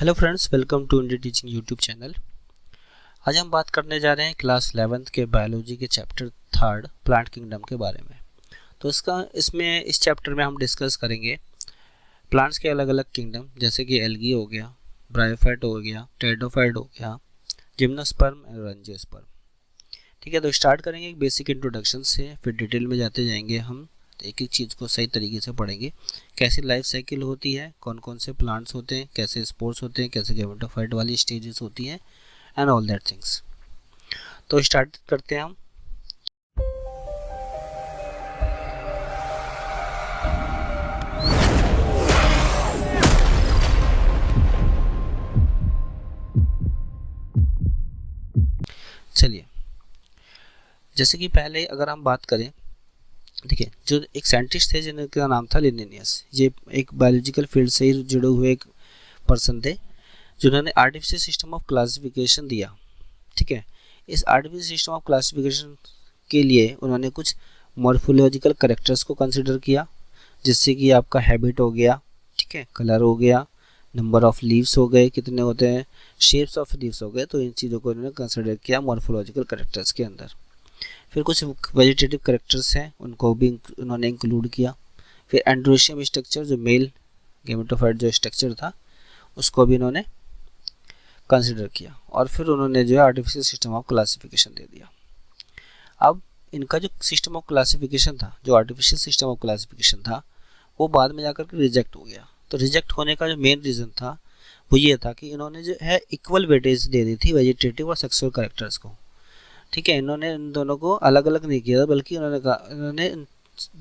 Hello friends, welcome to India teaching YouTube channel. आज हम बात करने जा रहे हैं क्लास 11th के बायोलॉजी के चैप्टर 3 प्लांट किंगडम के बारे में। तो इस चैप्टर में हम डिस्कस करेंगे प्लांट्स के अलग अलग किंगडम, जैसे कि एल्गी हो गया, ब्रायोफाइट हो गया, टेरिडोफाइट हो गया, जिम्नोस्पर्म और एंजियोस्पर्म। ठीक है, तो स्टार्ट करेंगे एक बेसिक इंट्रोडक्शन से, फिर डिटेल में जाते जाएंगे। हम एक एक चीज़ को सही तरीके से पढ़ेंगे, कैसे लाइफ साइकिल होती है, कौन कौन से प्लांट्स होते हैं, कैसे स्पोर्स होते हैं, कैसे गैमेटोफाइट वाली स्टेजेस होती हैं एंड ऑल दैट थिंग्स। तो स्टार्ट करते हैं हम। चलिए, जैसे कि पहले अगर हम बात करें, देखिए, जो एक साइंटिस्ट थे जिनका नाम था लिनियस, ये एक बायोलॉजिकल फील्ड से ही जुड़े हुए एक पर्सन थे जिन्होंने आर्टिफिशियल सिस्टम ऑफ क्लासिफिकेशन दिया। ठीक है, इस आर्टिफिशियल सिस्टम ऑफ क्लासिफिकेशन के लिए उन्होंने कुछ मॉर्फोलॉजिकल करेक्टर्स को कंसिडर किया, जिससे कि आपका हैबिट हो गया, ठीक है, कलर हो गया, नंबर ऑफ लीव्स हो गए, कितने होते हैं, शेप्स ऑफ लीव्स हो गए। तो इन चीज़ों को उन्होंने कंसिडर किया मॉर्फोलॉजिकल करेक्टर्स के अंदर। फिर कुछ वेजिटेटिव करेक्टर्स हैं, उनको भी उन्होंने इंक्लूड किया। फिर एंड्रोशियम स्ट्रक्चर, जो मेल गैमेटोफाइट जो स्ट्रक्चर था, उसको भी इन्होंने कंसिडर किया। और फिर उन्होंने जो है आर्टिफिशियल सिस्टम ऑफ क्लासिफिकेशन दे दिया। अब इनका जो सिस्टम ऑफ क्लासिफिकेशन था, जो आर्टिफिशियल सिस्टम ऑफ क्लासिफिकेशन था, वो बाद में जाकर के रिजेक्ट हो गया। तो रिजेक्ट होने का जो मेन रीज़न था वो ये था कि इन्होंने जो है इक्वल वेटेज दे दी थी वेजिटेटिव और सेक्सुअल करेक्टर्स को। ठीक है, इन्होंने इन दोनों को अलग अलग नहीं किया, बल्कि इन्होंने इन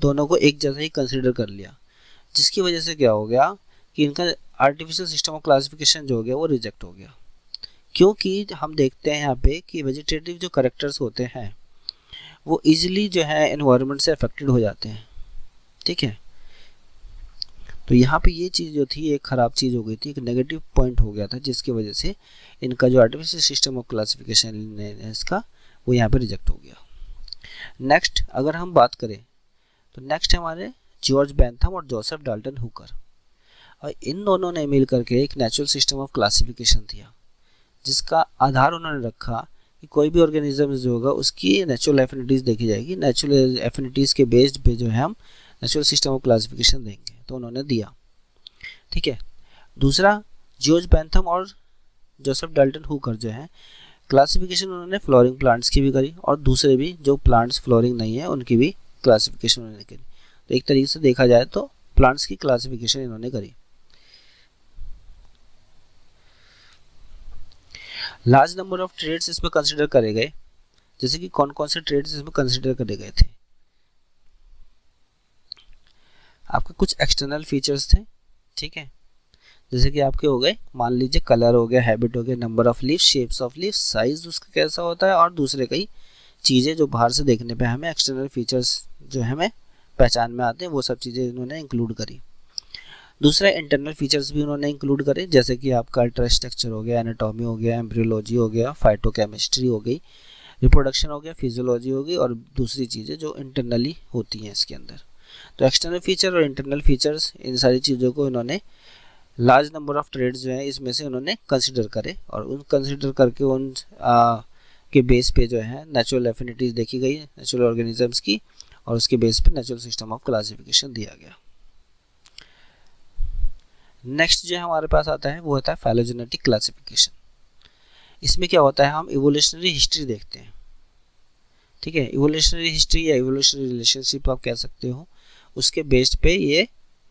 दोनों को एक जैसा ही कंसिडर कर लिया, जिसकी वजह से क्या हो गया कि इनका आर्टिफिशियल सिस्टम ऑफ क्लासिफिकेशन जो हो गया वो रिजेक्ट हो गया। क्योंकि हम देखते हैं यहाँ पे कि वेजिटेटिव जो करेक्टर्स होते हैं वो इजीली जो है एनवायरनमेंट से अफेक्टेड हो जाते हैं। ठीक है, तो यहाँ पे ये चीज़ जो थी एक ख़राब चीज़ हो गई थी, एक नेगेटिव पॉइंट हो गया था, जिसकी वजह से इनका जो आर्टिफिशियल सिस्टम ऑफ क्लासिफिकेशन है इसका, वो यहाँ पे रिजेक्ट हो गया। नेक्स्ट अगर हम बात करें तो नेक्स्ट हमारे जॉर्ज बेंथम और जोसेफ डाल्टन हुकर, और इन दोनों ने मिल करके एक नेचुरल सिस्टम ऑफ क्लासिफिकेशन दिया, जिसका आधार उन्होंने रखा कि कोई भी ऑर्गेनिज्म जो होगा उसकी नेचुरल एफिनिटीज़ देखी जाएगी, नेचुरल एफिनिटीज़ के बेस्ड पे जो है हम नेचुरल सिस्टम ऑफ क्लासिफिकेशन देंगे। तो उन्होंने दिया। ठीक है, दूसरा जॉर्ज बेंथम और जोसेफ डाल्टन हुकर जो है क्लासिफिकेशन उन्होंने फ्लोरिंग प्लांट्स की भी करी, और दूसरे भी जो प्लांट्स फ्लोरिंग नहीं है उनकी भी क्लासिफिकेशन उन्होंने करी। तो एक तरीके से देखा जाए तो प्लांट्स की क्लासिफिकेशन इन्होंने करी। लार्ज नंबर ऑफ ट्रेड्स इसमें कंसिडर करे गए, जैसे कि कौन कौन से ट्रेड्स इसमें कंसिडर करे गए थे। आपके कुछ एक्सटर्नल फीचर्स थे, ठीक है, जैसे कि आपके हो गए, मान लीजिए कलर हो गया, हैबिट हो गया, number of leaves, shapes of leaves, size उसका कैसा होता है, और दूसरे कई चीज़ें जो बाहर से देखने पे हमें एक्सटर्नल फीचर्स जो हमें पहचान में आते हैं, वो सब चीज़ें इन्होंने इंक्लूड करी। दूसरा इंटरनल फीचर्स भी उन्होंने इंक्लूड करे, जैसे कि आपका अल्ट्रा स्ट्रक्चर हो गया, एनाटॉमी हो गया, एम्ब्रियोलॉजी हो गया, फाइटोकेमिस्ट्री हो गई, रिप्रोडक्शन हो गया, फिजियोलॉजी हो गई, और दूसरी चीज़ें जो इंटरनली होती हैं इसके अंदर। तो एक्सटर्नल फीचर और इंटरनल फीचर्स, इन सारी चीज़ों को इन्होंने लार्ज नंबर ऑफ ट्रेड्स जो है इसमें से उन्होंने कंसिडर करे, और उन कंसिडर करके उन के बेस पे जो है नेचुरल एफिनिटीज़ देखी गई नेचुरल ऑर्गेनिजम्स की, और उसके बेस पे नेचुरल सिस्टम ऑफ क्लासिफिकेशन दिया गया। नेक्स्ट जो हमारे पास आता है वो होता है फाइलोजेनेटिक क्लासिफिकेशन। इसमें क्या होता है, हम इवोल्यूशनरी हिस्ट्री देखते हैं। ठीक है, इवोल्यूशनरी हिस्ट्री या इवोल्यूशनरी रिलेशनशिप आप कह सकते हो, उसके बेस्ड पे ये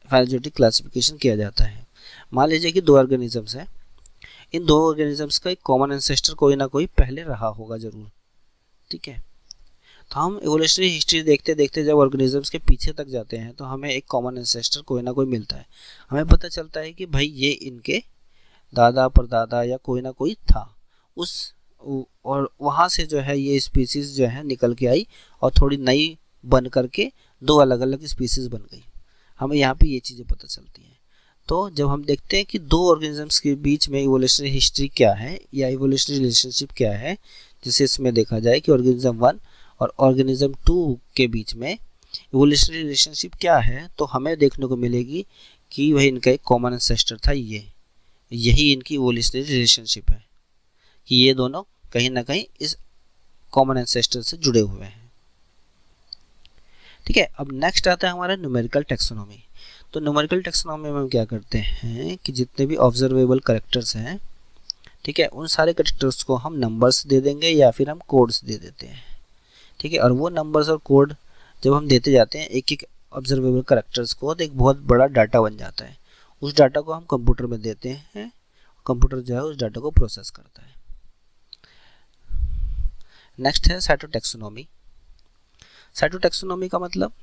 फाइलोजेनेटिक क्लासिफिकेशन किया जाता है। मान लीजिए कि दो ऑर्गेनिजम्स हैं, इन दो ऑर्गेनिजम्स का एक कॉमन एंसेस्टर कोई ना कोई पहले रहा होगा जरूर। ठीक है, तो हम इवोल्यूशनरी हिस्ट्री देखते देखते जब ऑर्गेनिजम्स के पीछे तक जाते हैं तो हमें एक कॉमन एंसेस्टर कोई ना कोई मिलता है। हमें पता चलता है कि भाई ये इनके दादा परदादा या कोई ना कोई था उस, और वहाँ से जो है ये स्पीसीज जो है निकल के आई और थोड़ी नई बन करके दो अलग अलग स्पीसीज बन गई। हमें यहाँ पे ये चीज़ें पता चलती हैं। तो जब हम देखते हैं कि दो ऑर्गेनिजम्स के बीच में इवोल्यूशनरी हिस्ट्री क्या है या इवोल्यूशनरी रिलेशनशिप क्या है, जिसे इसमें देखा जाए कि ऑर्गेनिज्म 1 और ऑर्गेनिज्म 2 के बीच में इवोल्यूशनरी रिलेशनशिप क्या है, तो हमें देखने को मिलेगी कि वही इनका एक कॉमन एंसेस्टर था, ये यही इनकी इवोल्यूशनरी रिलेशनशिप है कि ये दोनों कहीं ना कहीं इस कॉमन एंसेस्टर से जुड़े हुए हैं। ठीक है, अब नेक्स्ट आता है हमारा न्यूमेरिकल टेक्सोनॉमी। तो न्यूमेरिकल टेक्सोनॉमी में हम क्या करते हैं कि जितने भी ऑब्जर्वेबल कैरेक्टर्स हैं, ठीक है, उन सारे कैरेक्टर्स को हम नंबर्स दे देंगे या फिर हम कोड्स दे देते हैं। ठीक है, और वो नंबर्स और कोड जब हम देते जाते हैं एक एक ऑब्जर्वेबल कैरेक्टर्स को, तो एक बहुत बड़ा डाटा बन जाता है। उस डाटा को हम कंप्यूटर में देते हैं, कंप्यूटर जो है उस डाटा को प्रोसेस करता है। नेक्स्ट है साइटोटैक्सोनॉमी। साइटोटैक्सोनॉमी का मतलब,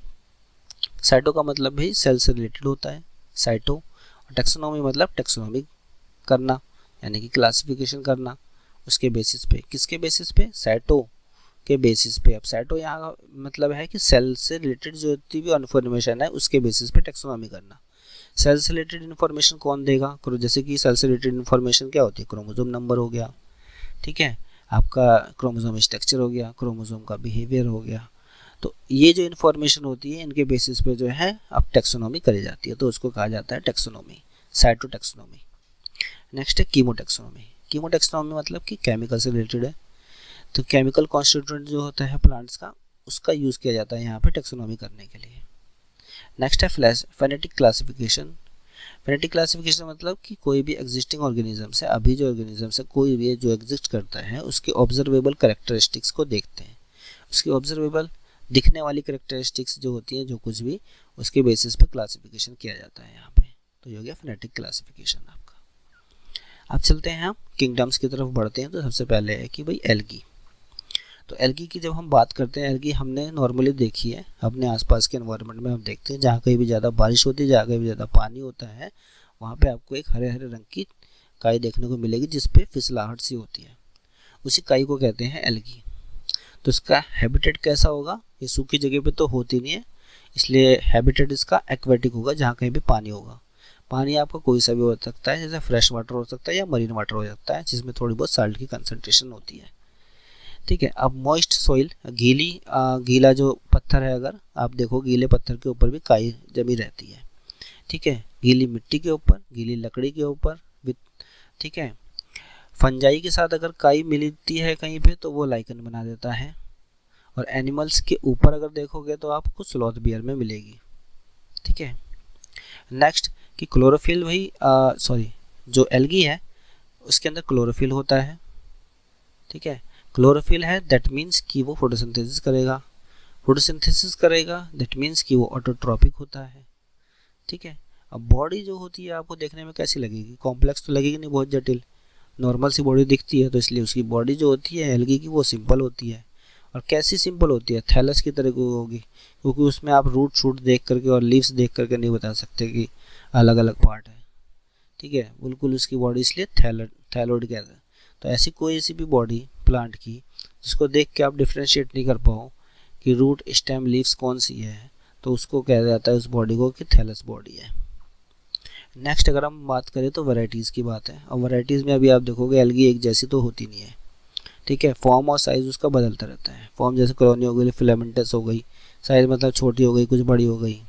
साइटो का मतलब भी सेल से रिलेटेड होता है, साइटो, और टैक्सोनॉमी मतलब टैक्सोनॉमी करना, यानी कि क्लासिफिकेशन करना उसके बेसिस पे। किसके बेसिस पे? साइटो के बेसिस पे। अब साइटो यहाँ मतलब है कि सेल से रिलेटेड जो भी इन्फॉर्मेशन है उसके बेसिस पे टैक्सोनॉमी करना। सेल से रिलेटेड इन्फॉर्मेशन कौन देगा? जैसे कि सेल से रिलेटेड इन्फॉर्मेशन क्या होती है? क्रोमोसोम नंबर हो गया, ठीक है, आपका क्रोमोसोम स्ट्रक्चर हो गया, क्रोमोसोम का बिहेवियर हो गया। तो ये जो इन्फॉर्मेशन होती है इनके बेसिस पे जो है अब टैक्सोनॉमी करी जाती है, तो उसको कहा जाता है टैक्सोनॉमी, साइटोटैक्सोनॉमी। नेक्स्ट है कीमोटैक्सोनॉमी। कीमोटैक्सोनॉमी मतलब कि केमिकल से रिलेटेड है, तो केमिकल कॉन्स्टिट्यूएंट जो होता है प्लांट्स का, उसका यूज़ किया जाता है यहाँ पे टैक्सोनॉमी करने के लिए। नेक्स्ट है फेनेटिक क्लासिफिकेशन। फेनेटिक क्लासिफिकेशन मतलब कि कोई भी एग्जिस्टिंग ऑर्गेनिज्म से, अभी जो ऑर्गेनिज्म से कोई भी जो एग्जिस्ट करता है उसके ऑब्जर्वेबल कैरेक्टरिस्टिक्स को देखते हैं। उसकी ऑब्जर्वेबल दिखने वाली कैरेक्टरिस्टिक्स जो होती हैं, जो कुछ भी, उसके बेसिस पे क्लासिफिकेशन किया जाता है यहाँ पे। तो ये हो गया फेनेटिक क्लासिफिकेशन आपका। अब चलते हैं हम किंगडम्स की तरफ बढ़ते हैं। तो सबसे पहले है कि भाई एल्गी। तो एल्गी की जब हम बात करते हैं, एल्गी हमने नॉर्मली देखी है अपने आसपास के एनवायरनमेंट में। हम देखते हैं जहाँ कहीं भी ज़्यादा बारिश होती है, जहाँ कहीं भी ज़्यादा पानी होता है, वहाँ पे आपको एक हरे हरे रंग की काई देखने को मिलेगी जिसपे फिसलाहट सी होती है। उसी काई को कहते हैं एल्गी। तो इसका हैबिटेट कैसा होगा? ये सूखी जगह पे तो होती नहीं है, इसलिए हैबिटेट इसका एक्वेटिक होगा, जहाँ कहीं भी पानी होगा। पानी आपका कोई सा भी हो सकता है, जैसे फ्रेश वाटर हो सकता है या मरीन वाटर हो सकता है, जिसमें थोड़ी बहुत साल्ट की कंसनट्रेशन होती है। ठीक है, अब मॉइस्ट सॉइल, गीला जो पत्थर है, अगर आप देखो गीले पत्थर के ऊपर भी काई जमी रहती है। ठीक है, गीली मिट्टी के ऊपर, गीली लकड़ी के ऊपर, ठीक है, फंजाई के साथ अगर काई मिलती है कहीं पे तो वो लाइकन बना देता है। और एनिमल्स के ऊपर अगर देखोगे तो आपको स्लॉथ बियर में मिलेगी। ठीक है, नेक्स्ट कि क्लोरोफिल, भाई जो एल्गी है उसके अंदर क्लोरोफिल होता है। ठीक है, क्लोरोफिल है, दैट मीन्स कि वो फोटोसिंथेसिस करेगा। फोटोसिंथेसिस करेगा दैट मीन्स कि वो ऑटोट्रॉपिक होता है। ठीक है, अब बॉडी जो होती है आपको देखने में कैसी लगेगी? कॉम्प्लेक्स तो लगेगी नहीं, बहुत जटिल, नॉर्मल सी बॉडी दिखती है। तो इसलिए उसकी बॉडी जो होती है एल्गी की, वो सिंपल होती है। और कैसी सिंपल होती है? थैलस की तरह की होगी, क्योंकि उसमें आप रूट शूट देख करके और लीव्स देख करके नहीं बता सकते कि अलग अलग पार्ट है। ठीक है, बिल्कुल उसकी बॉडी इसलिए थैलोइड कहते हैं। तो ऐसी कोई ऐसी भी बॉडी प्लांट की जिसको देख के आप डिफ्रेंशिएट नहीं कर पाओ कि रूट, स्टेम, लीव्स कौन सी है, तो उसको कहा जाता है उस बॉडी को कि थैलस बॉडी है। नेक्स्ट अगर हम बात करें तो वैरायटीज़ की बात है। और वैरायटीज़ में अभी आप देखोगे एल्गी एक जैसी तो होती नहीं है। ठीक है, फॉर्म और साइज़ उसका बदलता रहता है। फॉर्म जैसे कॉलोनी हो गई, फिलामेंटस हो गई, साइज़ मतलब छोटी हो गई, कुछ बड़ी हो गई।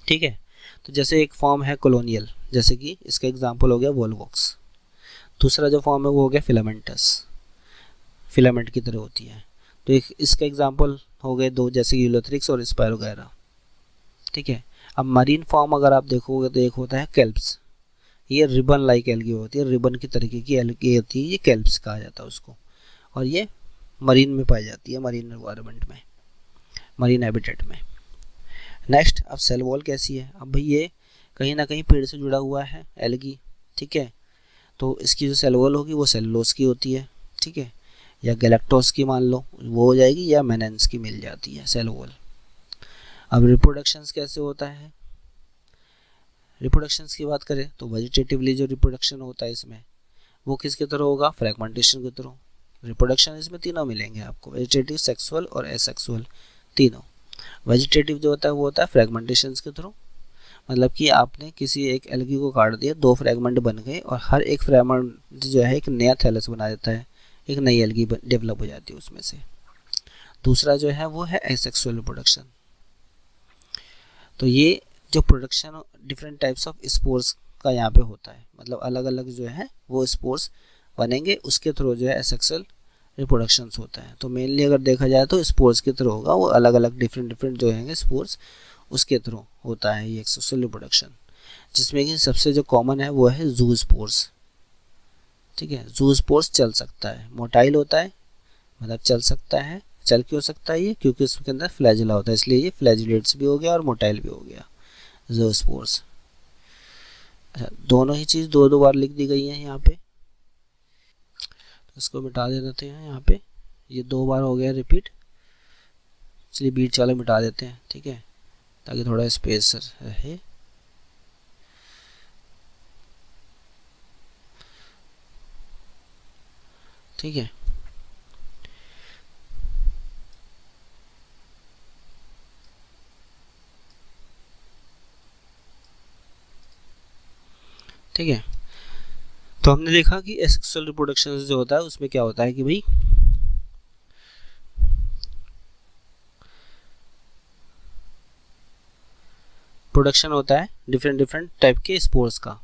ठीक है, तो जैसे एक फॉर्म है कॉलोनियल, जैसे कि इसका एग्जांपल हो गया वॉलवॉक्स। दूसरा जो फॉर्म है वो हो गया फिलामेंटस, फिलामेंट की तरह होती है। तो एक इसका एग्जांपल हो गए दो, जैसे यूलोथ्रिक्स और स्पायरोगैरा। ठीक है, अब मरीन फॉर्म अगर आप देखोगे तो एक होता है कैल्प्स, ये रिबन लाइक एल्गी होती है, रिबन की तरीके की एल्गी होती है, ये कैल्प्स कहा जाता है उसको। और ये मरीन में पाई जाती है, मरीन एनवायरनमेंट में, मरीन हैबिटेट में। नेक्स्ट, अब सेल वॉल कैसी है? अब भाई ये कहीं ना कहीं पेड़ से जुड़ा हुआ है एल्गी। ठीक है, तो इसकी जो सेल वॉल होगी वो सेलुलोज की होती है। ठीक है, या गैलेक्टोस की मान लो वो हो जाएगी, या मेनेंस की मिल जाती है सेल वॉल। अब रिप्रोडक्शंस कैसे होता है? रिप्रोडक्शंस की बात करें तो वेजिटेटिवली जो रिप्रोडक्शन होता है इसमें, वो किसके तरह होगा? फ्रैगमेंटेशन की तरह। रिप्रोडक्शन इसमें तीनों मिलेंगे आपको, वेजिटेटिव, सेक्सुअल और एसेक्सुअल तीनों। वेजिटेटिव जो होता है वो होता है फ्रैगमेंटेशन के थ्रू, मतलब कि आपने किसी एक एल्गी को काट दिया, दो फ्रैगमेंट बन गए और हर एक फ्रैगमेंट जो है एक नया थैलस बना देता है, एक नई एल्गी डेवलप हो जाती है उसमें से। दूसरा जो है वो है एसेक्सुअल रिप्रोडक्शन। तो ये जो production different types of spores का यहाँ पे होता है, मतलब अलग अलग जो है वो स्पोर्स बनेंगे, उसके थ्रू जो है एसेक्सुअल रिप्रोडक्शन होता है। तो मेनली अगर देखा जाए तो स्पोर्स के थ्रू होगा, वो अलग अलग डिफरेंट जो है स्पोर्स, उसके थ्रू होता है ये एसेक्सुअल रिप्रोडक्शन, जिसमें कि सबसे जो कॉमन है वो है जू स्पोर्स। ठीक है, जू स्पोर्स चल सकता है, मोटाइल होता है, मतलब चल सकता है। चल क्यों सकता है ये, क्योंकि उसके अंदर फ्लैजिला होता है, इसलिए ये फ्लैजिलेट्स भी हो गया और मोटाइल भी हो गया जू स्पोर्स। अच्छा, दोनों ही चीज़ दो दो बार लिख दी गई है यहाँ पे, तो इसको मिटा देते हैं यहाँ पे, ये दो बार हो गया रिपीट, चलिए बीच वाले मिटा देते हैं, ठीक है, ताकि थोड़ा स्पेस रहे। ठीक है, ठीक है। तो हमने देखा कि एसेक्सुअल रिप्रोडक्शन जो होता है उसमें क्या होता है कि भाई प्रोडक्शन होता है डिफरेंट टाइप के स्पोर्स का,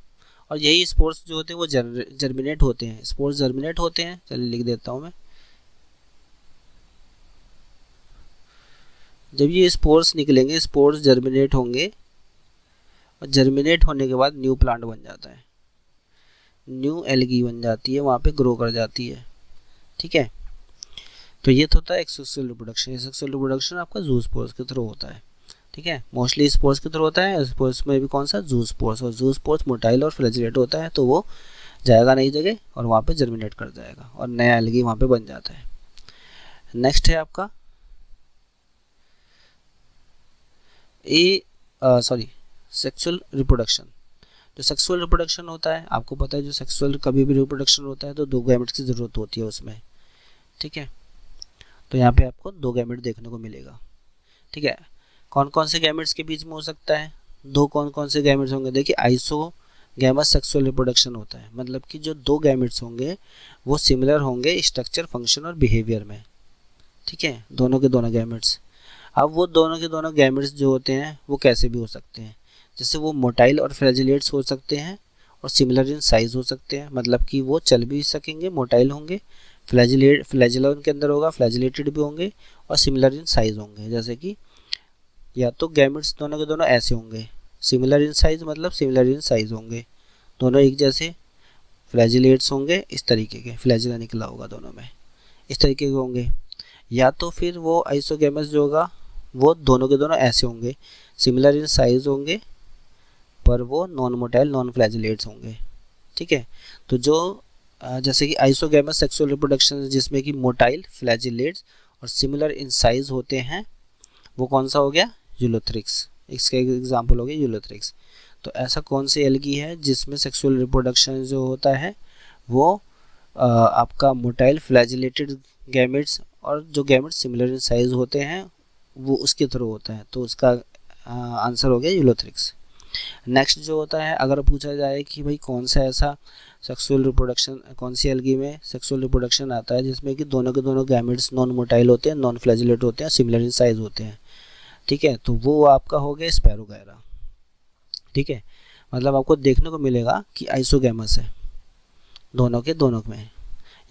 और यही स्पोर्स जो होते हैं वो जर्मिनेट होते हैं, स्पोर्स जर्मिनेट होते हैं। चलिए लिख देता हूँ मैं, जब ये स्पोर्स निकलेंगे, स्पोर्स जर्मिनेट होंगे, और जर्मिनेट होने के बाद न्यू प्लांट बन जाता है, न्यू एल्गी बन जाती है, वहाँ पे ग्रो कर जाती है। ठीक है, तो ये तो होता है एक्सेक्सुअल रिप्रोडक्शन। एक्सेक्सुअल रिप्रोडक्शन आपका जू स्पोर्स के थ्रू होता है। ठीक है, मोस्टली स्पोर्स के थ्रू होता है, स्पोर्स में भी कौन सा, जू स्पोर्स, और जू स्पोर्स मोटाइल और फ्लैजिलेट होता है, तो वो जाएगा नई जगह और वहाँ पे जर्मिनेट कर जाएगा और नया एल्गी वहाँ पे बन जाता है। नेक्स्ट है आपका सेक्सुअल रिप्रोडक्शन। जो सेक्सुअल रिप्रोडक्शन होता है, आपको पता है जो सेक्सुअल कभी भी रिप्रोडक्शन होता है तो दो गैमेट्स की ज़रूरत होती है उसमें। ठीक है, तो यहाँ पे आपको दो गैमेट देखने को मिलेगा। ठीक है, कौन कौन से गैमेट्स के बीच में हो सकता है, दो कौन कौन से गैमेट्स होंगे, देखिए आइसोगैमस सेक्सुअल रिप्रोडक्शन होता है, मतलब कि जो दो गैमेट्स होंगे वो सिमिलर होंगे स्ट्रक्चर, फंक्शन और बिहेवियर में। ठीक है, दोनों के दोनों गैमेट्स। अब वो दोनों के दोनों गैमेट्स जो होते हैं वो कैसे भी हो सकते हैं, जैसे वो मोटाइल और फ्लैजिलेट्स हो सकते हैं और सिमिलर इन साइज हो सकते हैं, मतलब कि वो चल भी सकेंगे, मोटाइल होंगे, फ्लैजिला उनके अंदर होगा, फ्लैजिलेटेड भी होंगे और सिमिलर इन साइज होंगे। जैसे कि या तो गैमेट्स दोनों के दोनों ऐसे होंगे, सिमिलर इन साइज मतलब सिमिलर इन साइज होंगे, दोनों एक जैसे, फ्लैजिलेट्स होंगे इस तरीके के, फ्लैजिला निकला होगा दोनों में, इस तरीके के होंगे। या तो फिर वो आइसोगैमस जो होगा वो दोनों के दोनों ऐसे होंगे, सिमिलर इन साइज होंगे, पर वो नॉन मोटाइल नॉन फ्लैजिलेट्स होंगे। ठीक है, तो जो जैसे कि आइसोगैमस सेक्सुअल रिप्रोडक्शन जिसमें कि मोटाइल, फ्लैजिलेट्स और सिमिलर इन साइज होते हैं, वो कौन सा हो गया, यूलोथ्रिक्स, इसका एक एग्जाम्पल हो गया यूलोथ्रिक्स। तो ऐसा कौन सी एल्गी है जिसमें सेक्सुअल रिप्रोडक्शन जो होता है वो आपका मोटाइल, फ्लैजिलेटेड गैमेट्स और जो गैमेट्स सिमिलर इन साइज होते हैं वो उसके थ्रू होता है, तो उसका आंसर हो गया यूलोथ्रिक्स। नेक्स्ट जो होता है, अगर पूछा जाए कि भाई कौन सा ऐसा सेक्सुअल रिप्रोडक्शन, कौन सी एल्गी में सेक्सुअल रिप्रोडक्शन आता है जिसमें कि दोनों के दोनों गैमेट्स नॉन मोटाइल होते हैं, नॉन फ्लैजिलेट होते हैं, सिमिलर इन साइज होते हैं। ठीक है, तो वो आपका हो गया स्पैरोगैरा। ठीक है, मतलब आपको देखने को मिलेगा कि आइसोगैमस है दोनों के दोनों में,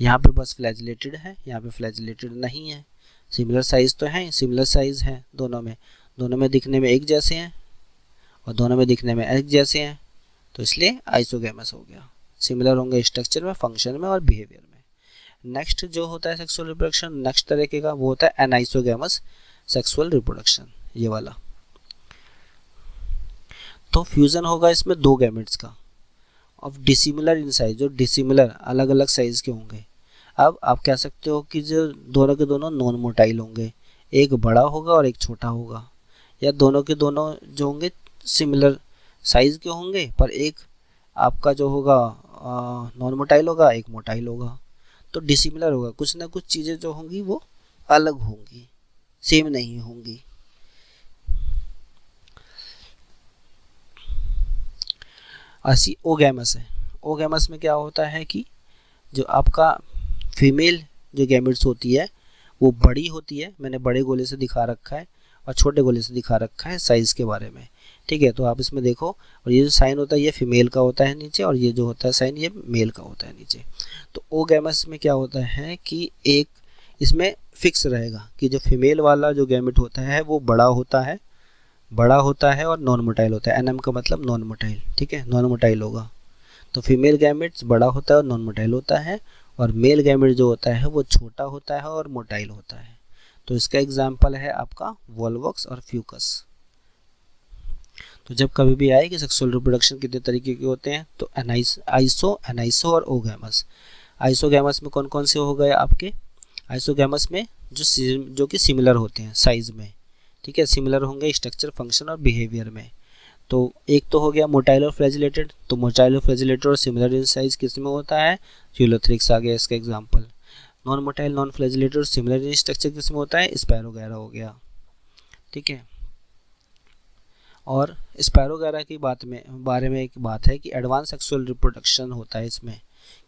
यहाँ पे बस फ्लैजिलेटेड है, यहाँ पे फ्लैजिलेटेड नहीं है, सिमिलर साइज तो है, सिमिलर साइज है दोनों में दिखने में एक जैसे हैं और दोनों में दिखने में एक जैसे हैं, तो इसलिए आइसोगैमस हो गया, सिमिलर होंगे स्ट्रक्चर में, फंक्शन में और बिहेवियर में। नेक्स्ट जो होता है सेक्सुअल रिप्रोडक्शन नेक्स्ट तरीके का, वो होता है एनाइसोगैमस सेक्सुअल रिप्रोडक्शन, ये वाला। तो फ्यूजन होगा इसमें दो गैमेट्स का ऑफ डिसिमिलर इन साइज, जो डिसिमिलर अलग अलग साइज के होंगे। अब आप कह सकते हो कि जो दोनों के दोनों नॉन मोटाइल होंगे, एक बड़ा होगा और एक छोटा होगा, या दोनों के दोनों जो होंगे सिमिलर साइज के होंगे पर एक आपका जो होगा नॉन मोटाइल होगा, एक मोटाइल होगा, तो डिसिमिलर होगा, कुछ ना कुछ चीज़ें जो होंगी वो अलग होंगी, सेम नहीं होंगी। ऐसी ओगैमस है, ओगैमस में क्या होता है कि जो आपका फीमेल जो गैमेट्स होती है वो बड़ी होती है, मैंने बड़े गोले से दिखा रखा है, और छोटे गोले से दिखा रखा है साइज़ के बारे में। ठीक है, तो आप इसमें देखो, और ये जो साइन होता है ये फीमेल का होता है नीचे, और ये जो होता है साइन ये मेल का होता है नीचे। तो ओ गैमेट्स में क्या होता है कि एक इसमें फिक्स रहेगा कि जो फीमेल वाला जो गैमेट होता है वो बड़ा होता है और नॉन मोटाइल होता है। एनएम का मतलब नॉन मोटाइल। ठीक है, नॉन मोटाइल होगा। तो फीमेल गैमेट्स बड़ा होता है और नॉन मोटाइल होता है, और मेल गैमेट जो होता है वो छोटा होता है और मोटाइल होता है। तो इसका एग्जाम्पल है आपका वोल्वॉक्स और फ्यूकस। तो जब कभी भी आए कि सेक्सुअल रिप्रोडक्शन कितने तरीके के होते हैं, तो आइसो, एनाइसो और ओगैमस। आइसोगैमस में कौन कौन से हो गए आपके? आइसोगैमस में जो कि सिमिलर होते हैं साइज में। ठीक है, सिमिलर होंगे स्ट्रक्चर, फंक्शन और बिहेवियर में। तो एक तो हो गया मोटाइल और फ्लैजिलेटेड। तो मोटाइल और फ्लैजिलेटेड और सिमिलर इन साइज किस में होता है? यूलोथ्रिक्स आ गया इसका example. Non motile, non flagellated और सिमिलर इन स्ट्रक्चर किस में होता है? स्पैरोगैरा हो गया। ठीक है, और स्पैरोगैरा की बारे में एक बात है कि एडवांस सेक्सुअल रिप्रोडक्शन होता है इसमें,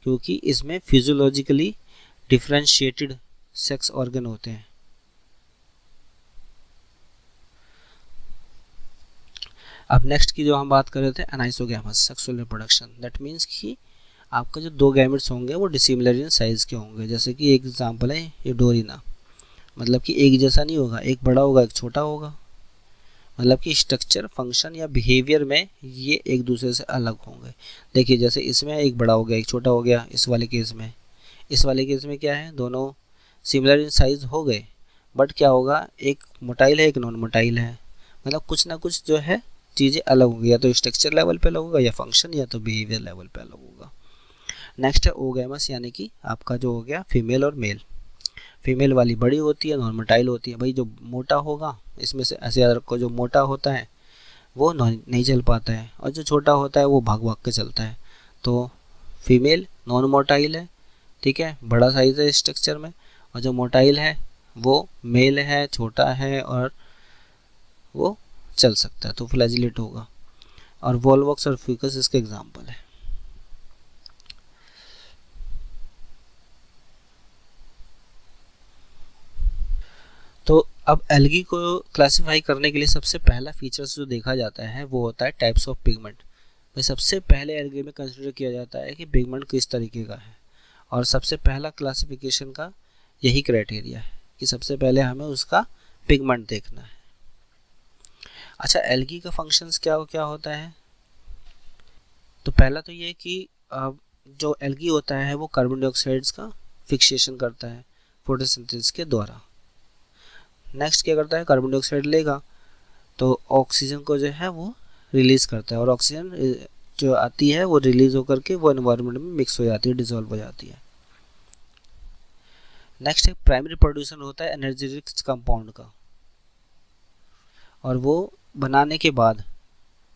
क्योंकि इसमें फिजियोलॉजिकली डिफरेंशिएटेड सेक्स ऑर्गन होते हैं। अब नेक्स्ट की जो हम बात कर रहे थे anisogamous sexual reproduction, that means कि आपका जो दो गैमेट्स होंगे वो डिसिमिलर इन साइज के होंगे। जैसे कि एक एग्जांपल है ये डोरिना, मतलब कि एक जैसा नहीं होगा, एक बड़ा होगा एक छोटा होगा। मतलब कि स्ट्रक्चर, फंक्शन या बिहेवियर में ये एक दूसरे से अलग होंगे। देखिए जैसे इसमें एक बड़ा हो गया एक छोटा हो गया, इस वाले केस में क्या है, दोनों सिमिलर इन साइज हो गए, बट क्या होगा, एक मोटाइल है एक नॉन मोटाइल है। मतलब कुछ ना कुछ जो है चीज़ें अलग होंगी, या तो स्ट्रक्चर लेवल पे अलग होगा, या फंक्शन, या तो बिहेवियर लेवल पे अलग होगा। नेक्स्ट है ओगैमस, यानी कि आपका जो हो गया फीमेल और मेल। फीमेल वाली बड़ी होती है, नॉन मोटाइल होती है। भाई जो मोटा होगा, इसमें से ऐसे याद रखो, जो मोटा होता है वो नहीं चल पाता है, और जो छोटा होता है वो भाग भाग के चलता है। तो फीमेल नॉन मोटाइल है, ठीक है, बड़ा साइज है स्ट्रक्चर में, और जो मोटाइल है वो मेल है, छोटा है और वो चल सकता है, तो फ्लैजिलेट होगा। और वोल्वॉक्स और फ्यूकस इसके एग्जाम्पल है। तो अब एल्गी को क्लासिफाई करने के लिए सबसे पहला फीचर्स जो देखा जाता है वो होता है टाइप्स ऑफ पिगमेंट। भाई सबसे पहले एल्गी में कंसिडर किया जाता है कि पिगमेंट किस तरीके का है, और सबसे पहला क्लासिफिकेशन का यही क्राइटेरिया है कि सबसे पहले हमें उसका पिगमेंट देखना है। अच्छा, एल्गी का फंक्शंस क्या क्या होता है? तो पहला तो ये कि जो एल्गी होता है वो कार्बन डाइऑक्साइड्स का फिक्सेशन करता है फोटोसिंथेसिस के द्वारा। नेक्स्ट क्या करता है, कार्बन डाइऑक्साइड लेगा तो ऑक्सीजन को जो है वो रिलीज करता है, और ऑक्सीजन जो आती है वो रिलीज होकर के वो एनवायरनमेंट में मिक्स हो जाती है, डिसॉल्व हो जाती है। नेक्स्ट है प्राइमरी प्रोड्यूसर होता है एनर्जी रिच कंपाउंड का, और वो बनाने के बाद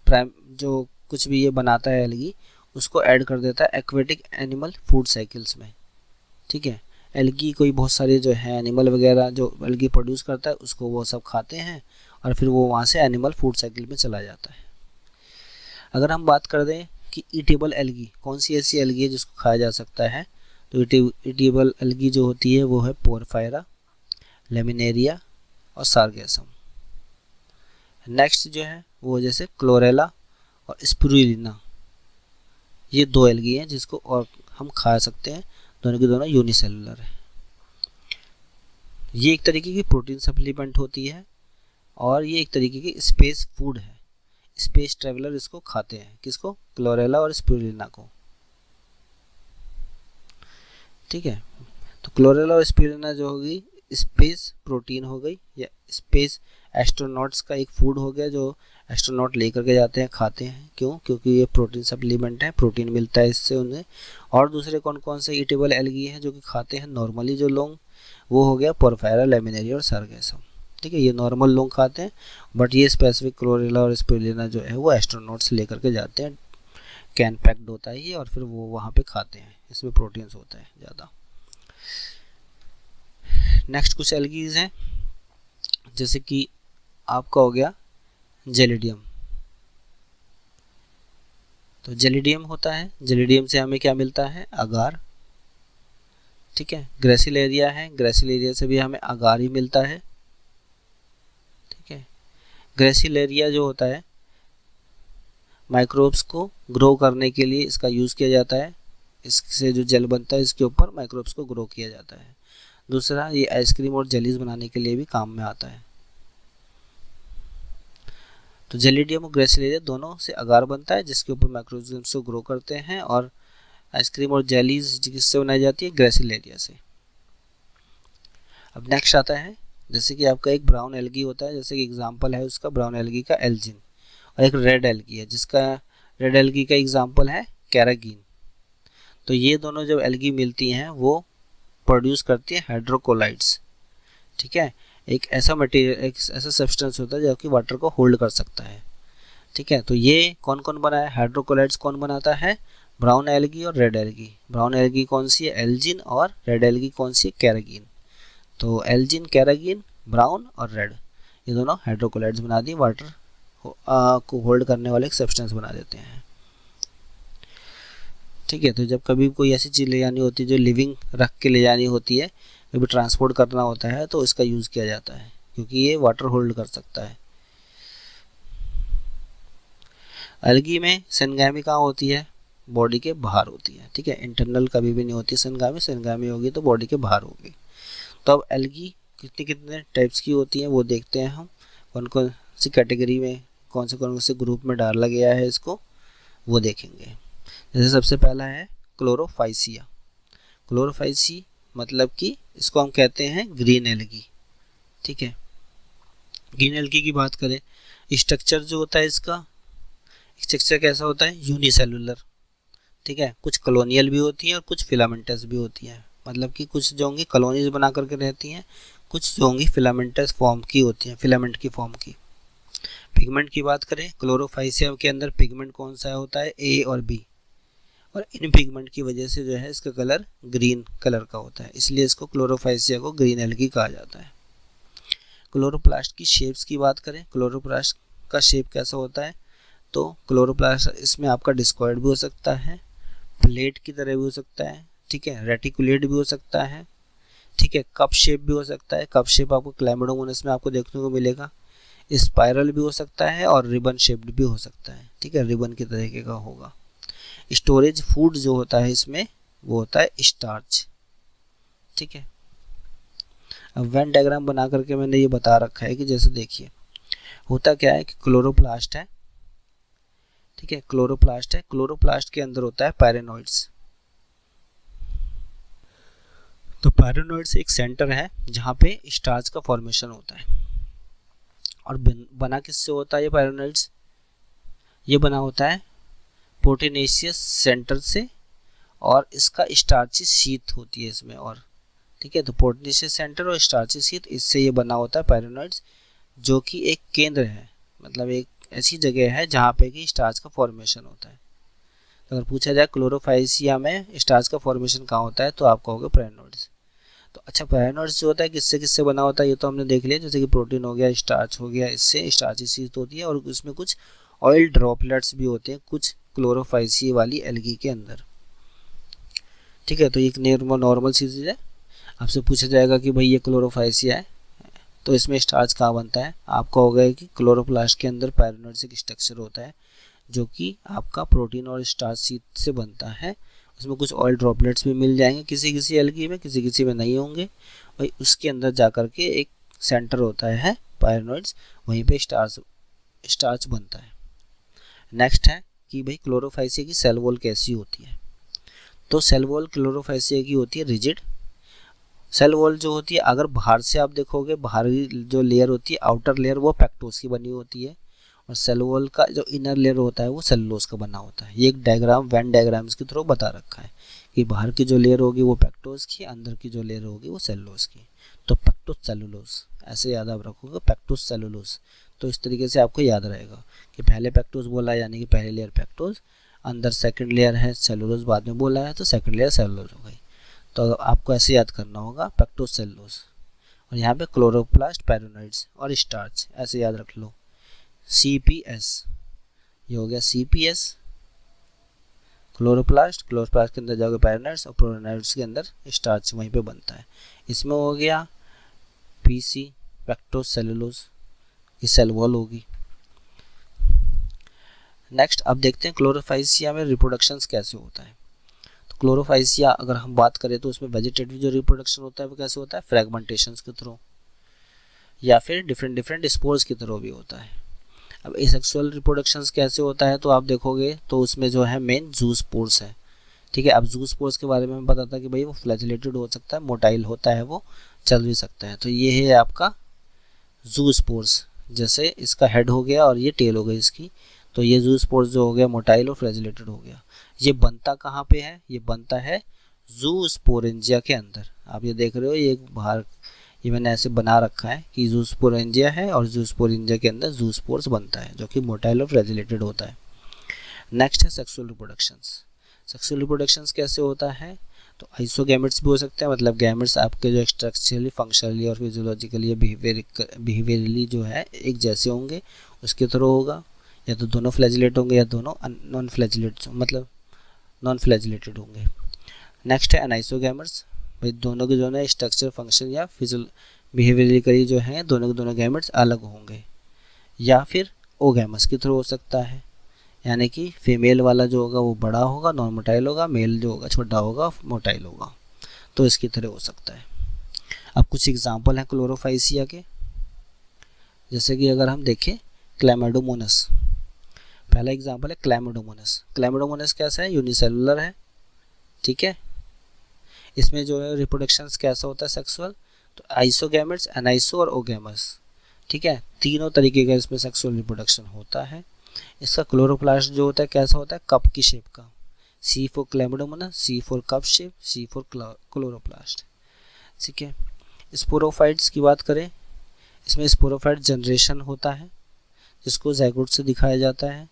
जो कुछ भी ये बनाता है एल्गी उसको ऐड कर देता है एक्वेटिक एनिमल फूड साइकिल्स में। ठीक है, एल्गी कोई बहुत सारे जो है एनिमल वगैरह जो एल्गी प्रोड्यूस करता है उसको वो सब खाते हैं, और फिर वो वहाँ से एनिमल फूड साइकिल में चला जाता है। अगर हम बात कर दें कि ईटेबल एल्गी, कौन सी ऐसी एल्गी है जिसको खाया जा सकता है, तो ईटेबल एल्गी जो होती है वो है पोरफायरा, लेमिनेरिया और सार्गेसम। नेक्स्ट जो है वो जैसे क्लोरेला और स्पिरुलिना, ये दो एल्गी हैं जिसको और हम खा सकते हैं, दोनों के दोनों यूनिसेलुलर है। ये एक तरीके की प्रोटीन सप्लीमेंट होती है, और ये एक तरीके की स्पेस फूड है, स्पेस ट्रेवलर इसको खाते हैं, किसको, क्लोरेला और स्पिरुलिना को। ठीक है, तो क्लोरेला और स्पिरुलिना जो होगी स्पेस प्रोटीन हो गई, या स्पेस एस्ट्रोनॉट्स का एक फूड हो गया जो एस्ट्रोनॉट लेकर के जाते हैं, खाते हैं। क्यों? क्योंकि ये प्रोटीन सप्लीमेंट है, प्रोटीन मिलता है इससे उन्हें। और दूसरे कौन कौन से ईटेबल एल्गी हैं जो कि खाते हैं नॉर्मली जो लोग, वो हो गया पोरफायरा, लेमिनेरिया और सार्गेसम। ठीक है, ये नॉर्मल लोग खाते हैं, बट ये स्पेसिफिक क्लोरेला और स्पिरुलिना जो है वो एस्ट्रोनॉट्स लेकर के जाते हैं, कैन पैक्ड होता है ये, और फिर वो वहाँ पे खाते हैं, इसमें प्रोटीन्स होता है ज़्यादा। नेक्स्ट कुछ एल्गीज हैं, जैसे कि आपका हो गया जेलिडियम। तो जेलिडियम होता है, जेलिडियम से हमें क्या मिलता है, अगार। ठीक है, ग्रेसिलेरिया है, ग्रेसिलेरिया से भी हमें अगार ही मिलता है। ठीक है, ग्रेसिलेरिया जो होता है माइक्रोब्स को ग्रो करने के लिए इसका यूज़ किया जाता है। इससे जो जेल बनता है इसके ऊपर माइक्रोब्स को ग्रो किया जाता है। दूसरा, ये आइसक्रीम और जेलीज बनाने के लिए भी काम में आता है। तो जेलिडियम और ग्रेसिलेरिया दोनों से अगार बनता है जिसके ऊपर माइक्रोब्स को ग्रो करते हैं, और आइसक्रीम और जेलीज किससे बनाई जाती है? ग्रेसिलेरिया से। अब नेक्स्ट आता है, जैसे कि आपका एक ब्राउन एल्गी होता है, जैसे कि एग्जांपल है उसका ब्राउन एल्गी का एल्जिन, और एक रेड एल्गी है जिसका रेड एल्गी का एग्जांपल है कैरागीन। तो ये दोनों जब एल्गी मिलती हैं वो प्रोड्यूस करती है हाइड्रोकोलाइड्स। ठीक है, एक ऐसा मटेरियल, एक ऐसा सब्सटेंस होता है जो कि वाटर को होल्ड कर सकता है। ठीक है, तो ये कौन कौन बना है? हाइड्रोकोलाइड्स कौन बनाता है? ब्राउन एल्गी और रेड एल्गी। ब्राउन एल्गी कौन सी है? एल्जिन, और रेड एल्गी कौन सी है? कैरागीन। तो एल्जिन, कैरागीन, ब्राउन और रेड, ये दोनों हाइड्रोकोलाइड्स बना दी, वाटर को होल्ड करने वाले एक सब्सटेंस बना देते हैं। ठीक है, तो जब कभी कोई ऐसी चीज़ ले जानी होती है जो लिविंग रख के ले जानी होती है, कभी ट्रांसपोर्ट करना होता है, तो इसका यूज़ किया जाता है क्योंकि ये वाटर होल्ड कर सकता है। एल्गी में सेनगामी कहाँ होती है? बॉडी के बाहर होती है। ठीक है, इंटरनल कभी भी नहीं होती सेनगामी, सेनगामी होगी तो बॉडी के बाहर होगी। तो अब एल्गी कितने कितने टाइप्स की होती हैं वो देखते हैं हम, कौन कौन सी कैटेगरी में, कौन से ग्रुप में डाला गया है इसको, वो देखेंगे। जैसे सबसे पहला है क्लोरोफाइसिया। क्लोरोफाइसी मतलब कि इसको हम कहते हैं ग्रीन एल्गी। ठीक है, ग्रीन एल्गी की बात करें, स्ट्रक्चर जो होता है इसका, स्ट्रक्चर कैसा होता है? यूनिसेलुलर। ठीक है, कुछ कॉलोनियल भी होती हैं और कुछ फिलामेंटस भी होती हैं, मतलब कि कुछ जो होंगी कॉलोनीज बना करके रहती हैं, कुछ जो होंगी फिलामेंटस फॉर्म की होती हैं, फिलामेंट की फॉर्म की। पिगमेंट की बात करें, क्लोरोफाइसिया के अंदर पिगमेंट कौन सा होता है? ए और बी, और इन पिगमेंट की वजह से जो है इसका कलर ग्रीन कलर का होता है, इसलिए इसको क्लोरोफाइसिया को ग्रीन एल्गी कहा जाता है। क्लोरोप्लास्ट की शेप्स की बात करें, क्लोरोप्लास्ट का शेप कैसा होता है? तो क्लोरोप्लास्ट इसमें आपका डिस्कॉइड भी हो सकता है, प्लेट की तरह भी हो सकता है, ठीक है, रेटिकुलेट भी हो सकता है, ठीक है, कप शेप भी हो सकता है। कप शेप आपको क्लैमिडोमोनास में आपको देखने को मिलेगा। स्पाइरल भी हो सकता है और रिबन शेप्ड भी हो सकता है। ठीक है, रिबन की तरीके का होगा। स्टोरेज फूड जो होता है इसमें वो होता है स्टार्च। ठीक है, अब वेन डायग्राम बना करके मैंने ये बता रखा है कि जैसे देखिए होता क्या है कि क्लोरोप्लास्ट है। ठीक है, क्लोरोप्लास्ट है, क्लोरोप्लास्ट के अंदर होता है पैरानोइड्स। तो पैरानोइड्स एक सेंटर है जहाँ पे स्टार्च का फॉर्मेशन होता है। और बना किससे होता है ये पैरानोइड्स? ये बना होता है प्रोटीनेशियस सेंटर से, और इसका स्टार्ची शीथ होती है इसमें। और ठीक है, तो प्रोटीनेशियस सेंटर और स्टार्ची शीथ, इससे ये बना होता है पैरानोइड्स, जो कि एक केंद्र है, मतलब एक ऐसी जगह है जहाँ पे कि स्टार्च का फॉर्मेशन होता है। तो अगर पूछा जाए क्लोरोफाइसिया में स्टार्च का फॉर्मेशन कहाँ होता है, तो आप कहोगे पैरानोइड्स। तो अच्छा, पैरानोइड्स जो होता है किससे किससे बना होता है ये तो हमने देख लिया, जैसे कि प्रोटीन हो गया, स्टार्च हो गया, इससे स्टार्ची शीथ होती है, और उसमें कुछ ऑयल ड्रॉपलेट्स भी होते हैं कुछ क्लोरोफाइसिया वाली एल्गी के अंदर। ठीक है, तो एक नॉर्मल चीज़ है। आपसे पूछा जाएगा कि भाई ये क्लोरोफाइसिया है तो इसमें स्टार्च कहाँ बनता है, आपका होगा कि क्लोरोप्लास्ट के अंदर पैरानोइड्स एक स्ट्रक्चर होता है जो कि आपका प्रोटीन और स्टार्च शीट से बनता है। उसमें कुछ ऑयल ड्रॉपलेट्स भी मिल जाएंगे किसी किसी एल्गी में, किसी किसी में नहीं होंगे। भाई उसके अंदर जा कर के एक सेंटर होता है पैरानोइड्स, वहीं पे स्टार्च बनता है। नेक्स्ट है कि भाई क्लोरोफाइसिया की सेल वॉल कैसी होती है। तो सेल वॉल क्लोरोफाइसिया की होती है रिजिड। सेल वॉल जो होती है, अगर बाहर से आप देखोगे, बाहरी जो लेयर होती है, आउटर लेयर, वो पैक्टोस की बनी होती है, और सेल वॉल का जो इनर लेयर होता है वो सेलुलोज का बना होता है। ये एक डायग्राम वेन डायग्राम्स के थ्रू बता रखा है कि बाहर की जो लेयर होगी वो पैक्टोस की, अंदर की जो लेयर होगी वो सेलुलोज की। तो पैक्टोस सेलुलोज ऐसे याद आप रखोगे, पैक्टोस सेलुलोज। तो इस तरीके से आपको याद रहेगा कि पहले पैक्टोस बोला है, यानी कि पहली लेयर पैक्टोस, अंदर सेकंड लेयर है सेलुलोज, बाद में बोला है तो सेकंड लेयर सेलुलोज हो गई। तो आपको ऐसे याद करना होगा पैक्टोस सेलुलोज, और यहाँ पे क्लोरोप्लास्ट, पैरानोइड्स और स्टार्च, ऐसे याद रख लो। CPS, ये हो गया CPS, क्लोरोप्लास्ट के अंदर जाओगे पैरानोइड्स, और पैरानोइड्स के अंदर स्टार्च वहीं पे बनता है। इसमें हो गया PC, पैक्टोस सेलुलोज, ये सेल वॉल होगी। नेक्स्ट अब देखते हैं क्लोरोफाइसिया में रिप्रोडक्शन कैसे होता है। तो क्लोरोफाइसिया अगर हम बात करें तो उसमें वेजिटेटिव जो रिप्रोडक्शन होता है वो कैसे होता है, फ्रेगमेंटेशन के थ्रू या फिर डिफरेंट स्पोर्स की थ्रू भी होता है। अब एसेक्सुअल रिप्रोडक्शन कैसे होता है तो आप देखोगे तो उसमें जो है मेन जूस्पोर्स है। ठीक है, अब जूस्पोर्स के बारे में बताता कि भाई वो फ्लैजिलेटेड हो सकता है, मोटाइल होता है, वो चल भी सकता है। तो ये है आपका जूस्पोर्स, जैसे इसका हेड हो गया और ये टेल हो गई इसकी, तो ये जूस्पोर्स जो हो गया मोटाइल और फ्लैजिलेटेड हो गया। ये बनता कहाँ पे है, ये बनता है जूस्पोरेंजिया के अंदर। आप ये देख रहे हो ये बाहर ये मैंने ऐसे बना रखा है कि जूस्पोरेंजिया है और जूस्पोरेंजिया के अंदर जूस्पोर्स बनता है जो कि मोटाइल और फ्लैजिलेटेड होता है। नेक्स्ट है सेक्सुअल रिप्रोडक्शंस। सेक्सुअल रिप्रोडक्शंस कैसे होता है, तो आइसोगैमेट्स भी हो सकते हैं, मतलब गैमेट्स आपके जो स्ट्रक्चरली, फंक्शनली और फिजियोलॉजिकली, बिहेवियरली जो है एक जैसे होंगे, उसके थ्रू होगा। या तो दोनों फ्लैजिलेट होंगे या दोनों नॉन फ्लैजिलेट, मतलब नॉन फ्लैजिलेटेड होंगे। नेक्स्ट है अनाइसोगैमेट्स, भाई दोनों के दोनों स्ट्रक्चर, फंक्शन या बिहेवियरली जो है दोनों के दोनों गैमेट्स अलग होंगे। या फिर ओगैमस के थ्रू हो सकता है, यानी कि फीमेल वाला जो होगा वो बड़ा होगा, नॉन मोटाइल होगा, मेल जो होगा छोटा होगा, मोटाइल होगा। तो इसकी तरह हो सकता है। अब कुछ एग्जांपल हैं क्लोरोफाइसिया के, जैसे कि अगर हम देखें क्लैमिडोमोनस, पहला एग्जांपल है क्लैमिडोमोनस। क्लैमिडोमोनस कैसा है, यूनिसेलुलर है। ठीक है, इसमें जो है रिप्रोडक्शन कैसा होता है सेक्सुअल, तो आइसोगैमेट्स, एनाइसो और ओगैमस। ठीक है, तीनों तरीके का इसमें सेक्सुअल रिप्रोडक्शन होता है। इसका क्लोरोप्लास्ट जो होता है कैसा होता है, कप की शेप का, C for Chlamydomonas, C for cup shape, C for chloroplast. ठीक है, स्पोरोफाइट्स की बात करें, इसमें स्पोरोफाइट जनरेशन होता है जिसको ज़ाइगोट से दिखाया जाता है।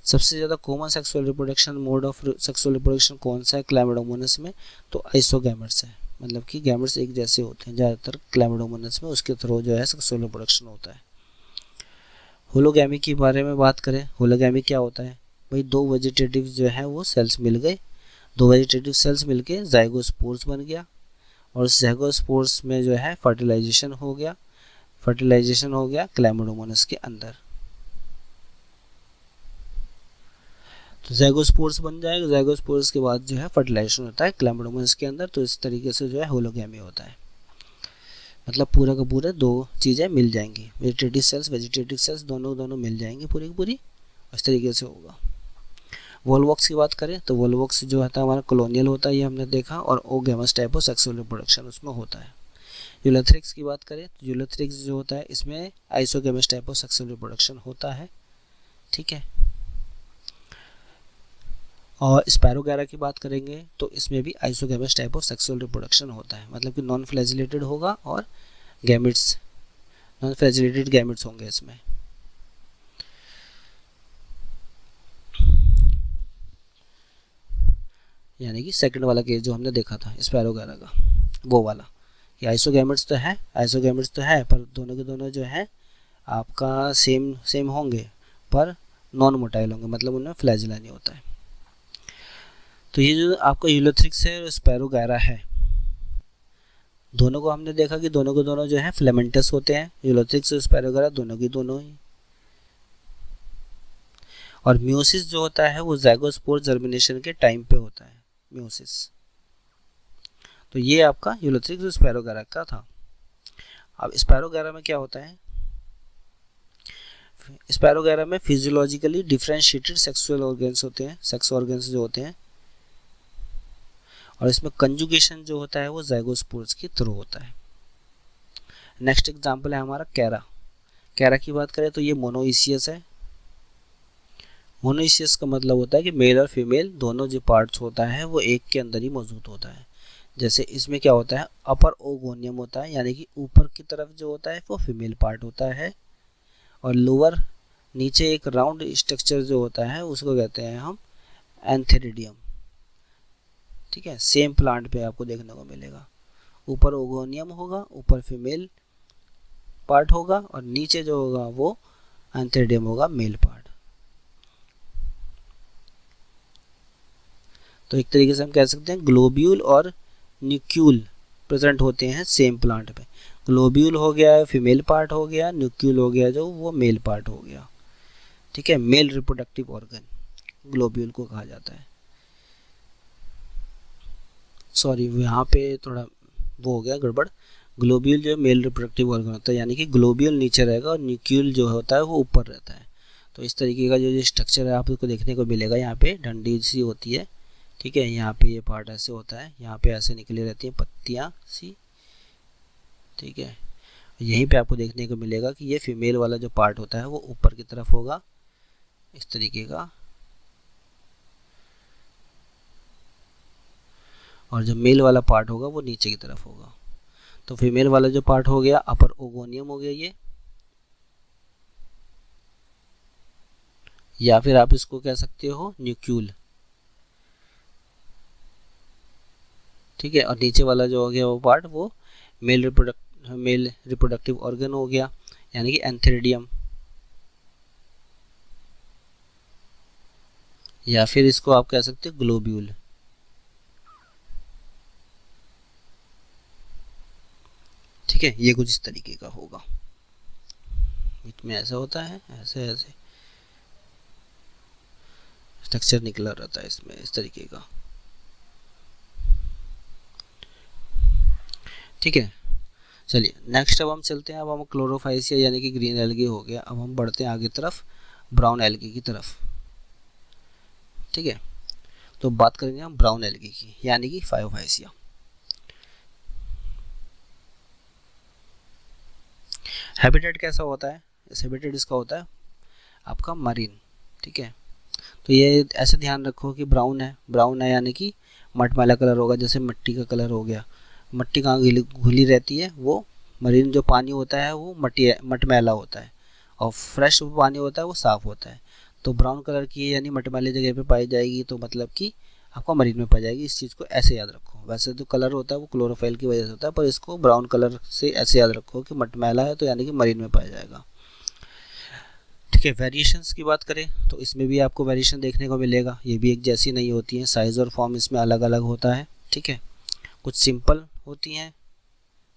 सबसे ज़्यादा common sexual reproduction mode of sexual reproduction कौन सा है क्लैमिडोमोनस में, तो आइसोगैमेट्स है, मतलब कि गैमेट्स एक जैसे होते हैं ज़्यादातर क्लैमिडोमोनस में, उसके थ्रू जो है सेक्सुअल रिप्रोडक्शन होता है। होलोगैमी के बारे में बात करें, होलोगैमी क्या होता है, भाई दो वेजिटेटिव जो है वो सेल्स मिल गए, दो वेजिटेटिव सेल्स मिलके ज़ाइगोस्पोर्स बन गया, और उस ज़ाइगोस्पोर्स में जो है फर्टिलाइजेशन हो गया, फर्टिलाइजेशन हो गया क्लैमिडोमोनस के अंदर, तो ज़ाइगोस्पोर्स बन जाएगा। ज़ाइगोस्पोर्स के बाद जो है फर्टिलाइजेशन होता है क्लैमिडोमोनस के अंदर। तो इस तरीके से जो है होलोगैमी होता है, मतलब पूरा का पूरा दो चीज़ें मिल जाएंगी, वेजिटेटिव सेल्स दोनों मिल जाएंगी पूरी की पूरी, इस तरीके से होगा। वोल्वॉक्स की बात करें तो वोल्वॉक्स जो होता है हमारा कॉलोनियल होता है, ये हमने देखा, और oogamous type of sexual reproduction उसमें होता है। यूलोथ्रिक्स की बात करें तो यूलोथ्रिक्स जो होता है इसमें isogamous type of sexual reproduction होता है। ठीक है, और स्पैरोगैरा की बात करेंगे तो इसमें भी isogamous type of sexual reproduction होता है, मतलब कि नॉन फ्लैजिलेटेड होगा और गैमेट्स, नॉन फ्लैजिलेटेड गैमेट्स होंगे इसमें। यानी कि सेकंड वाला केस जो हमने देखा था स्पैरोगैरा का, वो वाला कि आइसोगैमेट्स तो है पर दोनों के दोनों जो है आपका सेम होंगे पर नॉन मोटाइल होंगे, मतलब उनमें फ्लैजिला नहीं होता है। तो ये जो आपका यूलोथ्रिक्स है और स्पैरोगैरा है, दोनों को हमने देखा कि दोनों के दोनों जो है फिलामेंटस होते हैं, यूलोथ्रिक्स और स्पैरोगैरा दोनों की दोनों ही। और म्यूसिस जो होता है वो ज़ाइगोस्पोर जर्मिनेशन के टाइम पे होता है, म्यूसिस। तो ये आपका यूलोथ्रिक्स और स्पैरोगैरा का था। अब स्पैरोगैरा में क्या होता है, स्पैरोगैरा में फिजियोलॉजिकली डिफरेंशिएटेड सेक्सुअल ऑर्गन्स होते हैं, सेक्स ऑर्गन्स जो होते हैं, और इसमें कंजुगेशन जो होता है वो ज़ाइगोस्पोर्स के थ्रू होता है। नेक्स्ट एग्जांपल है हमारा कैरा। कैरा की बात करें तो ये मोनोइसियस है। मोनोइसियस का मतलब होता है कि मेल और फीमेल दोनों जो पार्ट्स होता है वो एक के अंदर ही मौजूद होता है। जैसे इसमें क्या होता है, अपर ओगोनियम होता है, यानी कि ऊपर की तरफ जो होता है वो फीमेल पार्ट होता है, और लोअर नीचे एक राउंड स्ट्रक्चर जो होता है उसको कहते हैं हम एंथेरिडियम। ठीक है, सेम प्लांट पे आपको देखने को मिलेगा, ऊपर ओगोनियम होगा, ऊपर फीमेल पार्ट होगा, और नीचे जो होगा वो एंथेरिडियम होगा, मेल पार्ट। तो एक तरीके से हम कह सकते हैं ग्लोब्यूल और न्यूक्यूल प्रेजेंट होते हैं सेम प्लांट पे। ग्लोब्यूल हो गया फीमेल पार्ट हो गया, न्यूक्यूल हो गया जो वो मेल पार्ट हो गया। ठीक है, मेल रिप्रोडक्टिव ऑर्गन ग्लोब्यूल को कहा जाता है। सॉरी यहाँ पे थोड़ा वो हो गया गड़बड़। ग्लोब्यूल जो मेल रिप्रोडक्टिव ऑर्गन होता है, यानी कि ग्लोब्यूल नीचे रहेगा और न्यूक्यूल जो होता है वो ऊपर रहता है। तो इस तरीके का जो स्ट्रक्चर है आपको देखने को मिलेगा। यहाँ पे डंडी सी होती है, ठीक है, यहाँ पे ये पार्ट ऐसे होता है, यहाँ पे ऐसे निकली रहती हैं पत्तियाँ सी, ठीक है। यहीं पे आपको देखने को मिलेगा कि ये फीमेल वाला जो पार्ट होता है वो ऊपर की तरफ होगा इस तरीके का, और जो मेल वाला पार्ट होगा वो नीचे की तरफ होगा। तो फीमेल वाला जो पार्ट हो गया अपर ओगोनियम हो गया ये, या फिर आप इसको कह सकते हो न्यूक्यूल, ठीक है। और नीचे वाला जो हो गया वो पार्ट वो मेल रिप्रोडक्टिव ऑर्गन हो गया, यानी कि एंथेरिडियम, या फिर इसको आप कह सकते हो ग्लोब्यूल। ठीक है, ये कुछ इस तरीके का होगा, बीच में ऐसा होता है, ऐसे ऐसे स्ट्रक्चर निकला रहता है इसमें इस तरीके का। ठीक है, चलिए नेक्स्ट अब हम चलते हैं। अब हम क्लोरोफाइसिया यानी कि ग्रीन एल्गी हो गया, अब हम बढ़ते हैं आगे तरफ ब्राउन एल्गी की तरफ। ठीक है, तो बात करेंगे हम ब्राउन एल्गी की यानी कि फायोफाइसिया। हैबिटेट कैसा होता है, इस हैबिटेट इसका होता है आपका मरीन। ठीक है, तो ये ऐसे ध्यान रखो कि ब्राउन है यानी कि मटमैला कलर होगा, जैसे मिट्टी का कलर हो गया। मिट्टी कहाँ घुली रहती है, वो मरीन जो पानी होता है वो मटमैला होता है, और फ्रेश पानी होता है वो साफ़ होता है। तो ब्राउन कलर की यानी मटमैले जगह पे पाई जाएगी, तो मतलब कि आपको मरीन में पाई जाएगी। इस चीज़ को ऐसे याद रखो। वैसे जो कलर होता है वो क्लोरोफाइल की वजह से होता है, पर इसको ब्राउन कलर से ऐसे याद रखो कि मटमैला है तो यानी कि मरीन में पाया जाएगा। ठीक है, वेरिएशंस की बात करें तो इसमें भी आपको वेरिएशन देखने को मिलेगा। ये भी एक जैसी नहीं होती है, साइज़ और फॉर्म इसमें अलग अलग होता है। ठीक है, कुछ सिंपल होती हैं,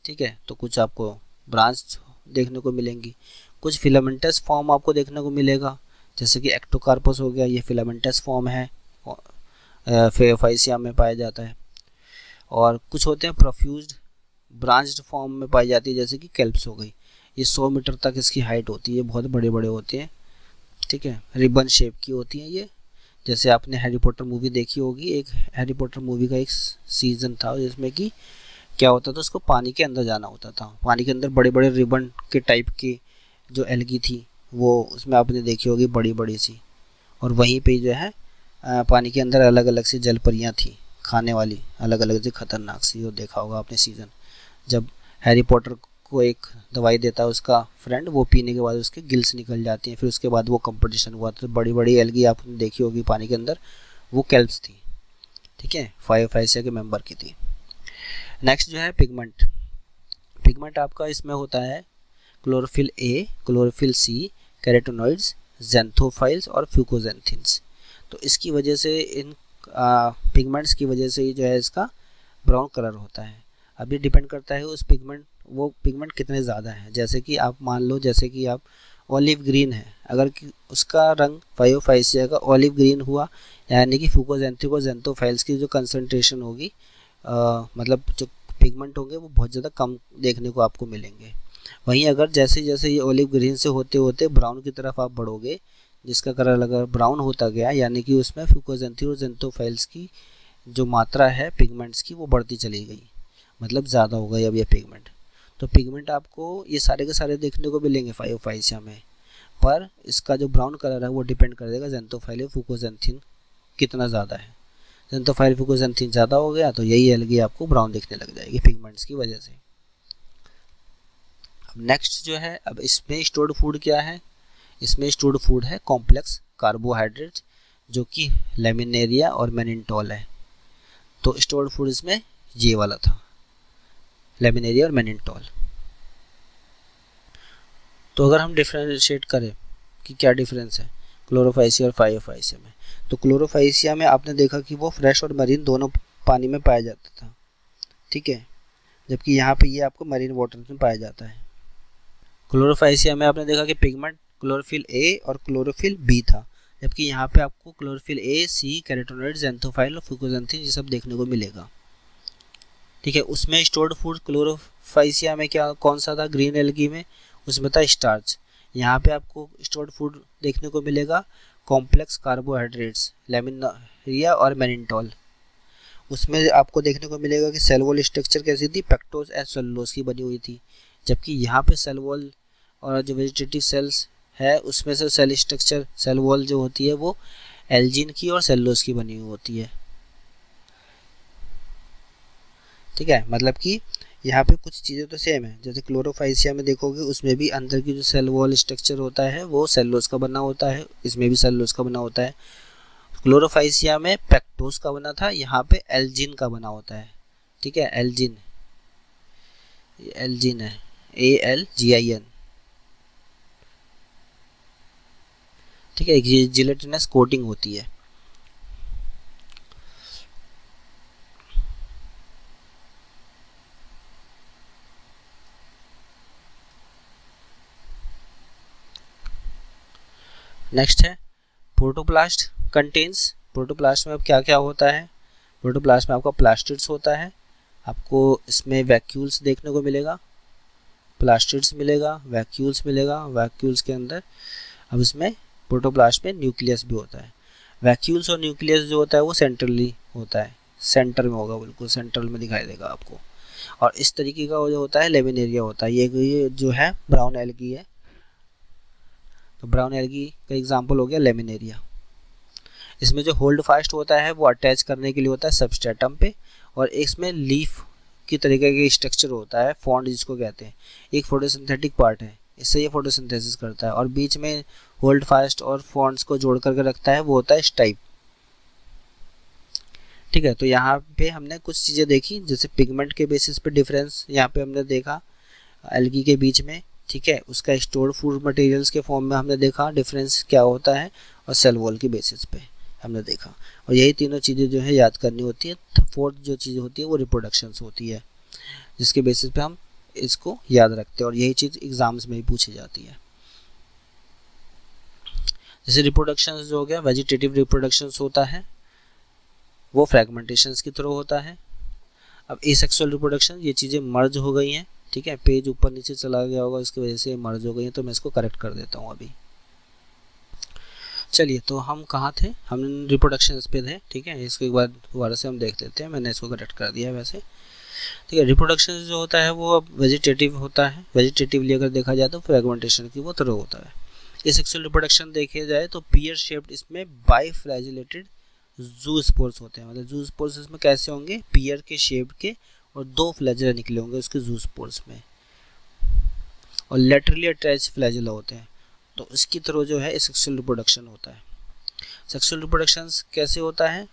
ठीक है, तो कुछ आपको ब्रांच देखने को मिलेंगी, कुछ फिलामेंटस फॉर्म आपको देखने को मिलेगा, जैसे कि एक्टोकार्पस हो गया, ये फिलामेंटस फॉर्म है, फाइसिया में पाया जाता है। और कुछ होते हैं प्रोफ्यूज्ड ब्रांच्ड फॉर्म में पाई जाती है, जैसे कि कैल्प्स हो गई, ये 100 मीटर तक इसकी हाइट होती है, बहुत बड़े बड़े होते हैं। ठीक है, रिबन शेप की होती हैं ये, जैसे आपने हैरी पॉटर मूवी देखी होगी, एक हैरी पॉटर मूवी का एक सीज़न था जिसमें कि क्या होता था, उसको पानी के अंदर जाना होता था, पानी के अंदर बड़े बड़े रिबन के टाइप की जो एल्गी थी वो उसमें आपने देखी होगी बड़ी बड़ी सी, और वहीं पे जो है पानी के अंदर अलग अलग सी जल परियाँ थी खाने वाली, अलग अलग सी खतरनाक सी, वो देखा होगा आपने सीज़न, जब हैरी पॉटर को एक दवाई देता है उसका फ्रेंड, वो पीने के बाद उसके गिल्स निकल जाती हैं, फिर उसके बाद वो कंपटीशन हुआ, तो बड़ी बड़ी एल्गी आपने देखी होगी पानी के अंदर, वो कैल्प्स थी। ठीक है, फायोफाइसिया के मेंबर की थी। नेक्स्ट जो है पिगमेंट, पिगमेंट आपका इसमें होता है chlorophyll A, chlorophyll C, carotenoids, ज़ैंथोफाइल्स और फ्यूकोजेंथिन्स। तो इसकी वजह से इन पिगमेंट्स की वजह से ही जो है इसका ब्राउन कलर होता है। अब ये डिपेंड करता है उस वो पिगमेंट कितने ज़्यादा हैं। जैसे कि आप मान लो, जैसे कि आप ऑलिव ग्रीन है, अगर उसका रंग फायोफाइसिया का ऑलिव ग्रीन हुआ, यानी कि फ्यूकोजेंथोफाइल्स की जो कंसनट्रेशन होगी, मतलब जो पिगमेंट होंगे वो बहुत ज़्यादा कम देखने को आपको मिलेंगे। वहीं अगर जैसे जैसे ये ऑलिव ग्रीन से होते होते ब्राउन की तरफ आप बढ़ोगे, जिसका कलर अगर ब्राउन होता गया, यानी कि उसमें फ्यूकोजेंथोफाइल्स की जो मात्रा है पिगमेंट्स की वो बढ़ती चली गई, मतलब ज़्यादा हो गई अब ये पिगमेंट। तो पिगमेंट आपको ये सारे के सारे देखने को मिलेंगे फायोफाइसिया में, पर इसका जो ब्राउन कलर है वो डिपेंड कर देगा ज़ैंथोफाइल या फ्यूकोजेंथिन कितना ज़्यादा है। ज़ैंथोफाइल फ्यूकोजेंथिन ज़्यादा हो गया तो यही एल्गी आपको ब्राउन दिखने लग जाएगी पिगमेंट्स की वजह से। अब नेक्स्ट जो है, अब इसमें स्टोर्ड फूड क्या है, इसमें स्टोर्ड फूड है कॉम्प्लेक्स कार्बोहाइड्रेट, जो कि लेमिनेरिया और मेनिनटॉल है। तो स्टोर्ड फूड इसमें ये वाला था, लेमिनेरिया और मेनिनटॉल। तो अगर हम डिफरेंशिएट करें कि क्या डिफरेंस है क्लोरोफाइसिया और फायोफाइसिया में, तो क्लोरोफाइसिया में आपने देखा कि वो फ्रेश और मरीन दोनों पानी में पाया जाता था। ठीक है, जबकि यहाँ पे ये आपको मरीन वाटर में पाया जाता है। क्लोरोफाइसिया में आपने देखा कि पिगमेंट क्लोरोफिल ए और क्लोरोफिल बी था, जबकि यहाँ पे आपको क्लोरोफिल ए, सी, कैरोटीनॉइड, ज़ैंथोफाइल और फ्यूकोज़ैंथिन ये सब देखने को मिलेगा। ठीक है, उसमें स्टोर्ड फूड क्लोरोफाइसिया में क्या कौन सा था, ग्रीन एल्गी में उसमें था स्टार्च। यहाँ पे आपको स्टोर्ड फूड देखने को मिलेगा कॉम्प्लेक्स कार्बोहाइड्रेट्स, लैमिनारिया और मैनिटोल। उसमें आपको देखने को मिलेगा कि सेल वॉल स्ट्रक्चर कैसी थी, पेक्टोज एंड सेलुलोज की बनी हुई थी, जबकि यहाँ पे सेल वॉल और जो वेजिटेटिव सेल्स है उसमें से सेल स्ट्रक्चर, सेल वॉल जो होती है वो एल्जिन की और सेलुलोज की बनी हुई होती है। ठीक है, मतलब कि यहाँ पे कुछ चीज़ें तो सेम है। जैसे क्लोरोफाइसिया में देखोगे उसमें भी अंदर की जो सेल वॉल स्ट्रक्चर होता है वो सेलुलोज का बना होता है, इसमें भी सेलुलोज का बना होता है। क्लोरोफाइसिया में पेक्टोज का बना था, यहाँ पे एल्जिन का बना होता है। ठीक है, एल्जिन, एल्जिन है, ALGIN। ठीक है, ये जिलेटिनस कोटिंग होती है। नेक्स्ट है प्रोटोप्लास्ट कंटेन्स। प्रोटोप्लास्ट में अब क्या क्या होता है, प्रोटोप्लास्ट में आपका प्लास्टिड्स होता है, आपको इसमें वैक्यूल्स देखने को मिलेगा, प्लास्टिड्स मिलेगा, वैक्यूल्स मिलेगा, वैक्यूल्स के अंदर अब इसमें प्रोटोप्लास्ट में न्यूक्लियस भी होता है। वैक्यूल्स और न्यूक्लियस जो होता है वो सेंट्रली होता है, सेंटर में होगा, बिल्कुल सेंट्रल में दिखाई देगा आपको। और इस तरीके का जो होता है लेमिनेरिया होता है। ये जो है ब्राउन एल्गी है, तो ब्राउन एल्गी का एग्जांपल हो गया लेमिनेरिया। इसमें जो होल्ड फास्ट होता है वो अटैच करने के लिए होता है सबस्ट्रेटम पे, और इसमें लीफ की तरीके का स्ट्रक्चर होता है, फॉन्ड जिसको कहते हैं, एक फोटोसिंथेटिक पार्ट है, इससे ये फोटोसिंथेसिस करता है, और बीच में होल्ड फास्ट और फॉन्ड्स को जोड़ करके रखता है वो होता है स्टाइप। ठीक है, तो यहाँ पे हमने कुछ चीज़ें देखी, जैसे पिगमेंट के बेसिस पे डिफरेंस यहाँ पे हमने देखा एल्गी के बीच में। ठीक है, उसका स्टोर्ड फूड मटेरियल्स के फॉर्म में हमने देखा डिफरेंस क्या होता है, और सेल वॉल के बेसिस पे हमने देखा। और यही तीनों चीज़ें जो है याद करनी होती है। फोर्थ जो चीज़ होती है वो रिप्रोडक्शंस होती है, जिसके बेसिस पे हम इसको याद रखते हैं, और यही चीज़ एग्जाम्स में भी पूछी जाती है। जैसे रिप्रोडक्शंस जो हो गया, वेजिटेटिव रिप्रोडक्शंस होता है वो फ्रैगमेंटेशंस की तरह होता है। अब एसेक्सुअल रिप्रोडक्शन, ये चीज़ें मर्ज हो गई हैं। ठीक है, पेज ऊपर नीचे चला गया होगा, इसकी वजह से मर्ज हो गई हैं, तो मैं इसको करेक्ट कर देता हूँ अभी। चलिए, तो हम कहाँ थे, हम रिप्रोडक्शन पे थे। ठीक है, इसको एक बार दोबारा से हम देख लेते हैं, मैंने इसको करेक्ट कर दिया है वैसे। ठीक है, रिप्रोडक्शन जो होता है वो अब वेजिटेटिव होता है। वेजिटेटिवली अगर देखा जाए तो फ्रैगमेंटेशन की वो तरह होता है। एसेक्सुअल रिप्रोडक्शन देखे जाए तो पियर शेप्ड, इसमें बाइफ्लैजिलेटेड ज़ूस्पोर्स होते हैं। मतलब ज़ूस्पोर्स इसमें कैसे होंगे, पियर के शेप के, और 2 फ्लैजिला निकले होंगे उसके ज़ूस्पोर्स में, और लेटरली अटैच फ्लैजिला होते हैं। तो इसकी तरह जो है सेक्सुअल रिप्रोडक्शन होता है। सेक्सुअल रिप्रोडक्शन कैसे होता है,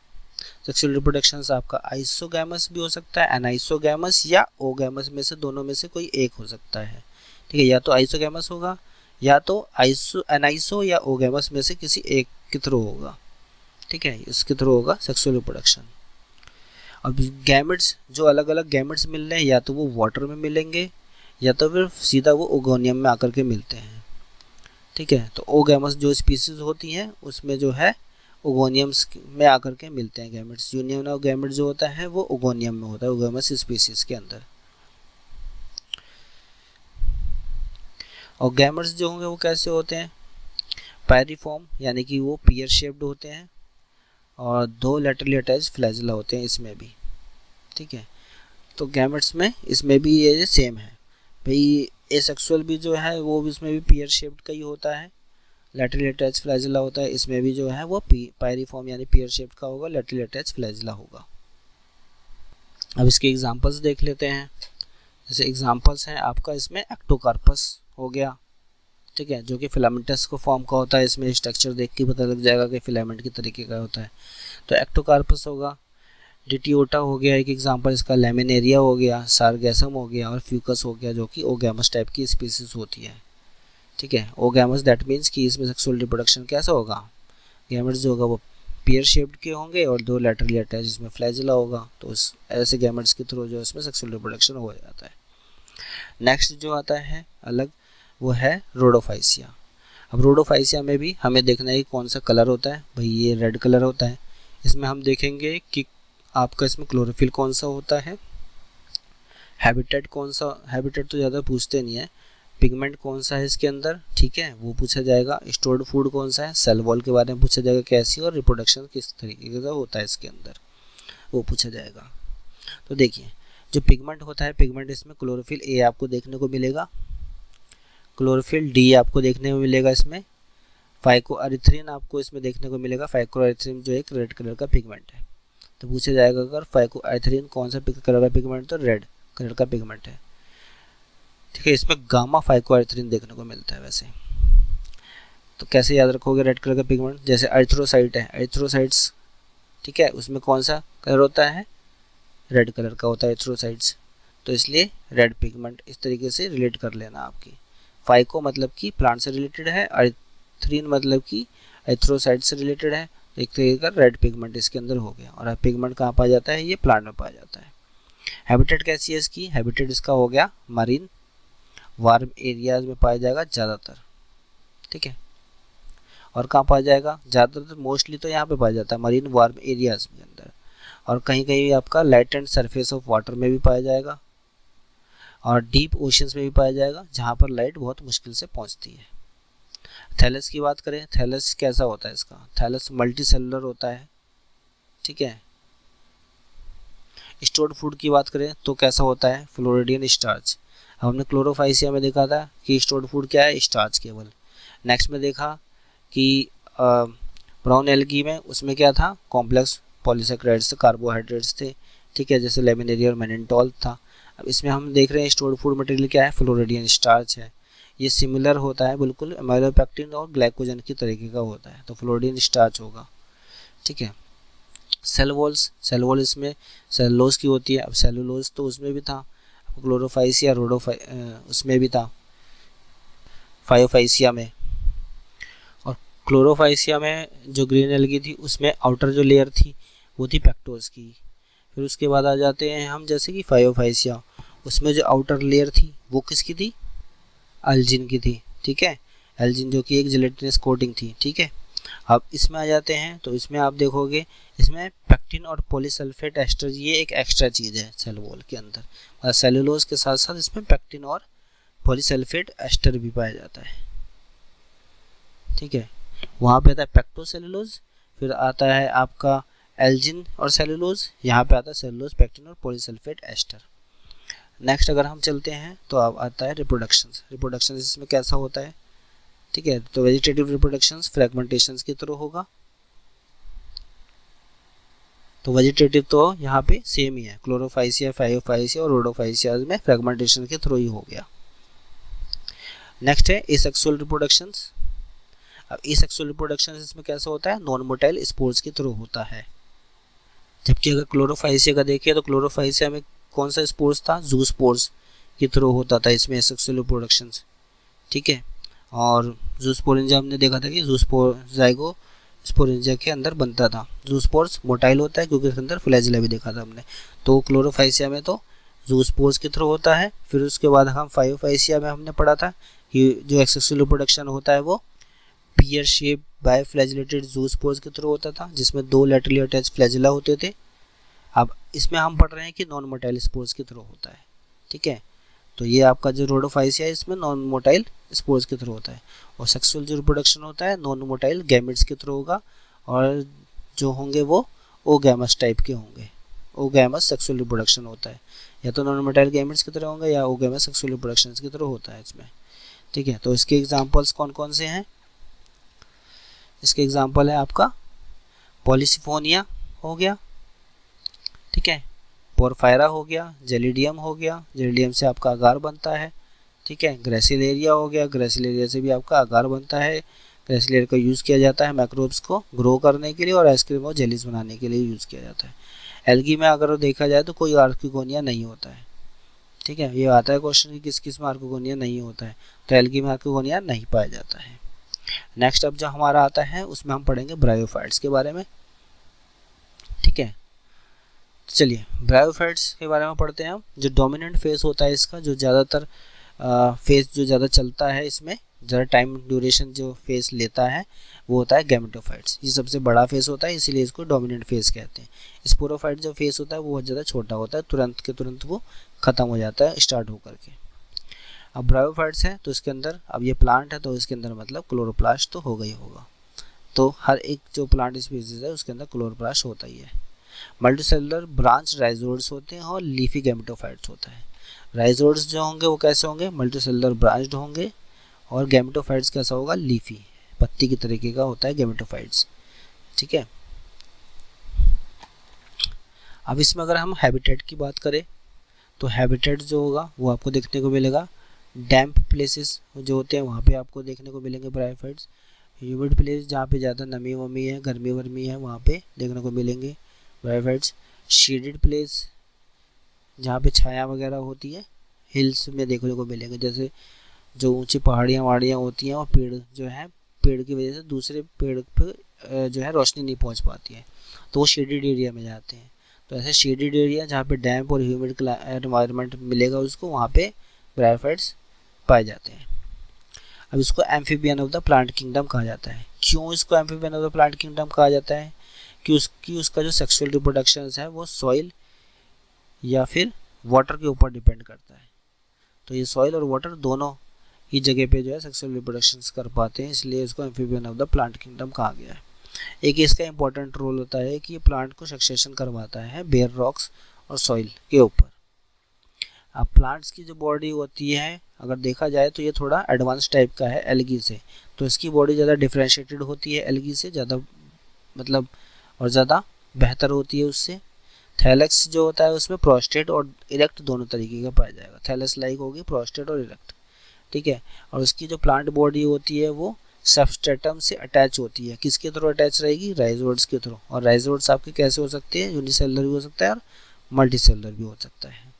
सेक्सुअल रिप्रोडक्शन आपका आइसोगैमस भी हो सकता है, एनाइसोगैमस या ओगैमस में से दोनों में से कोई एक हो सकता है। ठीक है, या तो आइसोगैमस होगा या तो एनाइसो या ओगैमस में से किसी एक के थ्रू होगा। ठीक है, इसके थ्रू होगा सेक्सुअल रिप्रोडक्शन। अब गैमेट्स, जो अलग अलग गैमेट्स मिल रहे हैं, या तो वो वाटर में मिलेंगे या तो फिर सीधा वो ओगोनियम में आकर के मिलते हैं। ठीक है, तो ओगैमस जो स्पीसीज होती हैं उसमें जो है ओगोनियम्स में आकर के मिलते हैं गैमेट्स। यूनियन ऑफ गैमेट जो होता है वो ओगोनियम में होता है, ओगैमस स्पीसीज के अंदर। और गैमेट्स जो होंगे वो कैसे होते हैं, पायरिफॉर्म, यानी कि वो पियर शेप्ड होते हैं, और 2 लेटरली अटैच फ्लैजिला होते हैं इसमें भी। ठीक है, तो गैमेट्स में इसमें भी ये सेम है भाई। एसेक्सुअल भी जो है वो भी इसमें भी पियर शेप्ड का ही होता है, लेटरली अटैच फ्लैजिला होता है, इसमें भी जो है वो पायरिफॉर्म यानी पियर शेप्ड का होगा, लेटरली अटैच फ्लैजिला होगा। अब इसके एग्जांपल्स देख लेते हैं। जैसे एग्जांपल्स हैं आपका इसमें एक्टोकार्पस हो गया। ठीक है, जो कि फिलामेंटस को फॉर्म का होता है, इसमें स्ट्रक्चर देख के पता लग जाएगा कि फिलामेंट की तरीके का होता है, तो एक्टोकार्पस होगा। डिटियोटा हो गया एक एग्जांपल इसका, लेमिनेरिया हो गया, सारगैसम हो गया, और फ्यूकस हो गया जो कि ओगैमस टाइप की स्पीसीज होती है। ठीक है, ओगैमस दैट मीन्स कि इसमें सेक्सुअल रिप्रोडक्शन कैसा होगा, गैमेट्स जो होगा वो पेयर शेप्ड के होंगे और 2 लैटरली अटैच जिसमें फ्लैजिला होगा। तो उस ऐसे गैमेट्स के थ्रू जो इसमें सेक्सुअल रिप्रोडक्शन हो जाता है। नेक्स्ट जो आता है अलग वो है रोडोफाइसिया। अब रोडोफाइसिया में भी हमें देखना है कि कौन सा कलर होता है। भाई ये रेड कलर होता है। इसमें हम देखेंगे कि आपका इसमें क्लोरोफिल कौन सा होता है, हैबिटेट कौन सा, हैबिटेट तो ज़्यादा पूछते नहीं है, पिगमेंट कौन सा है इसके अंदर, ठीक है, वो पूछा जाएगा। स्टोर्ड फूड कौन सा है, सेल वॉल के बारे में पूछा जाएगा कैसी, और रिप्रोडक्शन किस तरीके का होता है इसके अंदर, वो पूछा जाएगा। तो देखिए जो पिगमेंट होता है, पिगमेंट इसमें क्लोरोफिल ए आपको देखने को मिलेगा, क्लोरोफिल डी आपको देखने को मिलेगा, इसमें फाइकोएरिथ्रिन आपको इसमें देखने को मिलेगा। फाइकोएरिथ्रिन जो एक रेड कलर का पिगमेंट है। तो पूछा जाएगा अगर फाइकोएरिथ्रिन कौन सा कलर का पिगमेंट, तो रेड कलर का पिगमेंट है, ठीक है। इसमें गामा फाइकोएरिथ्रिन देखने को मिलता है वैसे। तो कैसे याद रखोगे रेड कलर का पिगमेंट, जैसे एरिथ्रोसाइट है, एरिथ्रोसाइट्स, ठीक है, उसमें कौन सा कलर होता है, रेड कलर का होता है एरिथ्रोसाइट्स। तो इसलिए रेड पिगमेंट इस तरीके से रिलेट कर लेना आपकी। फाइको मतलब कि प्लांट से रिलेटेड है, एरिथ्रिन मतलब कि एरिथ्रोसाइट से रिलेटेड है। एक तरीके का रेड पिगमेंट इसके अंदर हो गया। और पिगमेंट कहाँ पाया जाता है, ये प्लांट में पाया जाता है। हैबिटेट कैसी है इसकी, हैबिटेट इसका हो गया मरीन वार्म एरियाज में पाया जाएगा ज़्यादातर, ठीक है। और कहाँ पाया जाएगा ज़्यादातर, मोस्टली तो यहाँ पे पाया जाता है मरीन वार्म एरियाज के अंदर, और कहीं कहीं आपका light and surface of water में भी पाया जाएगा, और डीप ओशंस में भी पाया जाएगा जहाँ पर लाइट बहुत मुश्किल से पहुँचती है। थैलस की बात करें, थैलस कैसा होता है इसका, थैलस मल्टी सेलुलर होता है, ठीक है। स्टोर्ड फूड की बात करें तो कैसा होता है, फ्लोरिडियन स्टार्च। अब हमने क्लोरोफाइसिया में देखा था कि स्टोर्ड फूड क्या है, स्टार्च केवल। नेक्स्ट में देखा कि ब्राउन एल्गी में उसमें क्या था, कॉम्प्लेक्स पॉलीसेकेराइड्स, कार्बोहाइड्रेट्स थे, ठीक है, जैसे लेमिनेरिया और मैनिटोल था। अब इसमें हम देख रहे हैं स्टोर्ड फूड मटेरियल क्या है, फ्लोरिडियन स्टार्च है। ये सिमिलर होता है बिल्कुल एमाइलोपेक्टिन और ग्लाइकोजन की तरीके का होता है, तो फ्लोरिडियन स्टार्च होगा, ठीक है। सेल वॉल्स, सेल वॉल इसमें सेलुलोज की होती है। अब सेलुलोज तो उसमें भी था, क्लोरोफाइसिया उसमें भी था, फायोफाइसिया में। और क्लोरोफाइसिया में जो ग्रीन एल्गी थी उसमें आउटर जो लेयर थी वो थी पेक्टोस की। फिर उसके बाद आ जाते हैं हम जैसे कि फायोफाइसिया, उसमें जो आउटर लेयर थी वो किसकी थी, एल्जिन की थी, ठीक है, एल्जिन जो कि एक जेलेटिनस कोटिंग थी, ठीक है। अब इसमें आ जाते हैं तो इसमें आप देखोगे इसमें पेक्टिन और पॉलीसल्फेट एस्टर, ये एक एक्स्ट्रा चीज़ है सेल वॉल के अंदर। सेलुलोज के साथ साथ इसमें पेक्टिन और पॉलीसल्फेट एस्टर भी पाया जाता है, ठीक है। वहाँ पे आता है पेक्टोसेलुलोज, फिर आता है आपका एल्जिन और सेलुलोज, यहाँ पे आता है सेलुलोज, पेक्टिन और पॉलीसल्फेट एस्टर। नेक्स्ट अगर हम चलते हैं तो अब आता है रिप्रोडक्शंस। रिप्रोडक्शंस इसमें कैसा होता है, ठीक है, तो वेजिटेटिव रिप्रोडक्शंस फ्रेगमेंटेशंस की तरह होगा। तो वेजिटेटिव तो यहाँ पे सेम ही है, क्लोरोफाइसिया, फायोफाइसिया और रोडोफाइसिया में फ्रेगमेंटेशन के थ्रू ही हो गया। नेक्स्ट है एसेक्सुअल रिप्रोडक्शंस। अब एसेक्सुअल रिप्रोडक्शंस इसमें कैसा होता है, नॉन मोटाइल स्पोर्स के थ्रू होता है। जबकि अगर क्लोरोफाइसिया का देखिए तो क्लोरोफाइसिया में कौन सा स्पोर्स था, जूस्पोर्स के थ्रू होता था इसमें एसेक्सुअल रिप्रोडक्शंस, ठीक है। और जूस्पोरेंजिया हमने देखा था कि ज़ाइगो स्पोरेंजिया के अंदर बनता था। जूस्पोर्स मोटाइल होता है क्योंकि इसके अंदर फ्लैजिला भी देखा था हमने। तो क्लोरोफाइसिया में तो जूस्पोर्स के थ्रू होता है। फिर उसके बाद हम फायोफाइसिया में हमने पढ़ा था कि जो एक्सेक्सुअल रिप्रोडक्शन होता है वो पियर शेप बाय फ्लैजिलेटेड जूस्पोर्स के थ्रू होता था, जिसमें 2 लैटरली अटैच फ्लैजिला होते थे। अब इसमें हम पढ़ रहे हैं कि नॉन मोटाइल स्पोर्स के थ्रू होता है, ठीक है। तो ये आपका जो रोडोफाइसिया है इसमें नॉन मोटाइल स्पोर्स के थ्रू होता है। और सेक्सुअल जो रिप्रोडक्शन होता है नॉन मोटाइल गैमेट्स के थ्रू होगा, और जो होंगे वो ओगैमस टाइप के होंगे। ओगैमस सेक्सुअल रिप्रोडक्शन होता है, या तो नॉन मोटाइल गैमेट्स की तरह होंगे या ओगैमस सेक्सुअल रिप्रोडक्शन की तरह होता है इसमें, ठीक है। तो इसके एग्जाम्पल्स कौन कौन से हैं, इसके एग्जाम्पल है आपका पॉलीसिफोनिया हो गया, ठीक है, पोरफायरा हो गया, जेलिडियम हो गया, जेलिडियम से आपका आगार बनता है, ठीक है, ग्रेसिलेरिया हो गया, ग्रेसिलेरिया से भी आपका आगार बनता है। ग्रेसिलेरिया का यूज़ किया जाता है माइक्रोब्स को ग्रो करने के लिए और आइसक्रीम और जेलीज बनाने के लिए यूज़ किया जाता है। एल्गी में अगर देखा जाए तो कोई आर्किगोनिया नहीं होता है, ठीक है। ये आता है क्वेश्चन कि किस किस में आर्किगोनिया नहीं होता है, तो एल्गी में आर्किगोनिया नहीं पाया जाता है। नेक्स्ट अब जो हमारा आता है उसमें हम पढ़ेंगे ब्रायोफाइट्स के बारे में। ठीक है। चलिए ब्रायोफाइट्स के बारे में पढ़ते हैं हम। जो डोमिनेंट फेज होता है इसका, जो ज़्यादातर फेज जो ज़्यादा चलता है, इसमें ज़्यादा टाइम ड्यूरेशन जो फेज लेता है वो होता है गैमेटोफाइट्स। ये सबसे बड़ा फेज होता है, इसीलिए इसको डोमिनेंट फेज कहते हैं। स्पोरोफाइट जो फेज होता है वो बहुत ज़्यादा छोटा होता है, तुरंत के तुरंत वो ख़त्म हो जाता है स्टार्ट होकर के। अब ब्रायोफाइट्स है तो इसके अंदर, अब ये प्लांट है तो इसके अंदर मतलब क्लोरोप्लास्ट तो होगा ही होगा। तो हर एक जो प्लांट स्पीसीज है उसके अंदर क्लोरोप्लास्ट होता ही है। मल्टीसेलुलर ब्रांच राइजोइड्स होते हैं और लीफी गैमेटोफाइट्स होता है। राइजोइड्स जो होंगे वो कैसे होंगे, मल्टीसेलुलर ब्रांच्ड होंगे, और गैमेटोफाइट्स कैसा होगा, लीफी, पत्ती की तरीके का होता है गैमेटोफाइट्स। ठीक है। अब इसमें अगर हम हैबिटेट की बात करें तो हैबिटेट जो होगा वो आपको देखने को मिलेगा डैम्प प्लेसेस जो होते हैं वहाँ पे आपको देखने को मिलेंगे ब्रायोफाइट्स। ह्यूमिड प्लेस जहाँ पे ज़्यादा नमी वमी है, गर्मी वर्मी है, वहाँ पे देखने को मिलेंगे ब्रायोफाइट्स। शेडेड प्लेस जहाँ पे छाया वगैरह होती है, हिल्स में देखने को मिलेंगे। जैसे जो ऊंची पहाड़ियाँ वहाड़ियाँ होती हैं और पेड़ जो है, पेड़ की वजह से दूसरे पेड़ पे जो है रोशनी नहीं पहुँच पाती है, तो वो शेडेड एरिया में जाते हैं। तो ऐसे शेडेड एरिया जहाँ पे डैम्प और ह्यूमिड एनवायरनमेंट मिलेगा उसको, वहाँ पे ब्रायोफाइट्स पाए जाते हैं। अब इसको amphibian of the plant kingdom कहा जाता है। क्यों इसको amphibian of the plant kingdom कहा जाता है, कि उसका जो सेक्सुअल रिप्रोडक्शन है वो सॉइल या फिर वाटर के ऊपर डिपेंड करता है। तो ये सॉइल और वाटर दोनों ही जगह पे जो है सेक्सुअल रिप्रोडक्शन कर पाते हैं, इसलिए इसको amphibian of the plant kingdom कहा गया है। एक इसका इंपॉर्टेंट रोल होता है कि ये प्लांट को सक्सेशन करवाता है बेयर रॉक्स और सॉइल के ऊपर। अब प्लांट्स की जो बॉडी होती है अगर देखा जाए तो ये थोड़ा एडवांस टाइप का है एल्गी से, तो इसकी बॉडी ज़्यादा डिफ्रेंशिएटेड होती है एल्गी से, ज़्यादा मतलब और ज़्यादा बेहतर होती है उससे। थैलेक्स जो होता है उसमें प्रोस्टेट और इरेक्ट दोनों तरीके का पाया जाएगा। थैलेस लाइक होगी, प्रोस्टेट और इरेक्ट। ठीक है। और उसकी जो प्लांट बॉडी होती है वो सबस्ट्रेटम से अटैच होती है। किसके थ्रू अटैच रहेगी, राइजोइड्स के थ्रू। और राइजोइड्स आपके कैसे हो सकते हैं, यूनिसेलुलर भी हो सकता है और मल्टीसेलुलर भी हो सकता है।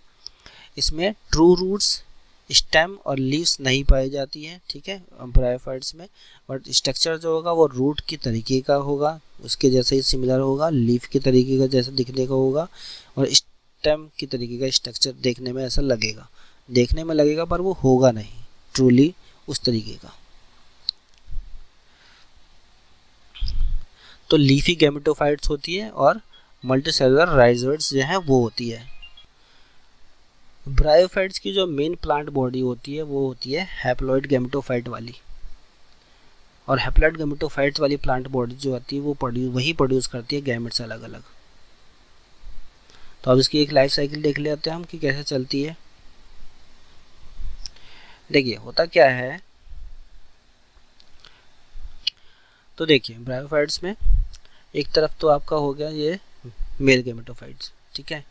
इसमें ट्रू रूट्स, स्टेम और लीव्स नहीं पाई जाती है। ठीक है, ब्रायोफाइट्स में। बट स्ट्रक्चर जो होगा वो रूट की तरीके का होगा, उसके जैसे ही सिमिलर होगा, लीफ के तरीके का जैसे दिखने का होगा, और स्टेम की तरीके का स्ट्रक्चर देखने में ऐसा लगेगा, देखने में लगेगा पर वो होगा नहीं ट्रूली उस तरीके का। तो लीफी गैमेटोफाइट्स होती है और मल्टीसेलुलर राइजोइड्स जो है वो होती है। ब्रायोफाइट्स की जो मेन प्लांट बॉडी होती है वो होती है हैप्लॉइड गैमेटोफाइट वाली। और हैप्लॉइड गैमेटोफाइट्स वाली प्लांट बॉडी जो आती है वो वही प्रोड्यूस करती है गैमेट्स अलग अलग। तो अब इसकी एक लाइफ साइकिल देख लेते हैं हम कि कैसे चलती है। देखिए होता क्या है, तो देखिए ब्रायोफाइट्स में एक तरफ तो आपका हो गया ये मेल गैमेटोफाइट्स, ठीक है,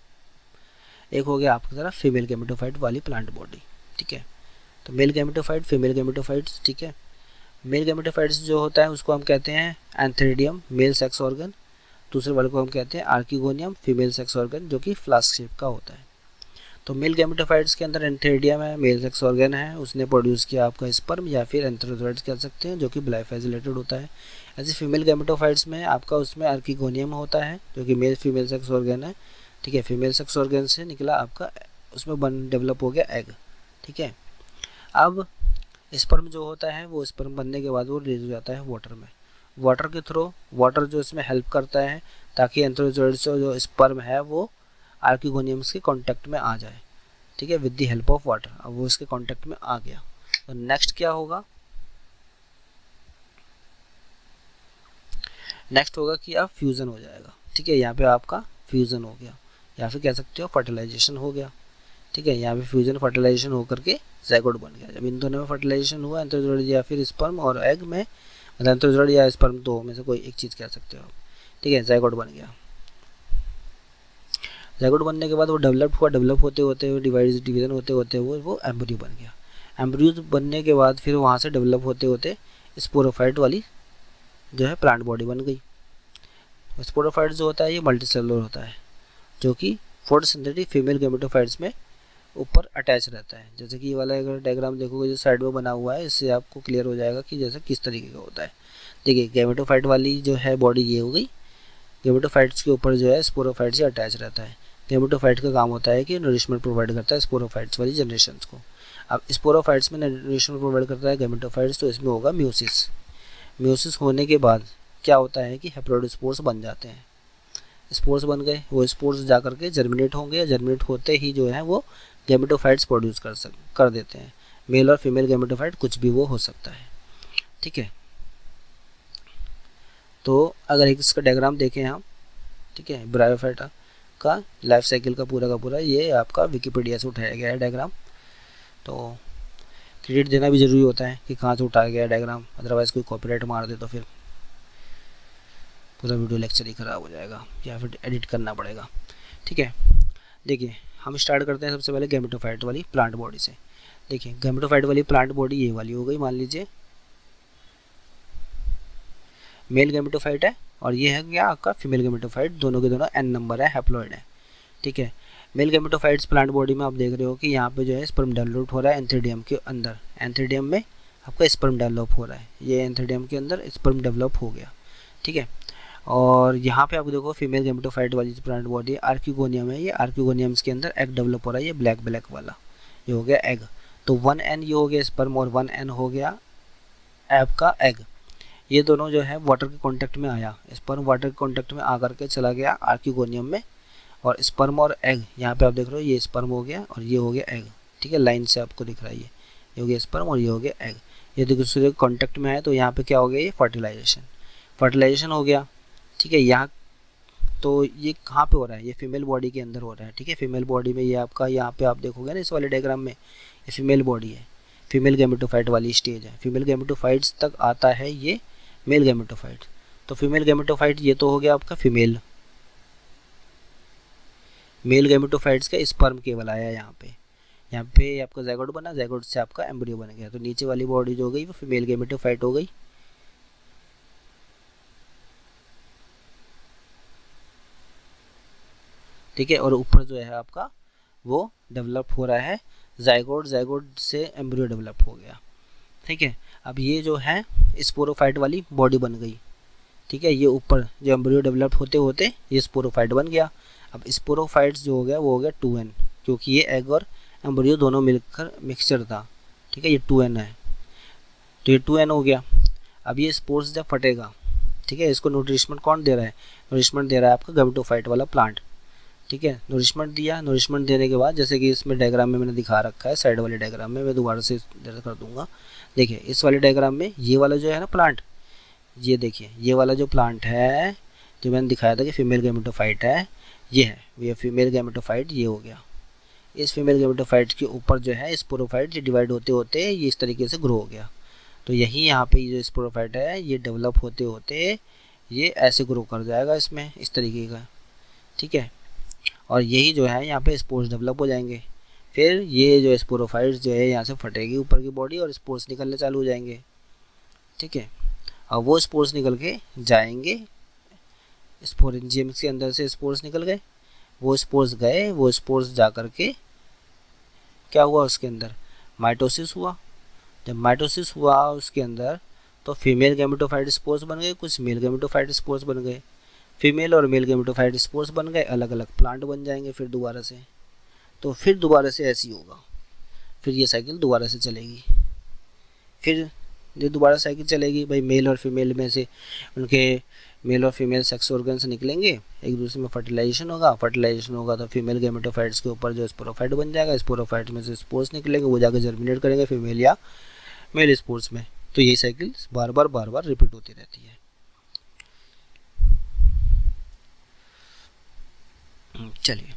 एक हो गया आपकी तरफ फीमेल गैमेटोफाइट वाली प्लांट बॉडी। ठीक है, तो मेल गैमेटोफाइट, फीमेल गैमेटोफाइट्स। ठीक है, मेल गैमेटोफाइट्स जो होता है उसको हम कहते हैं एंथेरिडियम, मेल सेक्स ऑर्गन। दूसरे वाले को हम कहते हैं आर्किगोनियम, फीमेल सेक्स ऑर्गन, जो कि फ्लास्क शेप का होता है। तो मेल गैमेटोफाइट्स के अंदर एंथेरिडियम है, मेल सेक्स ऑर्गन है, उसने प्रोड्यूस किया आपका स्पर्म या फिर एंथेरोजोइड्स कह सकते हैं, जो कि ब्लाइफेजिलेटेड होता है। ऐसे फीमेल गैमेटोफाइट्स में आपका उसमें आर्किगोनियम होता है जो कि मेल फीमेल सेक्स ऑर्गन है। ठीक है, फीमेल सेक्स ऑर्गन से निकला आपका उसमें डेवलप हो गया एग। ठीक है, अब स्पर्म जो होता है वो स्पर्म बनने के बाद वो रिलीज हो जाता है वाटर में। वाटर के थ्रू, वाटर जो इसमें हेल्प करता है ताकि एंथेरोजोइड से जो स्पर्म है वो आर्किगोनियम्स के कांटेक्ट में आ जाए। ठीक है, with the help of water. अब वो इसके कांटेक्ट में आ गया तो नेक्स्ट क्या होगा, नेक्स्ट होगा कि अब फ्यूज़न हो जाएगा। ठीक है, यहाँ पे आपका फ्यूज़न हो गया या फिर कह सकते हो फर्टिलाइजेशन हो गया। ठीक है, यहाँ पे फ्यूजन फर्टिलाइजेशन होकर के ज़ाइगोट बन गया। जब इन दोनों में फर्टिलाइजेशन हुआ एंथेरोजोइड या फिर स्पर्म और एग में, मतलब एंथेरोजोइड या स्पर्म दो में से कोई एक चीज़ कह सकते हो। ठीक है, ज़ाइगोट बन गया। ज़ाइगोट बनने के बाद वो डेवलप हुआ, डेवलप होते होते डिवीजन होते होते वो एम्ब्रियो बन गया। एम्ब्रियो बनने के बाद फिर वहाँ से डेवलप होते होते स्पोरोफाइट वाली जो है प्लांट बॉडी बन गई। स्पोरोफाइट जो होता है ये मल्टीसेलुलर होता है, जो कि फोटोसिंथेटिक फीमेल गैमेटोफाइट्स में ऊपर अटैच रहता है। जैसे कि ये वाला अगर डायग्राम देखोगे जो साइड में बना हुआ है, इससे आपको क्लियर हो जाएगा कि जैसे किस तरीके का होता है। देखिए गैमेटोफाइट वाली जो है बॉडी ये हो गई, गेमेटोफाइट्स के ऊपर जो है स्पोरोफाइट से अटैच रहता है। गेमेटोफाइट का काम होता है कि नरिशमेंट प्रोवाइड करता है स्पोरोफाइट्स वाली जनरेशंस को। अब स्पोरोफाइट्स में नरिशमेंट प्रोवाइड करता है गेमेटोफाइट्स, तो इसमें होगा म्यूसिस। म्यूसिस होने के बाद क्या होता है कि हैप्लोइडस्पोर्स बन जाते हैं। स्पोर्स बन गए, वो स्पोर्स जा करके जर्मिनेट होंगे, जर्मिनेट होते ही जो है वो गेमेटोफाइट्स प्रोड्यूस कर देते हैं। मेल और फीमेल गेमेटोफाइट कुछ भी वो हो सकता है, ठीक है। तो अगर एक इसका डायग्राम देखें हम, ठीक है, ब्रायोफाइटा का लाइफ साइकिल का पूरा ये आपका विकिपीडिया से उठाया गया है डायग्राम। तो क्रेडिट देना भी ज़रूरी होता है कि कहाँ से उठाया गया डायग्राम, अदरवाइज़ कोई कॉपीराइट मार दे तो फिर पूरा वीडियो लेक्चर ही ख़राब हो जाएगा या फिर एडिट करना पड़ेगा, ठीक है। देखिए हम स्टार्ट करते हैं सबसे पहले गेमेटोफाइट वाली प्लांट बॉडी से। देखिए गेमेटोफाइट वाली प्लांट बॉडी ये वाली हो गई, मान लीजिए मेल गेमेटोफाइट है और ये है क्या आपका फीमेल गेमेटोफाइट, दोनों के दोनों n नंबर है, हैप्लॉइड है, ठीक है। मेल गेमेटोफाइट्स प्लांट बॉडी में आप देख रहे हो कि यहाँ पे जो है स्पर्म डेवलप हो रहा है एंथीडियम के अंदर, एंथीडियम में आपका स्पर्म डेवलप हो रहा है, ये एंथीडियम के अंदर स्पर्म डेवलप हो गया, ठीक है। और यहाँ पे आप देखो फीमेल गेमेटोफाइट वाली प्लांट बॉडी आर्किगोनियम है, ये आर्किगोनियम्स के अंदर एग डेवलप हो रहा है, ये ब्लैक वाला ये हो गया एग। तो 1n ये हो गया स्पर्म और 1n हो गया आपका एग। ये दोनों जो है वाटर के कांटेक्ट में आया, स्पर्म वाटर के कांटेक्ट में आकर के चला गया आर्किगोनियम में, और स्पर्म और एग यहाँ पे आप देख रहे हो ये स्पर्म हो गया और ये हो गया एग, ठीक है, लाइन से आपको दिख रहा है ये हो गया स्पर्म और ये हो गया एग। ये दूसरे कांटेक्ट में आए तो यहाँ पे क्या हो गया, ये फर्टिलाइजेशन हो गया, ठीक है। यहाँ तो ये कहाँ पे हो रहा है, ये फीमेल बॉडी के अंदर हो रहा है, ठीक है। फीमेल बॉडी में ये आपका यहाँ पे आप देखोगे ना इस वाले डायग्राम में ये फीमेल बॉडी है, फीमेल गेमेटोफाइट वाली स्टेज है, फीमेल गेमेटोफाइट्स तक आता है ये मेल गेमेटोफाइट। तो फीमेल गेमेटोफाइट ये तो हो गया आपका फीमेल, मेल गेमेटोफाइट्स का स्पर्म केवल आया यहाँ पे आपका ज़ायगोट बना, ज़ायगोट से आपका एम्ब्रियो बन गया। तो नीचे वाली बॉडी जो हो गई वो फीमेल गेमेटोफाइट हो गई, ठीक है। और ऊपर जो है आपका वो डेवलप हो रहा है ज़ायगोट से एम्ब्रियो डेवलप हो गया, ठीक है। अब ये जो है स्पोरोफाइट वाली बॉडी बन गई, ठीक है। ये ऊपर जो एम्ब्रियो डेवलप होते होते ये स्पोरोफाइट बन गया। अब स्पोरोफाइट्स जो हो गया वो हो गया 2n, क्योंकि ये एग और एम्ब्रियो दोनों मिलकर मिक्सचर था, ठीक है, ये 2n है, तो ये 2n हो गया। अब ये स्पोर्स जब फटेगा, ठीक है, इसको न्यूट्रिशमेंट कौन दे रहा है, नरिशमेंट दे रहा है आपका गेमेटोफाइट वाला प्लांट, ठीक है। नरिशमेंट दिया, नरिशमेंट देने के बाद जैसे कि इसमें डायग्राम में मैंने दिखा रखा है, साइड वाले डायग्राम में मैं दोबारा से कर दूंगा। देखिए इस वाले डायग्राम में ये वाला जो है ना प्लांट, ये देखिए ये वाला जो प्लांट है जो मैंने दिखाया था कि फीमेल गेमेटोफाइट है, ये है ये फीमेल गेमेटोफाइट, ये हो गया। इस फीमेल गेमेटोफाइट के ऊपर जो है स्पोरोफाइट डिवाइड होते होते ये इस तरीके से ग्रो हो गया। तो यही यहाँ पे जो स्पोरोफाइट है ये डेवलप होते होते ये ऐसे ग्रो कर जाएगा इसमें इस तरीके का, ठीक है। और यही जो है यहाँ पे स्पोर्स डेवलप हो जाएंगे, फिर ये जो स्पोरोफाइट्स जो है यहाँ से फटेगी ऊपर की बॉडी और स्पोर्स निकलने चालू हो जाएंगे, ठीक है। और वो स्पोर्स निकल के जाएंगे स्पोरेंजियम के अंदर से, स्पोर्स निकल गए, वो स्पोर्स गए, वो स्पोर्स जा कर के क्या हुआ उसके अंदर माइटोसिस हुआ। जब माइटोसिस हुआ उसके अंदर तो फीमेल गेमेटोफाइट स्पोर्स बन गए, कुछ मेल गेमेटोफाइट स्पोर्स बन गए, फीमेल और मेल गेमेटोफाइट स्पोर्स बन गए, अलग अलग प्लांट बन जाएंगे फिर दोबारा से। तो फिर दोबारा से ऐसे ही होगा, फिर ये साइकिल दोबारा से चलेगी, फिर ये दोबारा साइकिल चलेगी भाई, मेल और फीमेल में से उनके मेल और फीमेल सेक्स ऑर्गन्स निकलेंगे, एक दूसरे में फर्टिलाइजेशन होगा तो फीमेल गेमेटोफाइट्स के ऊपर जो स्पोरोफाइट बन जाएगा, स्पोरोफाइट में से स्पोर्स निकलेंगे, वो जाकर जर्मिनेट करेंगे फीमेल या मेल स्पोर्स में। तो ये साइकिल बार बार रिपीट होती रहती है। चलिए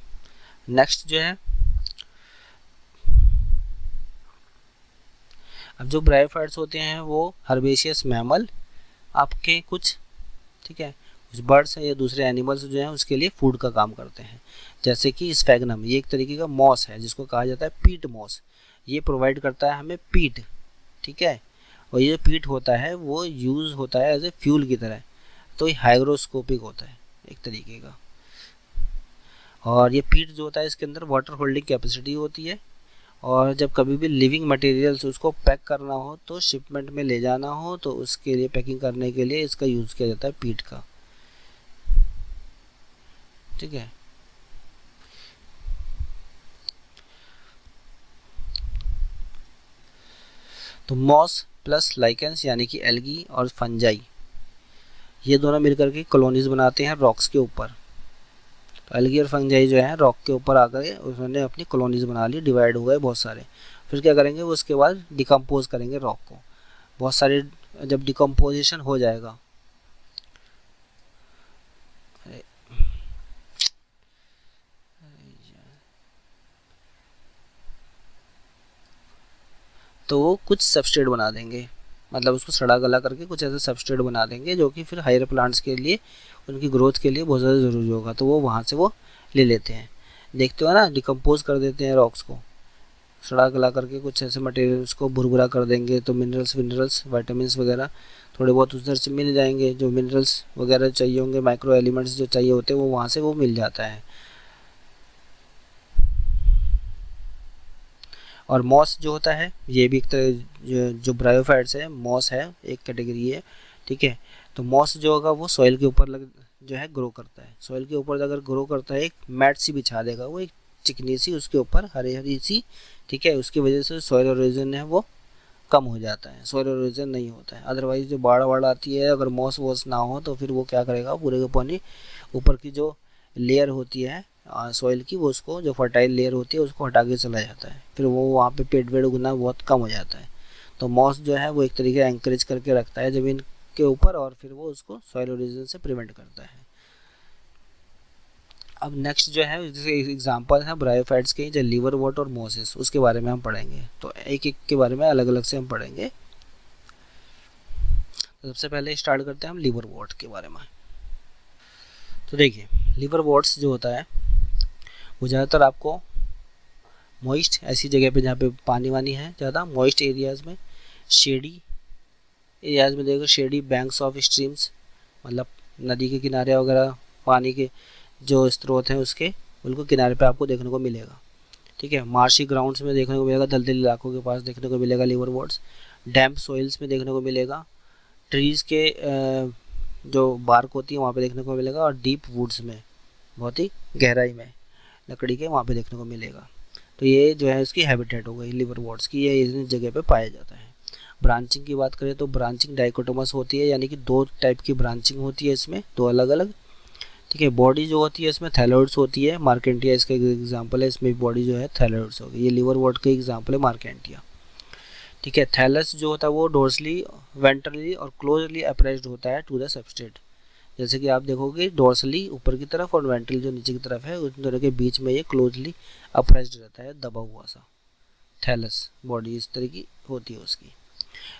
नेक्स्ट जो है, अब जो ब्रायोफाइट्स होते हैं वो हर्बेशियस मैमल आपके कुछ, ठीक है, कुछ बर्ड्स हैं या दूसरे एनिमल्स जो हैं उसके लिए फूड का काम करते हैं। जैसे कि स्फैग्नम, ये एक तरीके का मॉस है जिसको कहा जाता है पीट मॉस, ये प्रोवाइड करता है हमें पीट, ठीक है। और ये पीट होता है वो यूज़ होता है एज ए फ्यूल की तरह, तो ये हाइग्रोस्कोपिक होता है एक तरीके का। और ये पीट जो होता है इसके अंदर वाटर होल्डिंग कैपेसिटी होती है, और जब कभी भी लिविंग मटेरियल्स उसको पैक करना हो तो शिपमेंट में ले जाना हो तो उसके लिए पैकिंग करने के लिए इसका यूज़ किया जाता है पीट का। ठीक है। तो मॉस प्लस लाइकेंस यानी कि एल्गी और फंजाई, ये दोनों मिलकर के कॉलोनीज बनाते हैं रॉक्स के ऊपर। तो एल्गी और फंजाई जो है रॉक के ऊपर आकर उन्होंने अपनी कॉलोनीज बना ली, डिवाइड हो गए बहुत सारे। फिर क्या करेंगे वो, उसके बाद डिकम्पोज करेंगे रॉक को बहुत सारे। जब डिकम्पोजिशन हो जाएगा, तो वो कुछ सबस्ट्रेट बना देंगे, मतलब उसको सड़ा गला करके कुछ ऐसे सबस्ट्रेट बना देंगे जो कि फिर हायर प्लांट्स के लिए, उनकी ग्रोथ के लिए बहुत ज़्यादा ज़रूरी होगा। तो वो वहाँ से वो ले लेते हैं, देखते हो ना, डिकम्पोज कर देते हैं रॉक्स को, सड़ा गला करके कुछ ऐसे मटेरियल्स को भुरभुरा कर देंगे। तो मिनरल्स विटामिन वगैरह थोड़े बहुत उधर से मिल जाएंगे, जो मिनरल्स वगैरह चाहिए होंगे, माइक्रो एलिमेंट्स जो चाहिए होते हैं वो वहाँ से वो मिल जाता है। और मॉस जो होता है ये भी एक तरह जो ब्रायोफाइट्स है, मॉस है एक कैटेगरी है, ठीक है। तो मॉस जो होगा वो सॉइल के ऊपर जो है ग्रो करता है। सॉइल के ऊपर अगर ग्रो करता है, एक मैट सी बिछा देगा वो, एक चिकनी सी उसके ऊपर हरी हरी सी, ठीक है। उसकी वजह से सॉइल एरोजन है वो कम हो जाता है, सॉइल एरोजन नहीं होता है। अदरवाइज जो बाढ़ वाड़ आती है, अगर मॉस वॉस ना हो तो फिर वो क्या करेगा, पूरे के पानी ऊपर की जो लेयर होती है सॉइल की, वो उसको जो फर्टाइल लेयर होती है उसको हटा के चला जाता है, फिर वो वहाँ पे पेड़ वेड़ उगना बहुत कम हो जाता है। तो मॉस जो है वो एक तरीके से एंकरेज करके रखता है ज़मीन के ऊपर, और फिर वो उसको सॉइल एरोजन से प्रिवेंट करता है। अब नेक्स्ट जो है जैसे एग्जांपल है ब्रायोफाइट्स के, जो लिवरवॉर्ट और मोसेस, उसके बारे में हम पढ़ेंगे। तो एक एक के बारे में अलग अलग से हम पढ़ेंगे। तो सबसे पहले स्टार्ट करते हैं हम लिवरवॉर्ट के बारे में। तो देखिए लिवरवॉर्ट्स जो होता है वो ज़्यादातर आपको मॉइस्ट ऐसी जगह पे जहाँ पे पानी वानी है ज़्यादा, मॉइस्ट एरियाज़ में, शेडी एरियाज़ में देखो, शेडी बैंक्स ऑफ स्ट्रीम्स, मतलब नदी के किनारे वगैरह, पानी के जो स्रोत हैं उसके बिल्कुल किनारे पे आपको देखने को मिलेगा, ठीक है। मार्शी ग्राउंड्स में देखने को मिलेगा, दलदली इलाकों के पास देखने को मिलेगा लिवरवॉर्ट्स। डैम्प सॉइल्स में देखने को मिलेगा, ट्रीज़ के जो बार्क होती है वहाँ पे देखने को मिलेगा, और डीप वुड्स में बहुत ही गहराई में लकड़ी के वहाँ पे देखने को मिलेगा। तो ये जो है इसकी हैबिटेट हो गई लिवरवॉर्ट्स की, ये इस जगह पे पाया जाता है। ब्रांचिंग की बात करें तो ब्रांचिंग डाइकोटोमस होती है, यानी कि दो टाइप की ब्रांचिंग होती है इसमें, दो अलग अलग, ठीक है। बॉडी जो होती है इसमें थैलॉइड्स होती है, मार्केंटिया इसका एग्जांपल है, इसमें बॉडी जो है थैलॉइड्स होगी। ये लिवरवॉर्ट का एग्जांपल है मार्केंटिया, ठीक है। थैलस जो होता है वो डोर्सली, वेंट्रली और क्लोजली अप्रेस्ड होता है टू द सबस्ट्रेट। जैसे कि आप देखोगे डोर्सली ऊपर की तरफ और वेंट्रली जो नीचे की तरफ है, उन दोनों के बीच में ये क्लोजली अप्रेस्ड रहता है, दबा हुआ सा। थैलस बॉडी इस तरह की होती है उसकी।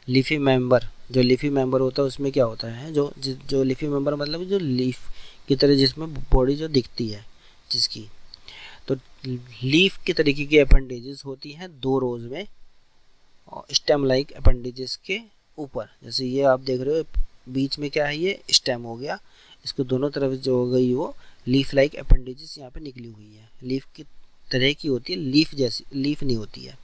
लीफी मेंबर, जो लीफी मेंबर होता है उसमें क्या होता है, जो लीफी मेंबर मतलब जो लीफ की तरह जिसमें बॉडी जो दिखती है जिसकी, तो लीफ की तरीके की अपेंडेजेस होती हैं दो रोज में, और स्टेम लाइक अपेंडेजेस के ऊपर। जैसे ये आप देख रहे हो बीच में क्या है, ये स्टेम हो गया, इसको दोनों तरफ जो हो गई वो लीफ लाइक अपेंडेजेस यहाँ पे निकली हुई है, लीफ की तरह की होती है, लीफ जैसी लीफ नहीं होती है,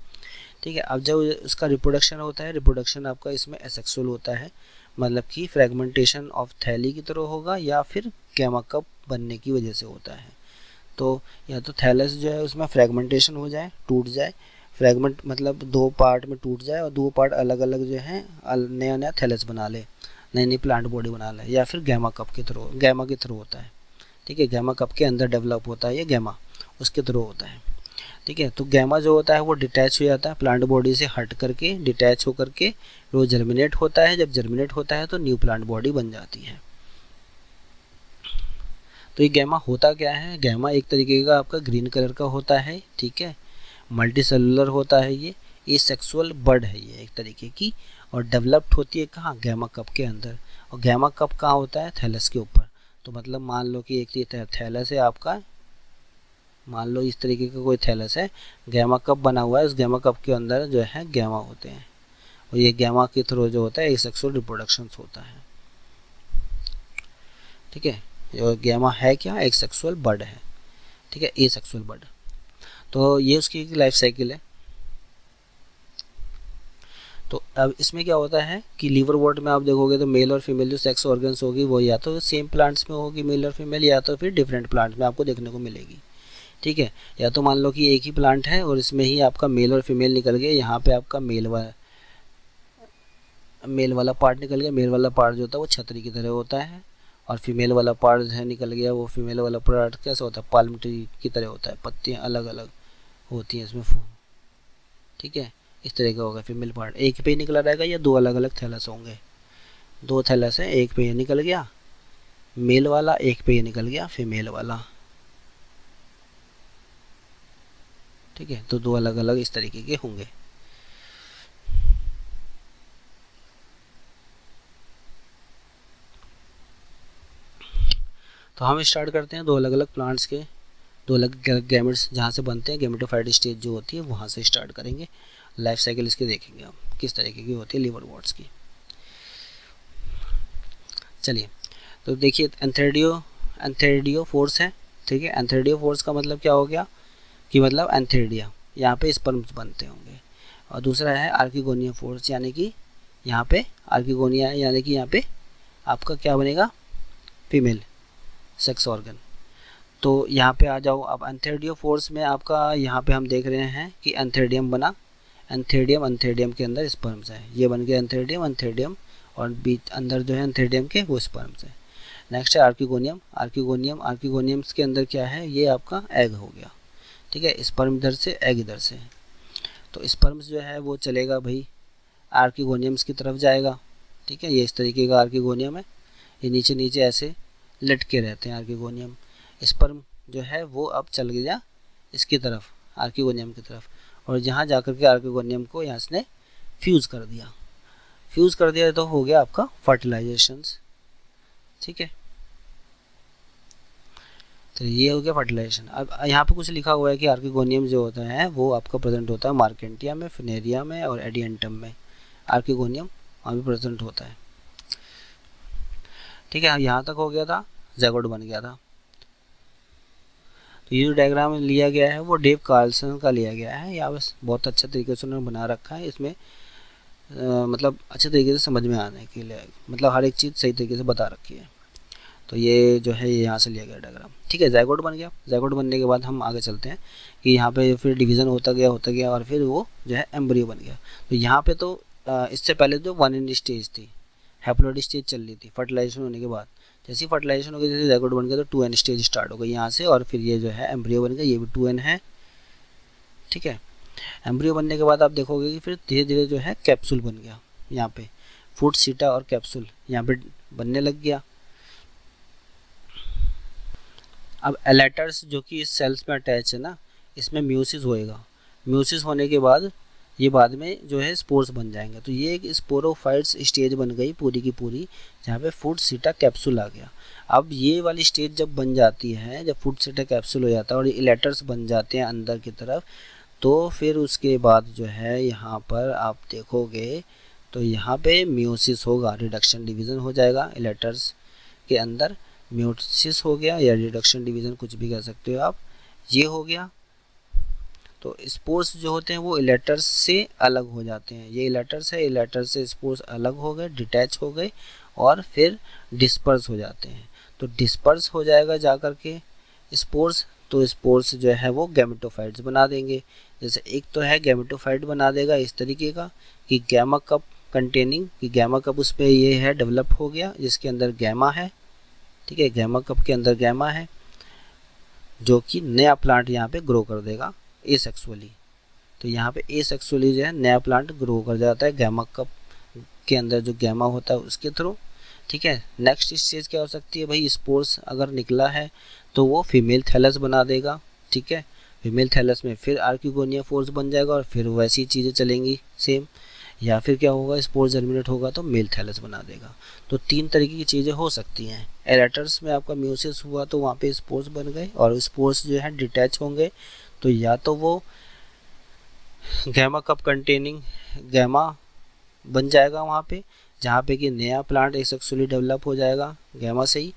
ठीक है। अब जब उसका रिप्रोडक्शन होता है, रिप्रोडक्शन आपका इसमें एसेक्सुअल होता है, मतलब कि फ्रेगमेंटेशन ऑफ थैली की तरह होगा या फिर गैमा कप बनने की वजह से होता है। तो या तो थैलस जो है उसमें फ्रेगमेंटेशन हो जाए, टूट जाए, फ्रेगमेंट मतलब दो पार्ट में टूट जाए और दो पार्ट अलग अलग जो है नया नया थैलस बना ले, नई नई प्लांट बॉडी बना ले, या फिर गैमा कप के थ्रू, गैमा के थ्रू होता है, ठीक है। गैमा कप के अंदर डेवलप होता है ये गैमा, उसके थ्रू होता है, ठीक है। तो गैमा जो होता है वो डिटैच हो जाता है प्लांट बॉडी से, हट करके डिटैच हो करके वो जर्मिनेट होता है। जब जर्मिनेट होता है तो न्यू प्लांट बॉडी बन जाती है। तो ये गैमा होता क्या है, गैमा एक तरीके का आपका ग्रीन कलर का होता है, ठीक है। मल्टी सेलुलर होता है ये सेक्सुअल बर्ड है ये एक तरीके की, और डेवलप्ड होती है कहाँ, गैमा कप के अंदर। और गैमा कप कहाँ होता है, थैलस के ऊपर। तो मतलब मान लो कि एक थैलस है आपका, मान लो इस तरीके का कोई थैलस है, गैमा कप बना हुआ है, उस गैमा कप के अंदर जो है गैमा होते हैं, और ये गैमा के थ्रू जो होता है सेक्सुअल रिप्रोडक्शन होता है, ठीक है। ये गैमा है क्या, एक सेक्सुअल बर्ड है, ठीक है, ए सेक्सुअल बर्ड। तो ये उसकी लाइफ साइकिल है। तो अब इसमें क्या होता है कि लीवरवॉर्ट में आप देखोगे तो मेल और फीमेल जो सेक्स ऑर्गन्स होगी वो या तो सेम प्लांट्स में होगी मेल और फीमेल, या तो फिर डिफरेंट प्लांट्स में आपको देखने को मिलेगी। ठीक है, या तो मान लो कि एक ही प्लांट है और इसमें ही आपका मेल और फीमेल निकल गया, यहाँ पे आपका मेल वाला पार्ट निकल गया। मेल वाला पार्ट जो होता है वो छतरी की तरह होता है, और फीमेल वाला पार्ट है निकल गया, वो फीमेल वाला पार्ट कैसा होता है, पाल्म ट्री की तरह होता है, पत्तियाँ अलग अलग होती हैं इसमें। ठीक है, इस तरह का होगा फीमेल पार्ट। एक पे ही निकला रहेगा या दो अलग अलग थैलस होंगे, दो थैलस है, एक पे ये निकल गया मेल वाला, एक पे ये निकल गया फीमेल वाला। ठीक है, तो दो अलग अलग इस तरीके के होंगे। तो हम स्टार्ट करते हैं दो अलग अलग प्लांट्स के, दो अलग अलग गैमेट्स जहाँ से बनते हैं, गैमेटोफाइट स्टेज जो होती है वहाँ से स्टार्ट करेंगे। लाइफ साइकिल इसके देखेंगे हम किस तरीके की होती है लीवरवॉर्ट्स की। चलिए, तो देखिए एंथेरिडियोफोर्स है। ठीक है, एंथेरिडियोफोर्स का मतलब क्या हो गया कि मतलब एंथेरिडिया, यहाँ पे स्पर्म्स बनते होंगे। और दूसरा है आर्किगोनिया फोर्स, यानी कि यहाँ पे आर्किगोनिया है, यानी कि यहाँ पे आपका क्या बनेगा, फीमेल सेक्स ऑर्गन। तो यहाँ पे आ जाओ। अब एंथेरिडियोफोर्स में आपका यहाँ पे हम देख रहे हैं कि एंथेरिडियम बना, एंथेरिडियम के अंदर स्पर्म्स है, ये बन गया एंथेरिडियम, और बीच अंदर जो है एंथेरिडियम के वो स्पर्म्स है। नेक्स्ट है आर्किगोनियम्स के अंदर क्या है, ये आपका एग हो गया। ठीक है, स्पर्म इधर से एग इधर से, तो स्पर्म्स जो है वो चलेगा भाई आर्किगोनियम्स की तरफ जाएगा। ठीक है, ये इस तरीके का आर्किगोनियम है, ये नीचे नीचे ऐसे लटके रहते हैं आर्किगोनियम। स्पर्म जो है वो अब चल गया इसकी तरफ, आर्किगोनियम की तरफ, और जहाँ जाकर के आर्किगोनियम को यहाँ से फ्यूज़ कर दिया तो हो गया आपका फर्टिलाइजेशंस। ठीक है, तो ये हो गया फर्टिलाइजेशन। अब यहाँ पे कुछ लिखा हुआ है कि आर्किगोनियम जो होता है वो आपका प्रेजेंट होता है मार्केंटिया में, फिनेरिया में और एडियंटम में। आर्किगोनियम वहाँ भी प्रेजेंट होता है। ठीक है, यहाँ तक हो गया था, ज़ैगोट बन गया था। तो ये जो डायग्राम लिया गया है वो डेव कार्लसन का लिया गया है, या बस बहुत अच्छे तरीके से उन्होंने बना रखा है। इसमें मतलब अच्छे तरीके से समझ में आने के लिए, मतलब हर एक चीज़ सही तरीके से बता रखी है। तो ये जो है ये यहाँ से लिया गया डायग्राम। ठीक है, ज़ैगोट बन गया। ज़ैगोट बनने के बाद हम आगे चलते हैं कि यहाँ पे फिर डिवीज़न होता गया और फिर वो जो है एम्ब्रियो बन गया। तो यहाँ पे तो इससे पहले जो 1 एंड स्टेज थी, हैप्लॉइड स्टेज चल रही थी फर्टिलाइजेशन होने के बाद। जैसे ही फर्टिलाइजेशन हो गई, जैसे ज़ैगोट बन गया तो 2 एंड स्टेज स्टार्ट हो गई यहाँ से, और फिर ये जो है एम्ब्रियो बन गया, ये भी 2 एंड है। ठीक है, एम्ब्रियो बनने के बाद आप देखोगे कि फिर धीरे धीरे जो है कैप्सूल बन गया। यहाँ पे फूट सीटा और कैप्सूल यहाँ पे बनने लग गया। अब एलेटर्स जो कि इस सेल्स में अटैच है ना, इसमें म्यूसिस होएगा। म्यूसिस होने के बाद ये बाद में जो है स्पोर्स बन जाएंगे। तो ये एक स्पोरोफाइट्स स्टेज बन गई पूरी की पूरी, जहाँ पे फूट सीटा कैप्सूल आ गया। अब ये वाली स्टेज जब बन जाती है, जब फूट सीटा कैप्सूल हो जाता है और ये लेटर्स बन जाते हैं अंदर की तरफ, तो फिर उसके बाद जो है यहाँ पर आप देखोगे तो यहाँ पे म्यूसिस होगा, रिडक्शन डिवीज़न हो जाएगा लेटर्स के अंदर। म्यूसिस हो गया या रिडक्शन डिवीज़न कुछ भी कह सकते हो आप, ये हो गया। तो स्पोर्स जो होते हैं वो इलेटर्स से अलग हो जाते हैं। ये इलेटर्स है, इलेटर्स से स्पोर्स अलग हो गए, डिटैच हो गए और फिर डिस्पर्स हो जाते हैं। तो डिस्पर्स हो जाएगा जा कर के स्पोर्स, तो स्पोर्स जो है वो गैमेटोफाइट्स बना देंगे। जैसे एक तो है गैमेटोफाइट बना देगा इस तरीके का कि गैमा कप कंटेनिंग, कि गैमा कप उस पर ये है डेवलप हो गया जिसके अंदर गैमा है। ठीक है, गैमा कप के अंदर गैमा है जो कि नया प्लांट यहाँ पे ग्रो कर देगा एसेक्सुअली। तो यहाँ पे एसेक्सुअली जो है नया प्लांट ग्रो कर जाता है गैमा कप के अंदर जो गैमा होता है उसके थ्रू। ठीक है, नेक्स्ट स्टेज क्या हो सकती है भाई, स्पोर्स अगर निकला है तो वो फीमेल थैलस बना देगा। ठीक है, फीमेल थैलस में फिर आर्किगोनिया फोर्स बन जाएगा और फिर वैसी चीज़ें चलेंगी सेम। या फिर क्या होगा, स्पोर जर्मिनेट होगा तो मेल थैलस बना देगा। तो 3 तरीके की चीज़ें हो सकती हैं। एलेटर्स में आपका म्यूसिस हुआ तो वहाँ पे स्पोर्स बन गए और स्पोर्स जो है डिटैच होंगे, तो या तो वो गैमा कप कंटेनिंग गैमा बन जाएगा वहाँ पे, जहाँ पे कि नया प्लांट एसेक्सुअली डेवलप हो जाएगा गैमा से ही।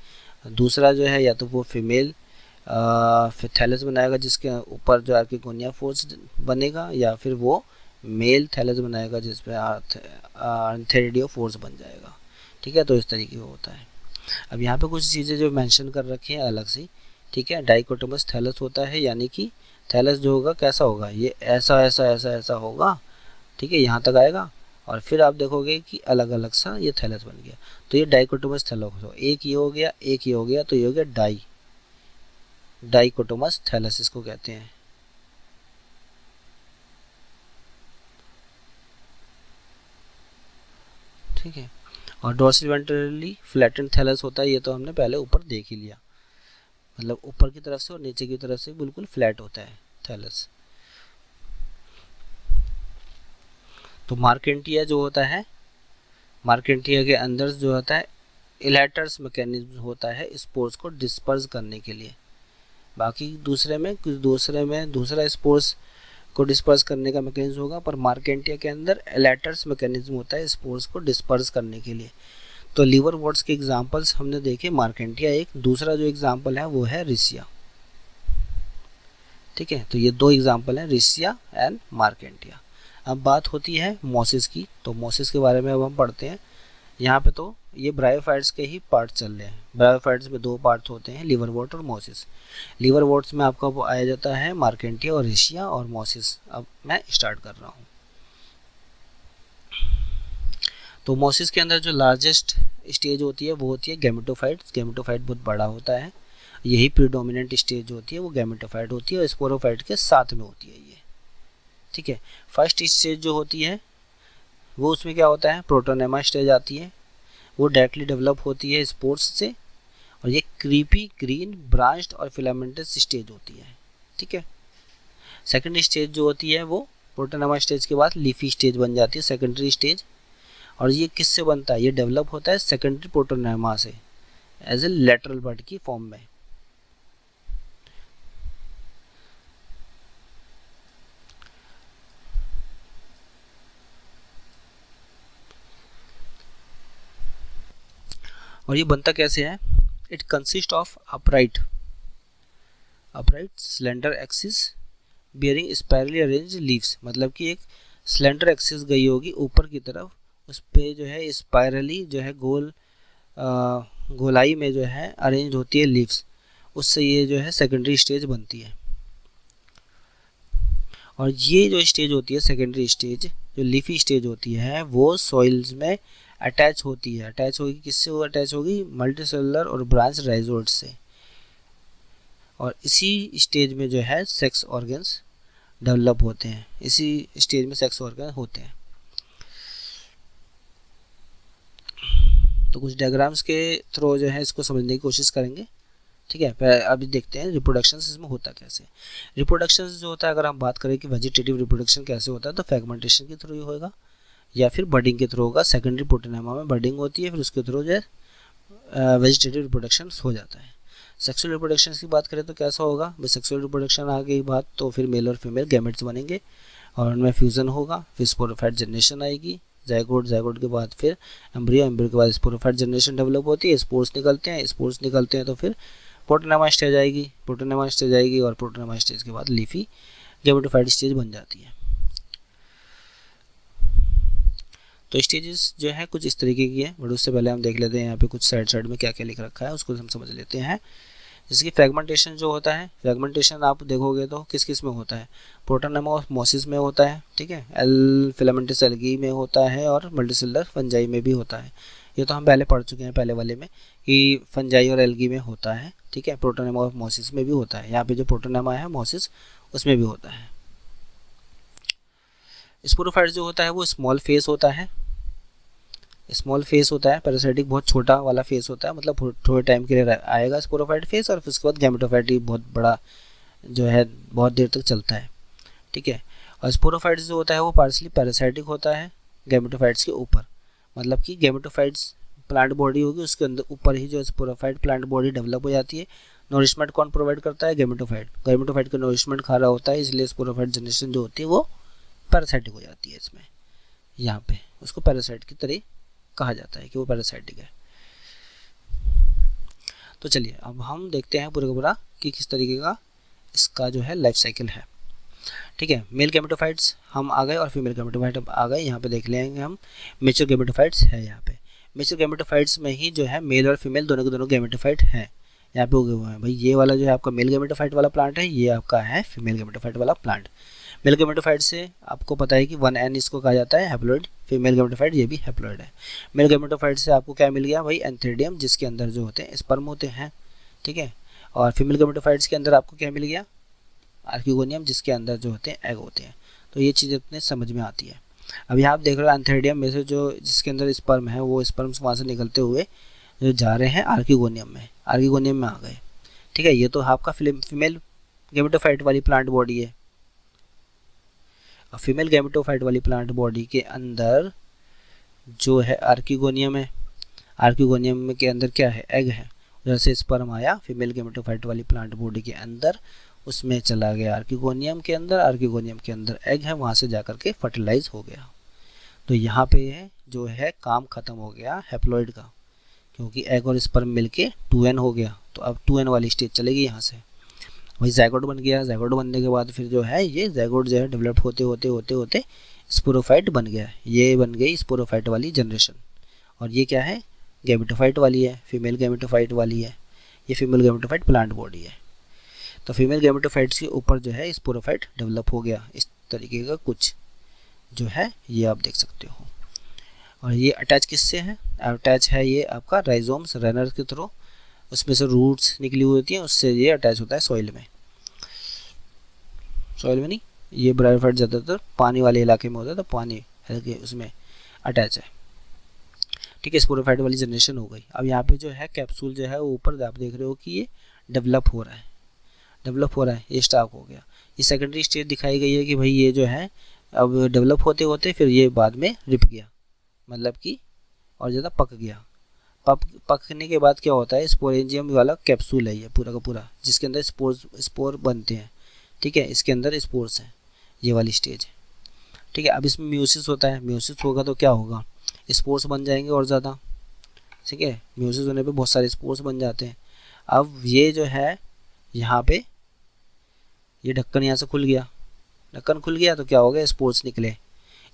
दूसरा जो है या तो वो फीमेल थैलस बनाएगा जिसके ऊपर जो आर्किगोनिया फोर्स बनेगा, या फिर वो मेल थैलस बनाएगा जिसमें आर्थेरिडियोफोर्स बन जाएगा। ठीक है, तो इस तरीके का होता है। अब यहाँ पे कुछ चीज़ें जो मेंशन कर रखी हैं अलग से, ठीक है। डाइकोटोमस थैलस होता है, यानी कि थैलस जो होगा कैसा होगा, ये ऐसा ऐसा ऐसा ऐसा होगा, ठीक है, यहाँ तक आएगा, और फिर आप देखोगे कि अलग अलग सा ये थैलस बन गया, तो ये डाइकोटोमस थैलस हो। एक ये हो गया, एक ये हो गया, तो ये हो गया डाइकोटोमस थैलस इसको कहते हैं। ठीक है, और डोर्सल वेंट्रली फ्लैटेंड थैलस होता है, ये तो हमने पहले ऊपर देख ही लिया, मतलब ऊपर की तरफ से और नीचे की तरफ से बिल्कुल फ्लैट होता है थैलस। तो मार्केंटिया जो होता है, मार्केंटिया के अंदर जो होता है इलेटर्स मैकेनिज्म होता है स्पोर्स को डिस्पर्स करने के लिए। बाकी दूसरा स्पोर्स को डिस्पर्स करने का मैकेनिज्म होगा, पर मार्केंटिया के अंदर एलेटर्स मैकेनिज्म होता है स्पोर्स को डिस्पर्स करने के लिए। तो लीवर वॉट्स के एग्जांपल्स हमने देखे, मार्केंटिया एक, दूसरा जो एग्जांपल है वो है रिसिया। ठीक है, तो ये दो एग्जांपल हैं, रिसिया एंड मार्केंटिया। अब बात होती है मोसिस की, तो मोसिस के बारे में अब हम पढ़ते हैं। यहाँ पे तो ये ब्रायोफाइट्स के ही पार्ट चल रहे हैं। ब्रायोफाइट्स में दो पार्ट होते हैं, लीवर वॉट और मोसिस। लीवर वॉट्स में आपका आया जाता है मार्केंटिया और रिशिया और मोसिस। अब मैं स्टार्ट कर रहा हूँ। तो मोसिस के अंदर जो लार्जेस्ट स्टेज होती है वो होती है गैमेटोफाइट्स। गैमेटोफाइट बहुत बड़ा होता है, यही प्रीडोमिनेंट स्टेज होती है वो गैमेटोफाइट होती है, और स्पोरोफाइट के साथ में होती है ये। ठीक है, फर्स्ट स्टेज जो होती है वो उसमें क्या होता है, प्रोटोनेमा स्टेज आती है, वो डायरेक्टली डेवलप होती है स्पोर्स से, और ये क्रीपी ग्रीन ब्रांच्ड और फिलामेंटस स्टेज होती है। ठीक है, सेकेंड स्टेज जो होती है वो प्रोटोनेमा स्टेज के बाद लीफी स्टेज बन जाती है, सेकेंडरी स्टेज। और ये किससे बनता है, ये डेवलप होता है सेकेंडरी प्रोटोनेमा से एज ए लेटरल बड की फॉर्म में। और ये बनता कैसे है, it consist of upright slender axis bearing spirally arrange leaves. मतलब कि एक स्लेंडर एक्सिस गई होगी ऊपर की तरफ, उस पे जो है स्पाइरली जो है गोलाई में जो है अरेंज होती है लीव्स, उससे ये जो है सेकेंडरी स्टेज बनती है। और ये जो स्टेज होती है सेकेंडरी स्टेज, जो लीफी स्टेज होती है, वो सॉइल्स में अटैच होती है। अटैच होगी किससे, वो अटैच होगी मल्टीसेलुलर और ब्रांच राइजोइड से। और इसी स्टेज में जो है सेक्स ऑर्गन्स डेवलप होते हैं, इसी स्टेज में सेक्स ऑर्गन होते हैं। तो कुछ डायग्राम्स के थ्रू जो है इसको समझने की कोशिश करेंगे। ठीक है, अभी देखते हैं रिप्रोडक्शन इसमें होता कैसे। रिप्रोडक्शन जो होता है, अगर हम बात करें कि वेजिटेटिव रिप्रोडक्शन कैसे होता है, तो फ्रेगमेंटेशन के थ्रू ही होगा या फिर बडिंग के थ्रू होगा। सेकेंडरी प्रोटोनेमा में बडिंग होती है, फिर उसके थ्रू जो है वेजिटेटिव रिप्रोडक्शन हो जाता है। सेक्सुअल रिप्रोडक्शन की बात करें तो कैसा होगा भाई, सेक्सुअल रिप्रोडक्शन आ गई बात तो फिर मेल और फीमेल गैमेट्स बनेंगे और उनमें फ्यूजन होगा, फिर स्पोरोफाइट जनरेशन आएगी, जाइगोट के बाद फिर एम्ब्रियो के बाद स्पोरोफाइट जनरेशन डेवलप होती है, स्पोर्स निकलते हैं तो फिर प्रोटोनेमा स्टेज आएगी, और प्रोटोनेमा स्टेज के बाद लीफी गैमेटोफाइट स्टेज बन जाती है। तो स्टेजेस जो है कुछ इस तरीके की है, बट उससे पहले हम देख लेते हैं यहाँ पे कुछ साइड में क्या क्या लिख रखा है, उसको हम समझ लेते हैं। जैसे कि फ्रेगमेंटेशन जो होता है, फ्रेगमेंटेशन आप देखोगे तो किस किस में होता है, प्रोटोनेमा और मोसिस में होता है। ठीक है, एल फिलामेंटस एल्गी में होता है और मल्टीसेलुलर फंजाई में भी होता है। ये तो हम पहले पढ़ चुके हैं पहले वाले में कि फंजाई और एल्गी में होता है। ठीक है, प्रोटोनेमा और मोसिस में भी होता है। यहाँ पे जो प्रोटोनेमा है मोसिस उसमें भी होता है। स्पोरोफाइट जो होता है वो स्मॉल फेस होता है, पैरासाइटिक बहुत छोटा वाला फेस होता है, मतलब थोड़े टाइम के लिए आएगा स्पोरोफाइट फेस, और उसके बाद गैमेटोफाइट बहुत बड़ा जो है बहुत देर तक चलता है। ठीक है, और स्पोरोफाइट्स जो होता है वो पार्शली पैरासाइटिक होता है गैमेटोफाइट्स के ऊपर, मतलब कि गैमेटोफाइट्स प्लांट बॉडी होगी उसके अंदर ऊपर ही जो स्पोरोफाइट प्लांट बॉडी डेवलप हो जाती है। नोरिशमेंट कौन प्रोवाइड करता है, गैमेटोफाइट का नोरिशमेंट खा रहा होता है, इसलिए स्पोरोफाइट जनरेशन जो होती है वो पैरासाइटिक हो जाती है। इसमें यहाँ पे उसको पैरासाइट की तरह कहा जाता है कि वो पैरासाइटिक है। तो चलिए अब हम देखते हैं पूरा का पूरा कि किस तरीके का इसका जो है लाइफ साइकिल है। ठीक है, मेल गैमेटोफाइट्स हम आ गए और फीमेल गैमेटोफाइट आ गए। यहाँ पे देख लेंगे हम मेच्योर गैमेटोफाइट्स है। यहाँ पे मेच्योर गैमेटोफाइट्स में ही जो है मेल और फीमेल दोनों के दोनों गैमेटोफाइट हैं, यहाँ पे उगे हुए हैं। भाई ये वाला जो है आपका मेल गैमेटोफाइट वाला प्लांट है, ये आपका है फीमेल गैमेटोफाइट वाला प्लांट। मेल गैमेटोफाइट से आपको पता है कि 1n इसको कहा जाता है हैप्लॉइड, फीमेल गैमेटोफाइट ये भी हैप्लॉइड है। मेल गैमेटोफाइट से आपको क्या मिल गया भाई, एंथ्रेडियम, जिसके अंदर जो होते हैं स्पर्म होते हैं, ठीक है। और फीमेल गैमेटोफाइट्स के अंदर आपको क्या मिल गया, आर्किगोनियम, जिसके अंदर जो होते हैं एग होते हैं। तो ये चीज़ अपने समझ में आती है। अब यहाँ आप देख रहे हो एंथ्रेडियम में से जो जिसके अंदर स्पर्म है, वो स्पर्म्स वहाँ से निकलते हुए जो जा रहे हैं आर्किगोनियम में आ गए, ठीक है। ये तो आपका फीमेल गैमेटोफाइट वाली प्लांट बॉडी है। फीमेल गैमेटोफाइट वाली प्लांट बॉडी के अंदर जो है आर्किगोनियम है, आर्किगोनियम के अंदर क्या है, एग है। जैसे स्पर्म आया फीमेल गैमेटोफाइट वाली प्लांट बॉडी के अंदर, उसमें चला गया आर्किगोनियम के अंदर, आर्किगोनियम के अंदर एग है, वहाँ से जाकर के फर्टिलाइज हो गया। तो यहाँ पे है जो है काम खत्म हो गया हैप्लॉइड का, क्योंकि एग और स्पर्म मिलके 2n हो गया। तो अब 2n वाली स्टेज चलेगी यहाँ से। वही ज़ायगोट बन गया, ज़ायगोट बनने के बाद फिर जो है ये ज़ायगोट जो है डेवलप होते होते होते होते स्पोरोफाइट बन गया। ये बन गई स्पोरोफाइट वाली जनरेशन। और ये क्या है, गैमेटोफाइट वाली है, फीमेल गैमेटोफाइट वाली है। ये फीमेल गैमेटोफाइट प्लांट बॉडी है। तो फीमेल गैमेटोफाइट्स के ऊपर जो है स्पोरोफाइट डेवलप हो गया। इस तरीके का कुछ जो है ये आप देख सकते हो। और ये अटैच किससे है, अटैच है ये आपका राइजोम्स रनर के थ्रू, उसमें से रूट्स निकली हुई होती हैं, उससे ये अटैच होता है सॉइल में। सॉइल में नहीं, ये ब्रायोफाइट ज़्यादातर पानी वाले इलाके में होता है, तो पानी हल्के उसमें अटैच है, ठीक है। स्पोरोफाइट वाली जनरेशन हो गई। अब यहाँ पे जो है कैप्सूल जो है वो ऊपर आप देख रहे हो कि ये डेवलप हो रहा है, ये स्टॉक हो गया। ये सेकेंडरी स्टेज दिखाई गई है कि भाई ये जो है अब डेवलप होते होते फिर ये बाद में रिप गया, मतलब कि और ज़्यादा पक गया। पकने के बाद क्या होता है, स्पोरेंजियम वाला कैप्सूल है ये पूरा का पूरा, जिसके अंदर स्पोर बनते हैं, ठीक है। इसके अंदर स्पोर्स हैं, ये वाली स्टेज है, ठीक है। अब इसमें म्यूसिस होता है, म्यूसिस होगा तो क्या होगा, स्पोर्स बन जाएंगे और ज़्यादा, ठीक है। म्यूसिस होने पे बहुत सारे स्पोर्स बन जाते हैं। अब ये जो है यहाँ पे ये ढक्कन यहाँ से खुल गया, ढक्कन खुल गया तो क्या हो गया, स्पोर्स निकले,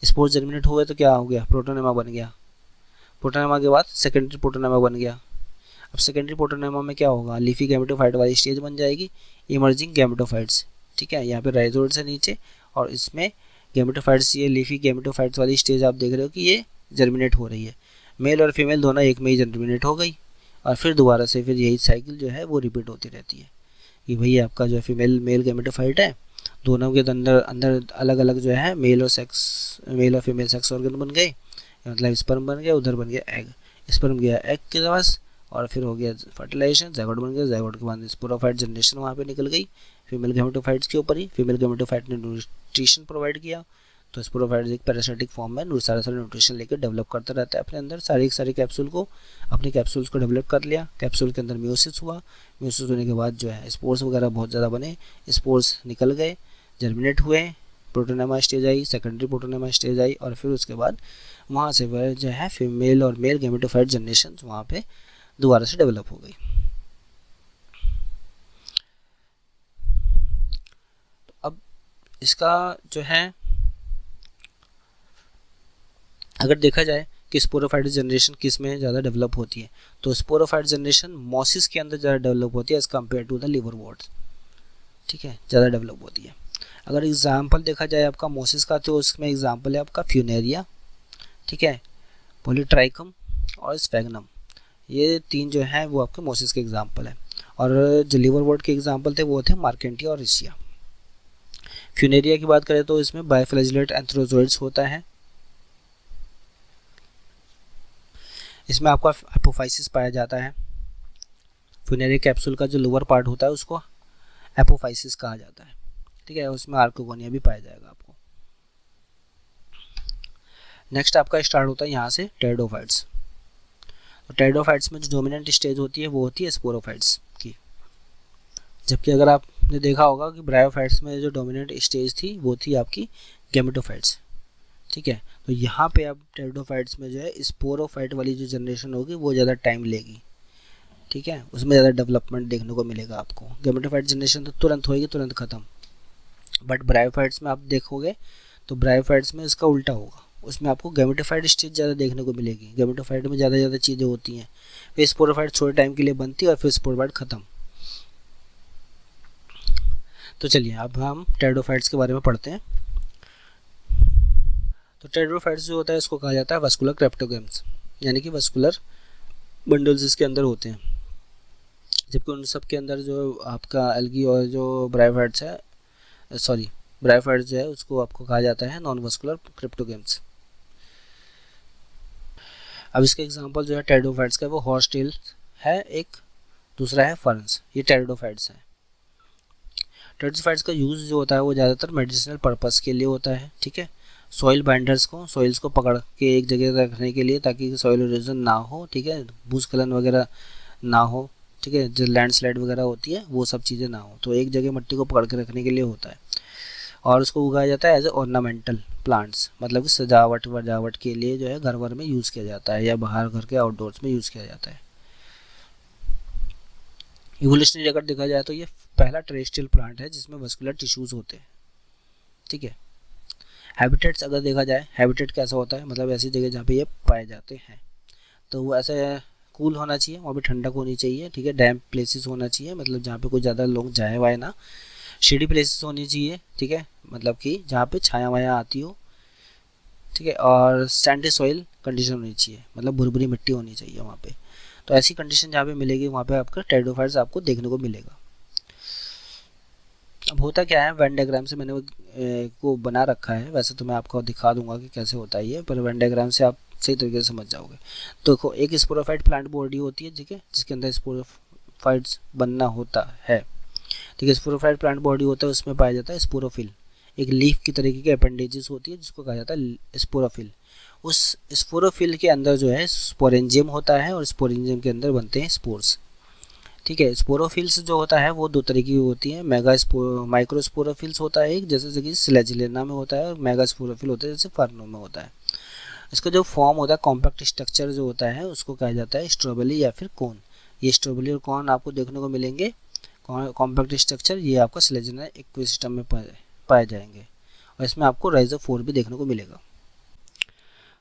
स्पोर्स जर्मिनेट हुए तो क्या हो गया, प्रोटोनेमा बन गया। प्रोटोनेमा के बाद सेकेंडरी प्रोटोनेमा बन गया। अब सेकेंडरी प्रोटोनेमा में क्या होगा, लीफी गैमेटोफाइट वाली स्टेज बन जाएगी, इमर्जिंग गैमेटोफाइट्स, ठीक है। यहाँ पे राइजोइड्स है नीचे और इसमें गैमेटोफाइट्स, ये लीफी गैमेटोफाइट्स वाली स्टेज आप देख रहे हो कि ये जर्मिनेट हो रही है। मेल और फीमेल दोनों एक में ही जर्मिनेट हो गई और फिर दोबारा से फिर यही साइकिल जो है वो रिपीट होती रहती है कि भाई आपका जो फीमेल मेल गैमेटोफाइट है, दोनों के अंदर अलग अलग जो है मेल और फीमेल सेक्स ऑर्गन बन गए, मतलब स्पर्म बन गया, उधर बन गया एग, स्पर्म गया एग के पास और फिर हो गया फर्टिलाइजेशन, ज़ायगोट बन गया, ज़ायगोट के बाद स्पोरोफाइट जनरेशन वहाँ पे निकल गई फीमेल गैमेटोफाइट्स के ऊपर ही। फीमेल गैमेटोफाइट ने न्यूट्रिशन प्रोवाइड किया, तो स्पोरोफाइट एक पैरासिटिक फॉर्म में सारा न्यूट्रिशन लेकर डेवलप करता रहता है अपने अंदर सारी कैप्सूल को, अपने कैप्सूल्स को डेवलप कर लिया। कैप्सूल के अंदर म्यूसिस हुआ, म्यूसिस होने के बाद जो है स्पोर्स वगैरह बहुत ज़्यादा बने, स्पोर्स निकल गए, जर्मिनेट हुए, protonema stage I, secondary protonema stage I और फिर उसके बाद वहाँ से वह जो है फीमेल और मेल गैमेटोफाइट जनरेशन वहाँ पे दोबारा से डेवलप हो गई। तो अब इसका जो है अगर देखा जाए कि स्पोरोफाइट जनरेशन किस में ज़्यादा डेवलप होती है, तो स्पोरोफाइट जनरेशन मॉसिस के अंदर ज़्यादा डेवलप होती है as compare to the liverworts, ठीक है, ज़्यादा डेवलप होती है। अगर एग्जाम्पल देखा जाए आपका मॉसिस का, तो उसमें एग्जाम्पल है आपका फ्यूनेरिया, ठीक है, पॉलीट्राइकम और स्फैग्नम, ये तीन जो है वो आपके मॉसिस के एग्जाम्पल है। और जो लिवरवॉर्ट के एग्जाम्पल थे वो थे मार्केंटिया और रिसिया। फ्यूनेरिया की बात करें तो इसमें बायोफ्लैजिलेट एंथ्रोजोइड्स होता है, इसमें आपका एपोफाइसिस पाया जाता है। फ्यूनेरिया कैप्सूल का जो लोअर पार्ट होता है उसको एपोफाइसिस कहा जाता है, ठीक है, उसमें आर्किगोनिया भी पाया जाएगा आपको। नेक्स्ट आपका स्टार्ट होता है यहाँ से टेरिडोफाइट्स। तो टेरिडोफाइट्स में जो डोमिनेंट स्टेज होती है वो होती है स्पोरोफाइट्स की, जबकि अगर आपने देखा होगा कि ब्रायोफाइट्स में जो डोमिनेंट स्टेज थी वो थी आपकी गैमेटोफाइट्स, ठीक है। तो यहाँ पे अब टेरिडोफाइट्स में जो है स्पोरोफाइट वाली जो जनरेशन होगी वो ज़्यादा टाइम लेगी, ठीक है, उसमें ज़्यादा डेवलपमेंट देखने को मिलेगा आपको। गैमेटोफाइट जनरेशन तो तुरंत होएगी, तुरंत ख़त्म, बट ब्रायोफाइट्स में आप देखोगे तो ब्रायोफाइट्स में इसका उल्टा होगा, उसमें आपको गैमेटोफाइट स्टेज ज़्यादा देखने को मिलेगी। गैमेटोफाइट में ज़्यादा चीज़ें होती हैं, फिर स्पोरोफाइट थोड़े टाइम के लिए बनती है और फिर स्पोरोफाइट ख़त्म। तो चलिए अब हम टेरिडोफाइट्स के बारे में पढ़ते हैं। तो टेरिडोफाइट्स जो होता है इसको कहा जाता है वस्कुलर क्रेप्टोगेम्स, यानी कि वस्कुलर बंडल्स इसके अंदर होते हैं, जबकि उन सब के अंदर जो आपका एल्गी और जो ब्रायोफाइट्स है, ब्रायोफाइट्स जो है उसको आपको कहा जाता है नॉन वस्कुलर क्रिप्टोगेम्स। अब इसका एग्जांपल जो है टेरिडोफाइट्स का वो हॉर्स टेल है, एक दूसरा है फर्न्स, ये टेरिडोफाइट्स है। टेरिडोफाइट्स का यूज़ जो होता है वो ज़्यादातर मेडिसिनल पर्पस के लिए होता है, ठीक है। सॉइल बाइंडर्स को, सॉइल्स को पकड़ के एक जगह रखने के लिए ताकि सॉइल इरोजन ना हो, ठीक है, भूस्खलन वगैरह ना हो, ठीक है, जो लैंडस्लाइड वगैरह होती है वो सब चीज़ें ना हो, तो एक जगह मिट्टी को पकड़ के रखने के लिए होता है। और उसको उगाया जाता है एज ए ऑर्नामेंटल प्लांट्स, मतलब कि सजावट के लिए जो है घर वर में यूज़ किया जाता है या बाहर घर के आउटडोर्स में यूज़ किया जाता है। इवोल्यूशनरी अगर देखा जाए तो ये पहला टेरेस्ट्रियल प्लांट है जिसमें वस्कुलर टिश्यूज़ होते हैं, ठीक है। हैबिटेट्स अगर देखा जाए, हैबिटेट कैसा होता है, मतलब ऐसी जगह जहाँ पे ये पाए जाते हैं, तो वो ऐसे कूल होना चाहिए, वहाँ पे ठंडक होनी चाहिए, ठीक है। डैम्प प्लेसेस होना चाहिए, मतलब जहाँ पे कोई ज़्यादा लोग जाए वाए ना। शेडी प्लेसेस होनी चाहिए, ठीक है, मतलब कि जहाँ पे छाया वाया आती हो, ठीक है। और सैंडी सॉइल कंडीशन होनी चाहिए, मतलब भुरभुरी मिट्टी होनी चाहिए वहाँ पे। तो ऐसी कंडीशन जहाँ पे मिलेगी वहाँ पे आपका टेरिडोफाइट्स आपको देखने को मिलेगा। अब होता क्या है, वेन डायग्राम से मैंने को बना रखा है, वैसे तो मैं आपको दिखा दूंगा कि कैसे होता है ये, पर वेन डायग्राम से आप सही तरीके से समझ जाओगे। तो देखो एक स्पोरोफाइट प्लांट बॉडी होती है, ठीक है, जिसके अंदर स्पोरोफाइट्स बनना होता है, ठीक है। स्पोरोफाइट प्लांट बॉडी होता है, उसमें पाया जाता है स्पोरोफिल, एक लीफ की तरीके की अपेंडेजेस होती है जिसको कहा जाता है स्पोरोफिल। उस स्पोरोफिल के अंदर जो है स्पोरेंजियम होता है और स्पोरेंजियम के अंदर बनते हैं स्पोर्स, ठीक है। स्पोरोफिल्स जो होता है वो दो तरीके की होती है, माइक्रो स्पोरोफिल्स होता है एक, जैसे कि स्लेजिलेना में होता है, और मेगा स्पोरोफिल होता है जैसे फर्नो में होता है। इसका जो फॉर्म होता है, कॉम्पैक्ट स्ट्रक्चर जो होता है उसको कहा जाता है स्ट्रोबेली या फिर कोन। ये स्ट्रोबेली और कोन आपको देखने को मिलेंगे। कॉम्पैक्ट स्ट्रक्चर ये आपका स्लेजिना इकोसिस्टम में पाए जाएंगे, और इसमें आपको राइजोफोर भी देखने को मिलेगा।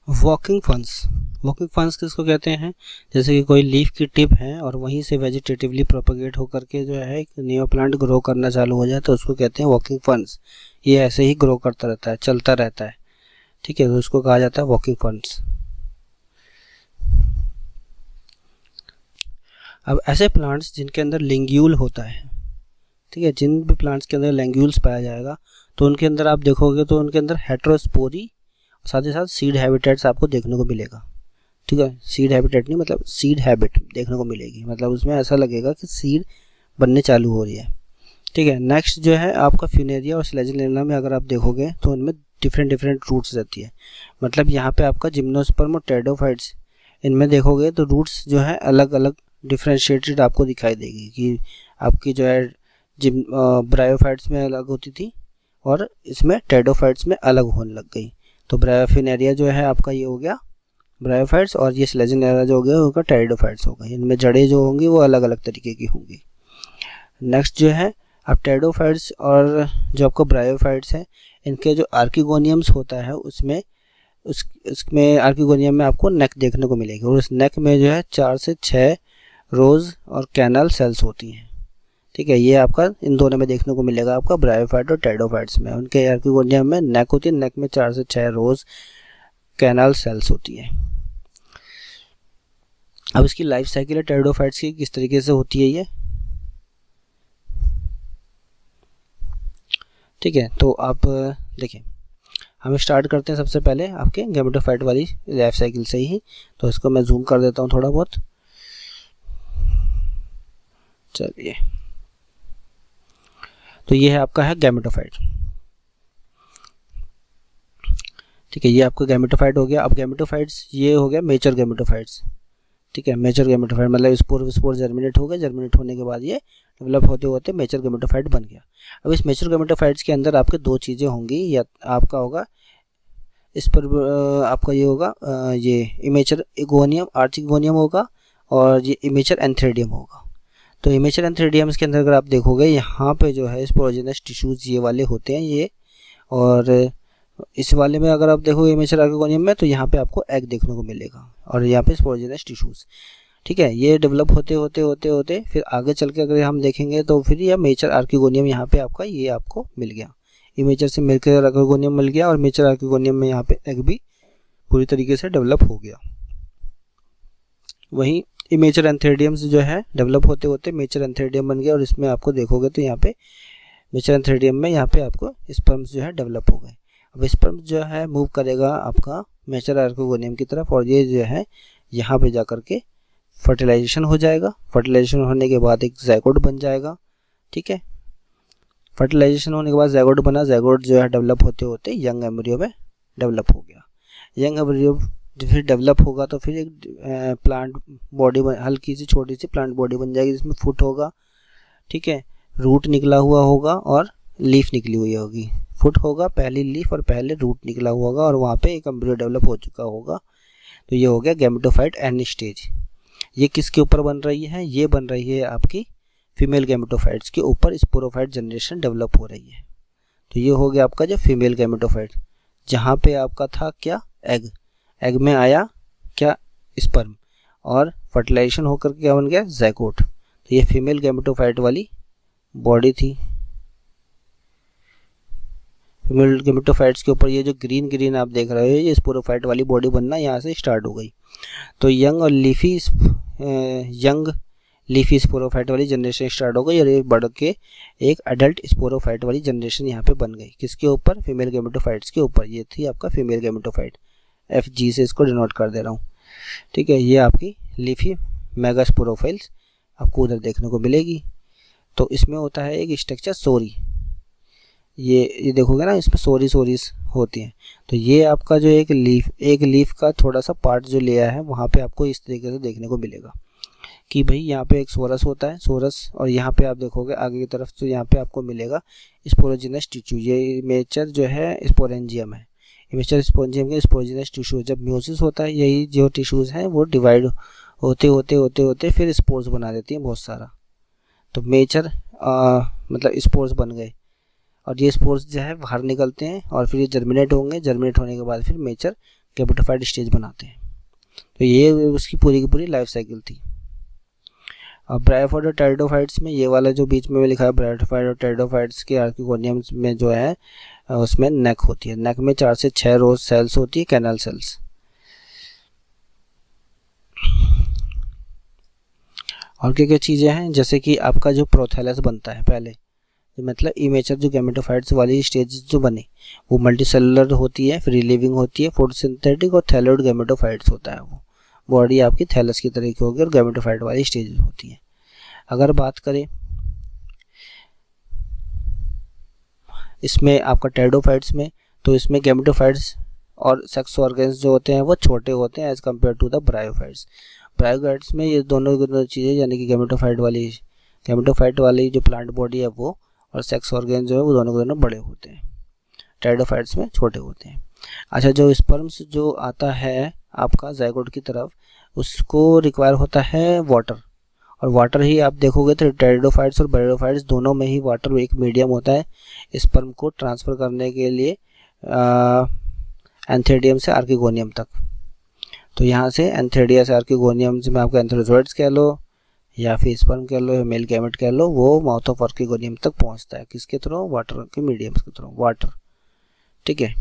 वॉकिंग फंस किसको कहते हैं, जैसे कि कोई लीफ की टिप है और वहीं से वेजिटेटिवली प्रोपेगेट होकर के जो है एक न्यू प्लांट ग्रो करना चालू हो जाए तो उसको कहते हैं वॉकिंग फंस। ये ऐसे ही ग्रो करता रहता है, चलता रहता है, ठीक है, तो उसको कहा जाता है वॉकिंग फंस। अब ऐसे प्लांट्स जिनके अंदर लिंग्यूल होता है, ठीक है, जिन भी प्लांट्स के अंदर लिंग्यूल्स पाया जाएगा तो उनके अंदर आप देखोगे तो उनके अंदर हेटेरोस्पोरी, साथ ही साथ सीड हैबिटेट्स आपको देखने को मिलेगा, ठीक है। सीड हैबिटेट नहीं, मतलब सीड हैबिट देखने को मिलेगी, मतलब उसमें ऐसा लगेगा कि सीड बनने चालू हो रही है, ठीक है। नेक्स्ट जो है आपका फ्यूनेरिया और स्लेजिलेना में अगर आप देखोगे तो उनमें डिफरेंट रूट्स रहती है, मतलब यहाँ पे आपका जिम्नोस्पर्म और टेरिडोफाइट्स, इनमें देखोगे तो रूट्स जो है अलग अलग डिफ्रेंशिएटेड आपको दिखाई देगी, कि आपकी जो है ब्रायोफाइट्स में अलग होती थी और इसमें टेरिडोफाइट्स में अलग होने लग गई। तो ब्रायोफिनेरिया जो है आपका ये हो गया ब्रायोफाइट्स, और ये स्लेजिनेरिया जो हो गया होगा टेरिडोफाइट्स होगा। इनमें जड़ें जो होंगी वो अलग अलग तरीके की होंगी। नेक्स्ट जो है अब टेरिडोफाइट्स और जो आपको ब्रायोफाइट्स हैं, इनके जो आर्किगोनियम्स होता है उसमें आर्किगोनियम में आपको नेक देखने को मिलेगी, और उस नेक में जो है 4 से 6 रोज और कैनल सेल्स होती हैं, ठीक है। ये आपका इन दोनों में देखने को मिलेगा आपका ब्रायोफाइट और टेरिडोफाइट्स में। उनके आर्किगोनियम में नेक होती है, नेक में 4 से 6 रोज कैनल सेल्स होती है। अब इसकी लाइफ साइकिल है टेरिडोफाइट्स की किस तरीके से होती है ये, ठीक है। तो आप देखिए, हम स्टार्ट करते हैं सबसे पहले आपके गैमेटोफाइट वाली लाइफ साइकिल से ही। तो इसको मैं जूम कर देता हूँ थोड़ा बहुत, चलिए। तो ये है आपका है गैमेटोफाइट, ठीक है, ये आपका गैमेटोफाइट हो गया। अब गैमेटोफाइट्स ये हो गया मेचर गैमेटोफाइट्स, ठीक है। मेचर गैमेटोफाइट मतलब स्पोर जर्मिनेट हो गया, जर्मिनेट होने के बाद ये डेवलप होते होते मेचर गैमेटोफाइट बन गया। अब इस मेचर गैमेटोफाइट्स के अंदर आपके दो चीज़ें होंगी, या आपका होगा इस पर आपका ये होगा ये इमेचर इगोनियम आर्चिगोनियम होगा, और ये इमेचर एंथ्रेडियम होगा। तो इमेचर एंथ्रेडियम्स के अंदर अगर आप देखोगे यहाँ पे जो है स्पोरोजेनस टिश्यूज ये वाले होते हैं ये, और इस वाले में अगर आप देखोगे इमेचर आर्किगोनियम में तो यहाँ पे आपको एग देखने को मिलेगा और यहाँ पे स्पोरोजेनस टिश्यूज। ठीक है, ये डेवलप होते होते होते होते फिर आगे चल के अगर हम देखेंगे तो फिर यह मेचर आर्किगोनियम यहाँ पे आपका ये आपको मिल गया, इमेचर से मिलकर आर्किगोनियम मिल गया और मेचर आर्किगोनियम में यहाँ पे एग भी पूरी तरीके से डेवलप हो गया। वहीं इमेचर एंथ्रेडियम्स जो है डेवलप होते होते मेचर एंथ्रेडियम बन गया और इसमें आपको देखोगे तो यहाँ पे मेचर एंथ्रेडियम में यहाँ पे आपको स्पर्म्स जो है डेवलप हो गए। अब स्पर्म्स जो है मूव करेगा आपका मेचर आर्किगोनियम की तरफ और ये जो है यहाँ पे जा कर के फर्टिलाइजेशन हो जाएगा। फर्टिलाइजेशन होने के बाद एक ज़ायगोट बन जाएगा। ठीक है, फर्टिलाइजेशन होने के बाद ज़ायगोट बना, ज़ायगोट जो है डेवलप होते होते यंग एम्ब्रियो में डेवलप हो गया। यंग एम्ब्रियो फिर डेवलप होगा तो फिर एक प्लांट बॉडी हल्की सी छोटी सी प्लांट बॉडी बन जाएगी जिसमें फुट होगा। ठीक है, रूट निकला हुआ होगा और लीफ निकली हुई होगी। फुट होगा, पहली लीफ और पहले रूट निकला हुआ होगा और वहाँ पे एक एम्ब्रियो डेवलप हो चुका होगा। तो ये हो गया गैमेटोफाइट एंड स्टेज। ये किसके ऊपर बन रही है? ये बन रही है आपकी फीमेल गैमेटोफाइट्स के ऊपर स्पोरोफाइट जनरेशन डेवलप हो रही है। तो ये हो गया आपका जो फीमेल गैमेटोफाइट, जहाँ पे आपका था क्या एग, एग में आया क्या स्पर्म और फर्टिलाइजेशन होकर क्या बन गया ज़ायगोट। तो ये फीमेल गैमेटोफाइट वाली बॉडी थी। फीमेल गैमेटोफाइट्स के ऊपर ये जो ग्रीन ग्रीन आप देख रहे हो ये स्पोरोफाइट वाली बॉडी बनना यहाँ से स्टार्ट हो गई। तो यंग लीफी स्पोरोफाइट वाली जनरेशन स्टार्ट हो गई और ये बढ़ के एक अडल्ट स्पोरोफाइट वाली जनरेशन यहाँ पे बन गई। किसके ऊपर? फीमेल गैमेटोफाइट्स के ऊपर। ये थी आपका फीमेल गैमेटोफाइट, FG से इसको डिनोट कर दे रहा हूँ। ठीक है, ये आपकी लीफी मेगास्पोरोफाइल्स आपको उधर देखने को मिलेगी। तो इसमें होता है एक स्ट्रक्चर सोरी, ये देखोगे ना इसमें सोरीज होती हैं। तो ये आपका जो एक लीफ का थोड़ा सा पार्ट जो लिया है वहाँ पे आपको इस तरीके से देखने को मिलेगा कि भाई यहाँ पे एक सोरस होता है, सोरस, और यहाँ पे आप देखोगे आगे की तरफ तो यहाँ पे आपको मिलेगा स्पोरोजिनस टिश्यू। ये इमेचर जो है स्पोरेंजियम है, इमेचर स्पोरेंजियम के स्पोरोजिनस टिश्यू। जब म्यूसिस होता है यही जो टिश्यूज़ हैं वो डिवाइड होते होते होते होते फिर स्पोर्स बना देती हैं बहुत सारा। तो मेचर मतलब स्पोर्स बन गए और ये स्पोर्स जो है बाहर निकलते हैं और फिर ये जर्मिनेट होंगे, जर्मिनेट होने के बाद फिर मेचर गैमेटोफाइट स्टेज बनाते हैं। तो ये उसकी पूरी की पूरी लाइफ साइकिल थी। अब ब्रायोफाइट और टेरिडोफाइट्स में ये वाला जो बीच में लिखा है ब्रायोफाइट और टेरिडोफाइट्स के आर्किगोनियम्स में जो है उसमें नेक होती है। नेक में 4 से 6 रोज सेल्स होती है, कैनल सेल्स। और क्या क्या चीज़ें हैं, जैसे कि आपका जो प्रोथैलस बनता है पहले, मतलब इमेचर जो गैमेटोफाइट्स वाली स्टेज जो बनी वो मल्टीसेलुलर होती है, फ्री लिविंग होती है, फोटोसिंथेटिक और थैलोइड गैमेटोफाइट्स होता है। वो बॉडी आपकी थैलस की तरह की होगी और गैमेटोफाइट वाली स्टेज होती है। अगर बात करें इसमें आपका टेरिडोफाइट्स में, तो इसमें गैमेटोफाइट्स और सेक्स ऑर्गन्स जो होते हैं वो छोटे होते हैं as compare to the bryophytes. Bryophytes में ये दोनों चीज़ें यानी कि गैमेटोफाइट वाली जो प्लांट बॉडी है वो और सेक्स ऑर्गन जो है वो दोनों के दोनों बड़े होते हैं, टेरिडोफाइट्स में छोटे होते हैं। अच्छा, जो स्पर्म्स जो आता है आपका ज़ायगोट की तरफ उसको रिक्वायर होता है वाटर, और वाटर ही आप देखोगे तो टेरिडोफाइट्स और ब्रायोफाइट्स दोनों में ही वाटर एक मीडियम होता है स्पर्म को ट्रांसफ़र करने के लिए एंथेरिडियम से आर्किगोनियम तक। तो यहाँ से एंथेरिडिया से आर्किगोनियम में आपका एंथेरोजोइड्स कह लो या फिर स्पर्म कह लो या मेल गैमेट कह लो, वो माउथ ऑफ आर्किगोनियम तक पहुँचता है। किसके थ्रू? वाटर के मीडियम्स के थ्रू, वाटर। ठीक है,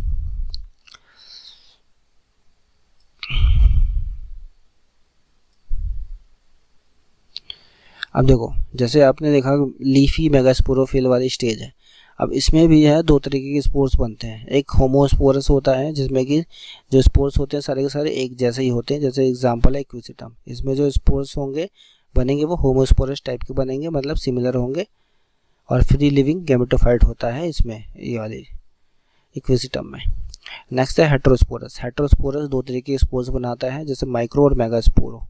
अब देखो जैसे आपने देखा लीफी मेगास्पोरोफिल वाली स्टेज है। अब इसमें भी है 2 तरीके के स्पोर्स बनते हैं। एक होमोस्पोरस होता है जिसमें कि जो स्पोर्स होते हैं सारे के सारे एक जैसे ही होते हैं, जैसे एग्जांपल है इक्विसिटम। इसमें जो स्पोर्स होंगे बनेंगे वो होमोस्पोरस टाइप के बनेंगे, मतलब सिमिलर होंगे, और फ्री लिविंग गैमेटोफाइट होता है इसमें ये वाली इक्विसिटम में। नेक्स्ट है हेटेरोस्पोरस। हेटेरोस्पोरस 2 तरीके के स्पोर्स बनाता है, जैसे माइक्रो और मेगास्पोरो।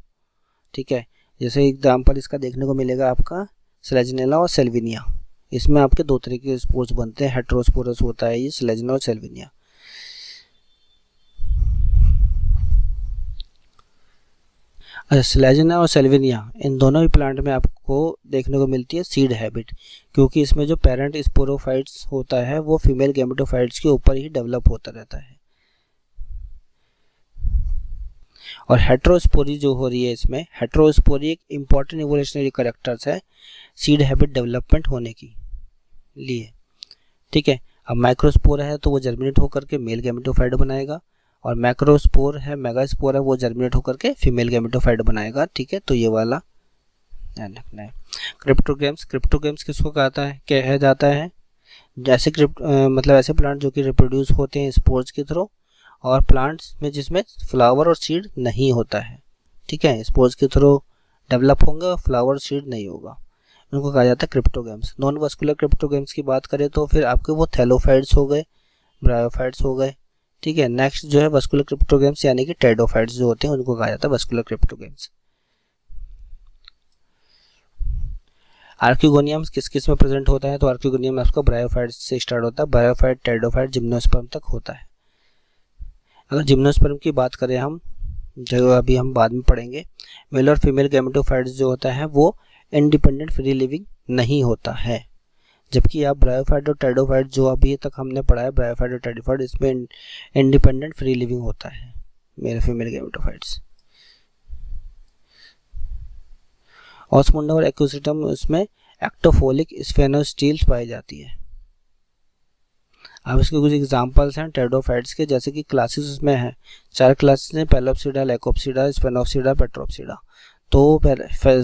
ठीक है, जैसे एग्जाम्पल इसका देखने को मिलेगा आपका स्लेजनेला और सेल्विनिया। इसमें आपके 2 तरीके के स्पोर्स बनते हैं, हेटेरोस्पोरस होता है ये स्लेजनेला और सेल्विनिया। अच्छा, स्लेजनेला और सेल्विनिया इन दोनों ही प्लांट में आपको आपको देखने को मिलती है सीड हैबिट, क्योंकि इसमें जो पेरेंट स्पोरोफाइट्स होता है वो फीमेल गैमेटोफाइट्स के ऊपर ही डेवलप होता रहता है। और हेट्रोस्पोरी जो हो रही है, इसमें हेट्रोस्पोरी एक इम्पॉर्टेंट इवोल्यूशनरी कैरेक्टर्स है सीड हैबिट डेवलपमेंट होने की लिए, ठीक है। अब माइक्रोस्पोर है तो वो जर्मिनेट होकर के मेल गैमेटोफाइट बनाएगा, और मैक्रोस्पोर है, मेगास्पोर है, वो जर्मिनेट होकर के फीमेल गैमेटोफाइट बनाएगा, ठीक है। तो ये वाला ध्यान रखना है। क्रिप्टोगेम्स किसको कहा जाता है? जैसे मतलब ऐसे प्लांट जो कि रिप्रोड्यूस होते हैं स्पोर्स के थ्रू, और प्लांट्स में जिसमें फ्लावर और सीड नहीं होता है, ठीक है। स्पोर्स के थ्रू डेवलप होंगे और फ्लावर सीड नहीं होगा, उनको कहा जाता है क्रिप्टोगेम्स। नॉन वस्कुलर क्रिप्टोगेम्स की बात करें तो फिर आपके वो थैलोफाइट्स हो गए, ब्रायोफाइट्स हो गए, ठीक है। नेक्स्ट जो है वस्कुलर क्रिप्टोगेम्स यानी कि टेडोफाइट्स जो होते हैं उनको कहा जाता है वस्कुलर क्रिप्टोगेम्स। आर्किगोनियम्स किस किस में प्रेजेंट होता है? तो आर्किगोनियम आपका ब्रायोफाइट्स से स्टार्ट होता है, ब्रायोफाइट, टेडोफाइट, जिम्नोस्पर्म तक होता है। अगर जिम्नोस्पर्म की बात करें हम, जो अभी हम बाद में पढ़ेंगे, मेल और फीमेल गैमेटोफाइट्स जो होता है वो इंडिपेंडेंट फ्री लिविंग नहीं होता है, जबकि आप ब्रायोफाइट और टेडोफाइट जो अभी तक हमने पढ़ा है, ब्रायोफाइट और टेडोफाइट, इसमें इंडिपेंडेंट फ्री लिविंग होता है मेल फीमेल गैमेटोफाइट्स। ऑस्मुंडा और एक्विसिटम उसमें एक्टोफोलिक स्फेनोस्टील्स पाई जाती है। अब इसके कुछ एग्जांपल्स हैं टेडोफाइट्स के, जैसे कि क्लासेस उसमें हैं, 4 क्लासेस हैं, पेलोप्सिडा, लैकोप्सिडा, स्फेनोप्सिडा, पेट्रोप्सिडा। तो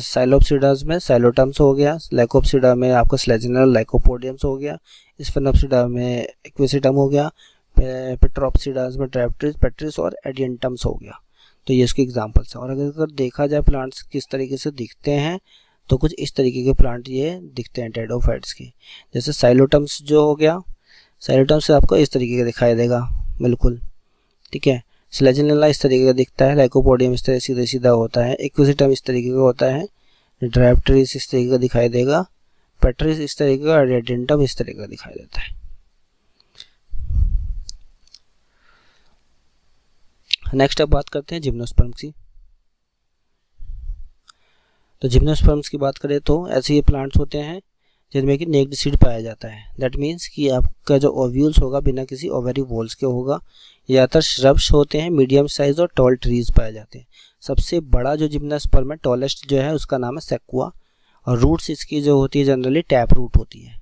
साइलोप्सिडास में साइलोटम्स हो गया, लैकोप्सिडा में आपका स्लेजिनल लाइकोपोडियम्स हो गया, स्फेनोप्सिडा में एक्विसिटम हो गया, पेट्रोप्सिडास में ट्रैप्ट्रिस, पेट्रिस और एडियंटम्स हो गया। तो ये इसके एग्जांपल्स हैं। और अगर देखा जाए प्लांट्स किस तरीके से दिखते हैं, तो कुछ इस तरीके के प्लांट ये दिखते हैं टेडोफाइट्स के। जैसे साइलोटम्स जो हो गया, साइलोटम्स से आपको इस तरीके का दिखाई देगा बिल्कुल, ठीक है। स्लेजिनला इस तरीके का दिखता है, लाइकोपोडियम इस तरह सीधा सीधा होता है, एक्विसिटम इस तरीके का होता है, ड्राइप्ट्रिस इस तरीके का दिखाई देगा, पेट्रिस इस तरीके का, एडियंटम इस तरीके का दिखाई देता है। नेक्स्ट अब बात करते हैं जिम्नोस्पर्म्स की। तो जिम्नोस्पर्म्स की बात करें तो ऐसे ये प्लांट्स होते हैं जिनमें कि नेक्ड सीड पाया जाता है। दैट मीन्स कि आपका जो ओव्यूल्स होगा बिना किसी ओवरी वॉल्स के होगा। ज़्यादातर श्रब्स होते हैं, मीडियम साइज और टॉल ट्रीज पाए जाते हैं। सबसे बड़ा जो जिम्नोस्पर्म है, टॉलेस्ट जो है, उसका नाम है सेक्वा, और रूट्स इसकी जो होती है जनरली टैप रूट होती है।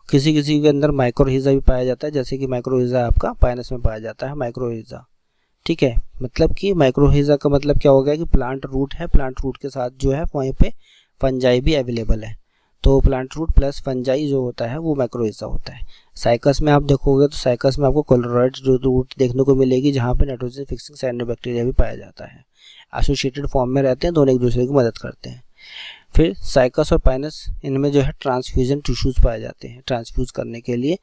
किसी किसी के अंदर माइक्रोहिजा भी पाया जाता है, जैसे कि माइक्रोहिजा आपका पाइनस में पाया जाता है माइक्रोहिजा, ठीक है। मतलब कि माइक्रोहिजा का मतलब क्या हो गया कि प्लांट रूट है, प्लांट रूट के साथ जो है वहीं पे फंजाई भी अवेलेबल है। तो प्लांट रूट प्लस फंजाई जो होता है वो माइक्रोहिजा होता है। साइकस में आप देखोगे तो साइकस में आपको कोलोरॉइड रूट देखने को मिलेगी, जहाँ पे नाइट्रोजन फिक्सिंग साइनोबैक्टीरिया भी पाया जाता है। एसोसिएटेड फॉर्म में रहते हैं, दोनों एक दूसरे की मदद करते हैं। फिर साइकस और पाइनस, इनमें जो है ट्रांसफ्यूजन टिश्यूज पाए जाते हैं ट्रांसफ्यूज करने के लिए।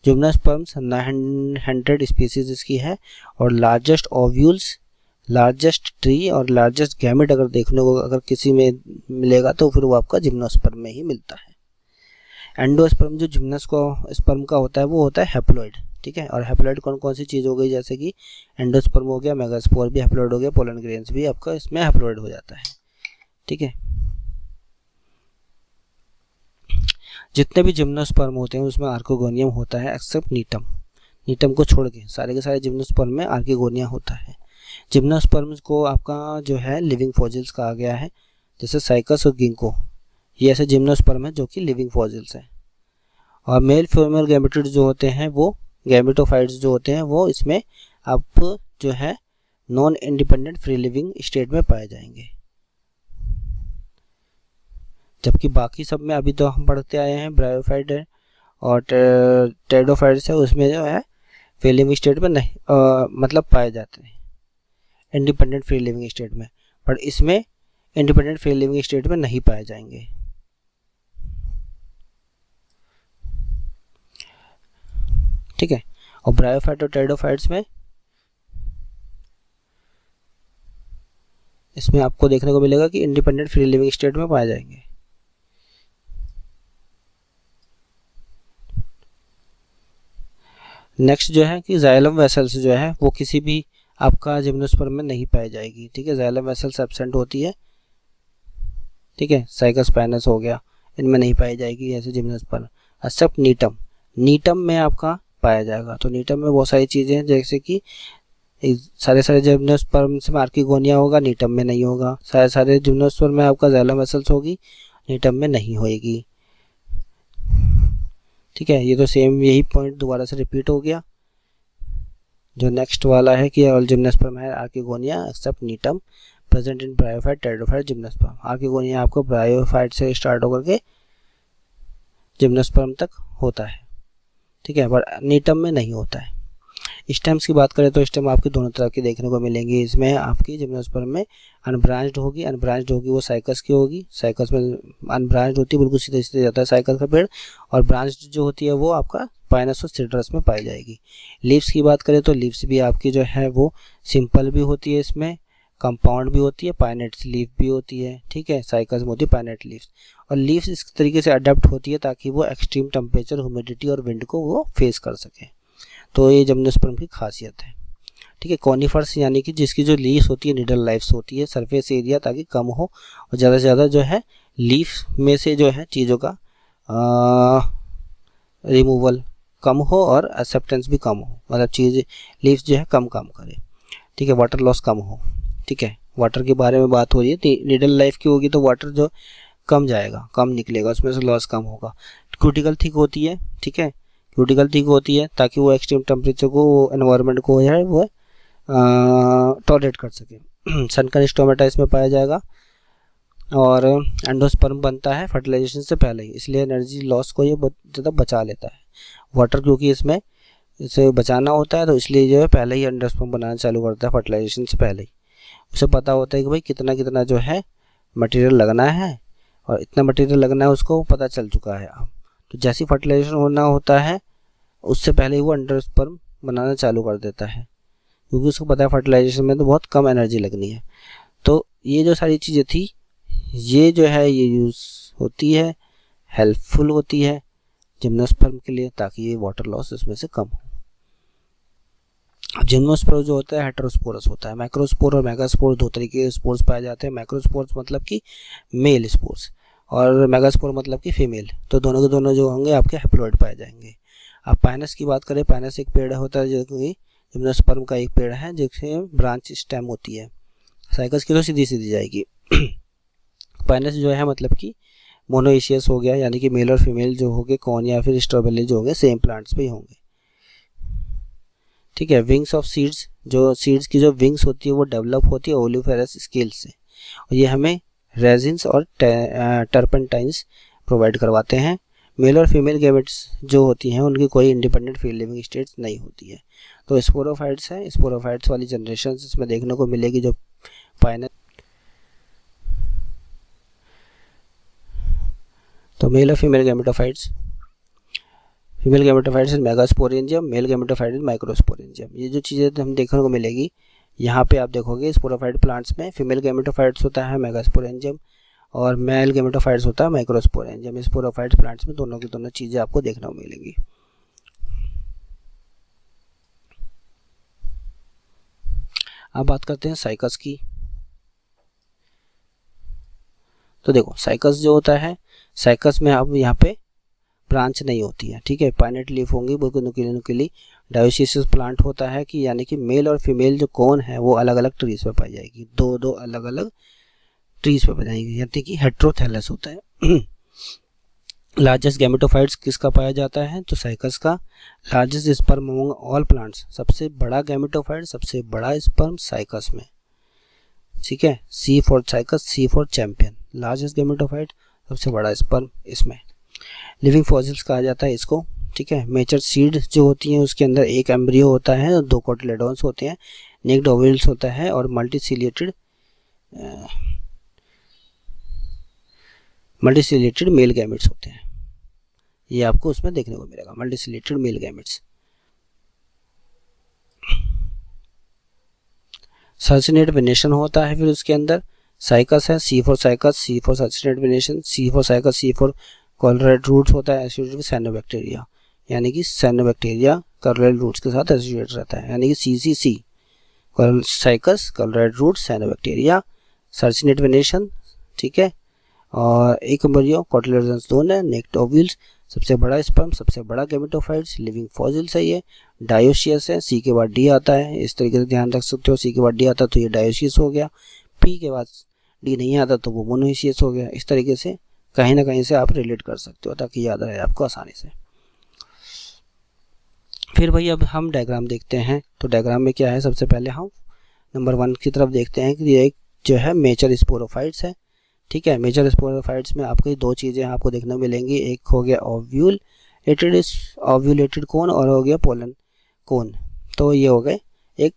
जिम्नोस्पर्म्स 900 स्पीसीज इसकी है, और लार्जेस्ट ओव्यूल्स, लार्जेस्ट ट्री और लार्जेस्ट गैमेट अगर देखने को अगर किसी में मिलेगा तो फिर वो आपका जिम्नोस्पर्म में ही मिलता है। एंडोस्पर्म जो जिम्नोस्पर्म का होता है वो होता है हैप्लॉइड, ठीक है। और हैप्लॉइड कौन कौन सी चीज़ हो गई, जैसे कि एंडोस्पर्म हो गया, मेगास्पोर भी हैप्लॉइड हो गया, पोलन ग्रेन्स भी आपका इसमें हैप्लॉइड हो जाता है, ठीक है। जितने भी जिम्नोस्पर्म होते हैं उसमें आर्किगोनियम होता है एक्सेप्ट नीटम। नीटम को छोड़ के सारे के सारे जिम्नोस्पर्म में आर्किगोनिया होता है। जिम्नोस्पर्म्स को आपका जो है लिविंग फॉसिल्स कहा गया है, जैसे साइकस और गिंको, ये ऐसे जिम्नोस्पर्म है जो कि लिविंग फॉसिल्स है। और मेल फीमेल गैमेटिड्स जो होते हैं वो गैमेटोफाइट्स जो होते हैं वो इसमें आप जो है non independent free living state में पाए जाएंगे। जबकि बाकी सब में अभी तो हम पढ़ते आए हैं ब्रायोफाइट है और टेडोफाइट्स है, उसमें जो है फ्री लिविंग स्टेट में नहीं मतलब पाए जाते हैं इंडिपेंडेंट फ्री लिविंग स्टेट में, पर इसमें इंडिपेंडेंट फ्री लिविंग स्टेट में नहीं पाए जाएंगे। ठीक है। और ब्रायोफाइट और टेडोफाइट्स में इसमें आपको देखने को मिलेगा कि इंडिपेंडेंट फ्री लिविंग स्टेट में पाए जाएंगे। नेक्स्ट जो है कि जाइलम वेसल्स जो है वो किसी भी आपका जिम्नोस्पर्म में नहीं पाई जाएगी, ठीक है। जाइलम वेसल्स एब्सेंट होती है, ठीक है, साइकस पैनस हो गया, इनमें नहीं पाई जाएगी ऐसे जिम्नोस्पर्म, एक्सेप्ट नीटम, नीटम में आपका पाया जाएगा। तो नीटम में बहुत सारी चीज़ें हैं, जैसे कि सारे जिम्नोस्पर्म में आर्किगोनिया होगा, नीटम में नहीं होगा। सारे जिम्नोस्पर्म में आपका ज़ैला मसल्स होगी, नीटम में नहीं होएगी। ठीक है, ये तो सेम यही पॉइंट दोबारा से रिपीट हो गया। जो नेक्स्ट वाला है कि ऑल जिम्नोस्पर्म है archegonia except gnetum present in bryophyte pteridophyte gymnosperm. Archegonia आपको ब्रायोफाइट से स्टार्ट होकर के जिम्नोस्पर्म तक होता है, ठीक है, पर नीटम में नहीं होता है। स्टेम्स की बात करें तो स्टेम आपकी दोनों तरह की देखने को मिलेंगी। इसमें आपकी जिम्नोस्पर्म में अनब्रांच्ड होगी, अनब्रांच्ड होगी वो साइकस की होगी। साइकस में अनब्रांच्ड होती है, बिल्कुल सीधे सीधे जाता है साइकस का पेड़, और ब्रांच्ड जो होती है वो आपका पाइनस और सिट्रस में पाई जाएगी। लीव्स की बात करें तो लीव्स भी आपकी जो है वो सिंपल भी होती है, इसमें कंपाउंड भी होती है, पाइनेट लीफ भी होती है, ठीक है, साइकस में होती है पाइनेट लीव्स। और लीव्स इस तरीके से अडेप्ट होती है ताकि वो एक्सट्रीम टेम्परेचर, ह्यूमिडिटी और विंड को वो फेस कर सके। तो ये जिम्नोस्पर्म की खासियत है, ठीक है। कॉनिफर्स यानी कि जिसकी जो लीव्स होती है निडल लाइफ्स होती है, सरफेस एरिया ताकि कम हो और ज़्यादा से ज़्यादा जो है लीफ में से जो है चीज़ों का रिमूवल कम हो और एक्सेप्टेंस भी कम हो, मतलब चीज़ लीव्स जो है कम काम करे, ठीक है, वाटर लॉस कम हो, ठीक है। वाटर के बारे में बात हो रही है, निडल लाइफ की होगी तो वाटर जो कम जाएगा, कम निकलेगा, उसमें से लॉस कम होगा। क्यूटिकल थिक होती है, ठीक है, क्यूटिकल थिक होती है ताकि वो एक्सट्रीम टेम्परेचर को, एनवायरनमेंट को जो है वो टॉलरेट कर सके। सनकन स्टोमेटा इसमें पाया जाएगा और एंडोस्पर्म बनता है फर्टिलाइजेशन से पहले ही, इसलिए एनर्जी लॉस को ये बहुत ज़्यादा बचा लेता है। वाटर क्योंकि इसमें इसे बचाना होता है तो इसलिए जो है पहले ही एंडोस्पर्म बनाना चालू करता है फर्टिलाइजेशन से पहले ही। उसे पता होता है कि भाई कितना कितना जो है मटेरियल लगना है और इतना मटेरियल लगना है उसको पता चल चुका है अब। तो जैसी फर्टिलाइजेशन होना होता है उससे पहले ही वो एंडोस्पर्म बनाना चालू कर देता है, क्योंकि उसको पता है फर्टिलाइजेशन में तो बहुत कम एनर्जी लगनी है। तो ये जो सारी चीज़ें थी ये जो है ये यूज़ होती है, हेल्पफुल होती है जिम्नोस्पर्म के लिए ताकि ये वाटर लॉस इसमें से कम हो। जिम्नोस्पोर जो होता है हेटेरोस्पोरस होता है। मैक्रोस्पोर और मेगास्पोर दो तरीके के स्पोर्स पाए जाते हैं। मैक्रोस्पोर्स मतलब कि मेल स्पोर्स और मेगास्पोर मतलब कि फीमेल। तो दोनों के दोनों जो होंगे आपके हैप्लॉइड पाए जाएंगे। अब पाइनस की बात करें, पाइनस एक पेड़ होता है जो कि जिम्नोस्पर्म का एक पेड़ है जिससे ब्रांच स्टेम होती है। साइकस की तो सीधी सीधी जाएगी। पाइनस जो है मतलब कि मोनोइशियस हो गया, यानी कि मेल और फीमेल जो होंगे कॉन या फिर स्ट्रॉबेरी जो होंगे सेम प्लांट्स पे ही होंगे, ठीक है। विंग्स ऑफ सीड्स, जो सीड्स की जो विंग्स होती है वो डेवलप होती है ओलिफेरस स्केल से, और ये हमें रेजिन्स और टर्पेंटाइन्स प्रोवाइड करवाते हैं। मेल और फीमेल गैमेट्स जो होती हैं उनकी कोई इंडिपेंडेंट फ्री लिविंग स्टेट्स नहीं होती है। तो स्पोरोफाइट्स हैं, स्पोरोफाइट्स वाली जनरेशन इसमें देखने को मिलेगी जो पाइनस। तो मेल और फीमेल गैमेटोफाइट्स, फीमेल गैमेटोफाइट्स इन मेगास्पोरेंजियम, मेल गैमेटोफाइट्स इन माइक्रोस्पोरेंजियम। ये जो चीज़ें हम देखने को मिलेगी यहाँ पे आप देखोगे स्पोरोफाइट प्लांट्स में फीमेल गैमेटोफाइट्स होता है मेगास्पोरेंजियम और मेल गैमेटोफाइट्स होता है माइक्रोस्पोरेंजियम। स्पोरोफाइट्स प्लांट्स में दोनों की दोनों चीज़ें आपको देखने को मिलेंगी। अब बात करते हैं साइकस की। तो देखो साइकस जो होता है, साइकस में अब यहाँ पे ब्रांच नहीं होती है, ठीक है। पाइनेट लीफ होंगी, बिल्कुल नुकीली नुकीली। डायोसियस प्लांट होता है कि यानी कि मेल और फीमेल जो कौन है वो अलग अलग ट्रीज पे पाई जाएगी, दो दो अलग अलग ट्रीज पे पाई जाएगी, यानी कि हेट्रोथैलस होता है। लार्जेस्ट गैमेटोफाइट्स किसका पाया जाता है, तो साइकस का। Largest sperm among all plants, सबसे बड़ा गैमेटोफाइट, सबसे बड़ा स्पर्म साइकस में, ठीक है। C for Cycas, C for champion. Largest gametophyte, सबसे बड़ा स्पर्म इसमें। लिविंग फॉसिल्स कहा जाता है इसको, ठीक है। मेचर सीड जो होती हैं उसके अंदर एक एम्ब्रियो होता है, दो कोटिलेडोन्स होते हैं, नेक्ड ओवल्स होता है और मल्टीसिलिएटेड मेल गैमेट्स होते हैं। ये आपको उसमें देखने को मिलेगा, multiciliated male gametes. Circinate venation होता है फिर उसके अंदर। साइकस है, C for Cycas, C for circinate venation, C for Cycas, C for coralloid roots होता है एसोसिएटेड विद साइनोबैक्टीरिया, यानी कि साइनोबैक्टीरिया कॉलरेड रूट्स के साथ एसोसिएटेड रहता है, यानी कि CCC Cycas, coralloid root, cyanobacteria, circinate venation, ठीक है। और एक एम्ब्रियो कोटिलेडोन्स दोन है, नेक्ड ओव्यूल्स, सबसे बड़ा स्पर्म, सबसे बड़ा गैमेटोफाइट्स, लिविंग फॉसिल्स है ये, डायोशियस है, सी के बाद डी आता है, इस तरीके से ध्यान रख सकते हो, सी के बाद डी आता तो ये डायोशियस हो गया, पी के बाद डी नहीं आता तो वो मोनोशियस हो गया। इस तरीके से कहीं ना कहीं से आप रिलेट कर सकते हो ताकि याद रहे आपको आसानी से। फिर भाई अब हम डायग्राम देखते हैं। तो डायग्राम में क्या है, सबसे पहले हम नंबर 1 की तरफ देखते हैं कि ये एक जो है मेजर स्पोरोफाइट्स है। ठीक है, मेजर स्पोरोफाइट्स में आपको दो चीज़ें आपको देखने मिलेंगी, एक हो गया ओव्यूलेटेड कोन और हो गया पोलन कोन। तो ये हो गए एक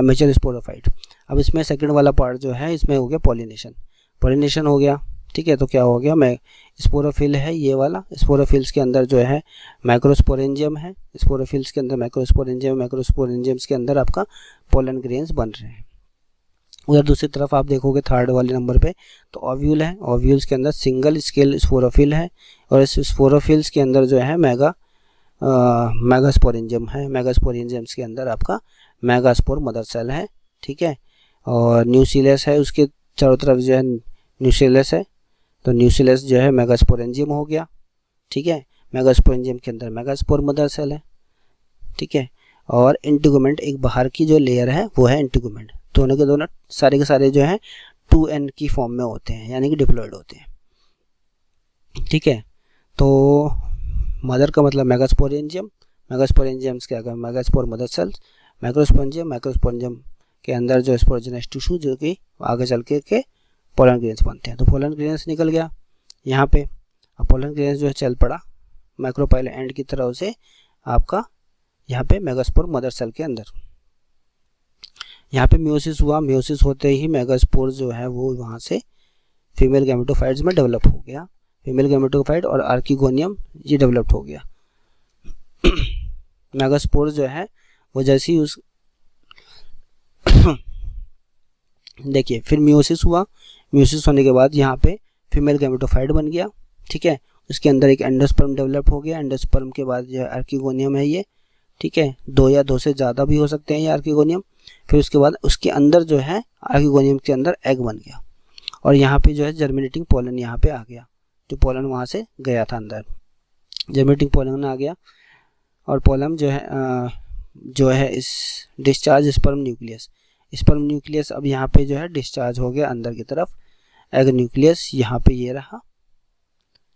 मेजर स्पोरोफाइट। अब इसमें सेकंड वाला पार्ट जो है इसमें हो गया पॉलिनेशन हो गया। ठीक है, तो क्या हो गया, मैं स्पोरोफिल है ये वाला, स्पोरोफिल्स के अंदर जो है माइक्रोस्पोरेंजियम है, स्पोरोफिल्स के अंदर माइक्रोस्पोरेंजियम्स के अंदर आपका पोलन ग्रेन्स बन रहे हैं। उधर दूसरी तरफ आप देखोगे थर्ड वाले नंबर पे तो ओव्यूल है, ओव्यूल्स के अंदर सिंगल स्केल स्पोरोफिल है और इस स्पोरोफिल्स के अंदर जो है मेगास्पोरेंजियम है, मेगास्पोरेंजियम्स के अंदर आपका मेगास्पोर मदर सेल है। ठीक है, और न्यूक्लियस है, उसके चारों तरफ जो है न्यूक्लियस है, तो न्यूक्लियस जो है मेगास्पोरेंजियम हो गया। ठीक है, मेगास्पोरेंजियम के अंदर मेगास्पोर मदर सेल है। ठीक है, और इंटीगुमेंट एक बाहर की जो लेयर है वो है इंटीगुमेंट। दोनों के दोनों सारे के सारे जो है 2n की फॉर्म में होते हैं, यानी कि डिप्लॉयड होते हैं। ठीक है, तो मदर का मतलब मेगास्पोरेंजियम, मेगास्पोरेंजियम्स क्या है, मेगास्पोर मदर सेल्स, माइक्रोस्पोरेंजियम के अंदर जो स्पोरोजेनस टिश्यू जो कि आगे चल के पोलन ग्रेन्स बनते हैं। तो पोलन ग्रेन्स निकल गया यहाँ पे। अब पोलन ग्रेन्स जो है चल पड़ा माइक्रोपाइल एंड की तरफ से आपका यहाँ पे मेगास्पोर मदर सेल के अंदर। यहाँ पे म्यूसिस हुआ, म्यूसिस होते ही मेगास्पोर जो है वो वहाँ से फीमेल गैमेटोफाइट्स में डेवलप हो गया, फीमेल गैमेटोफाइट और आर्किगोनियम ये डेवलप्ड हो गया। मेगास्पोर जो है वो जैसे ही उस देखिए फिर म्यूसिस हुआ, म्यूसिस होने के बाद यहाँ पे फीमेल गैमेटोफाइट बन गया। ठीक है, उसके अंदर एक एंडोस्पर्म डेवलप हो गया, एंडोस्पर्म के बाद जो है आर्किगोनियम है ये। ठीक है, 2 या 2 से ज़्यादा भी हो सकते हैं ये आर्किगोनियम। फिर उसके बाद उसके अंदर जो है आर्किगोनियम के अंदर एग बन गया और यहाँ पे जो है जर्मिनेटिंग पोलन यहाँ पे आ गया, जो पोलन वहाँ से गया था अंदर, जर्मिनेटिंग पोलन आ गया। और पोलन जो है इस डिस्चार्ज स्पर्म न्यूक्लियस अब यहाँ पे जो है डिस्चार्ज हो गया अंदर की तरफ, एग न्यूक्लियस यहाँ पे ये रहा।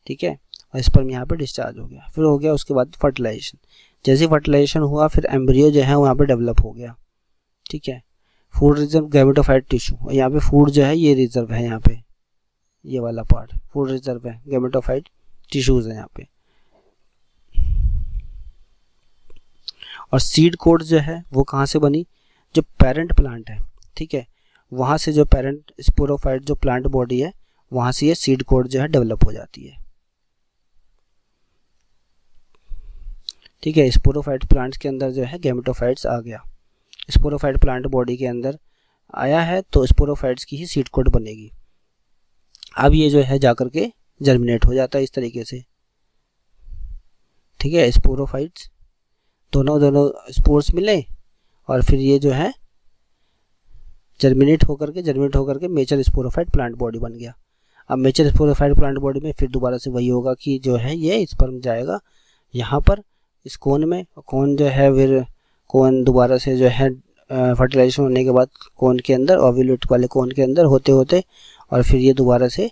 ठीक है, और स्पर्म यहाँ पे डिस्चार्ज हो गया। फिर हो गया उसके बाद फर्टिलाइजेशन, जैसे फर्टिलाइजेशन हुआ फिर एम्ब्रियो जो है वहाँ पे डेवलप हो गया। ठीक है, फूड रिजर्व गैमेटोफाइट टिश्यू, और यहाँ पे फूड जो है ये रिजर्व है, यहाँ पे ये वाला पार्ट फूड रिजर्व है, गैमेटोफाइट टिश्यूज है यहाँ पे। और सीड कोड जो है वो कहाँ से बनी, जो पेरेंट प्लांट है। ठीक है, वहाँ से जो पेरेंट स्पोरोफाइट जो प्लांट बॉडी है वहाँ से ये सीड कोड जो है डेवलप हो जाती है। ठीक है, स्पोरोफाइट प्लांट्स के अंदर जो है गैमेटोफाइट्स आ गया, स्पोरोफाइट प्लांट बॉडी के अंदर आया है तो स्पोरोफाइट्स की ही सीड कोड बनेगी। अब ये जो है जाकर के जर्मिनेट हो जाता है इस तरीके से। ठीक है, स्पोरोफाइट्स दोनों स्पोर्स मिले और फिर ये जो है जर्मिनेट होकर के मेचर स्पोरोफाइट प्लांट बॉडी बन गया। अब मेचर स्पोरोफाइट प्लांट बॉडी में फिर दोबारा से वही होगा कि जो है ये स्पर्म जाएगा यहाँ पर इस कोन में, कोन जो है फिर कोन दोबारा से जो है फर्टिलाइजेशन होने के बाद कोन के अंदर ओव्यूलेट वाले कोन के अंदर होते होते और फिर ये दोबारा से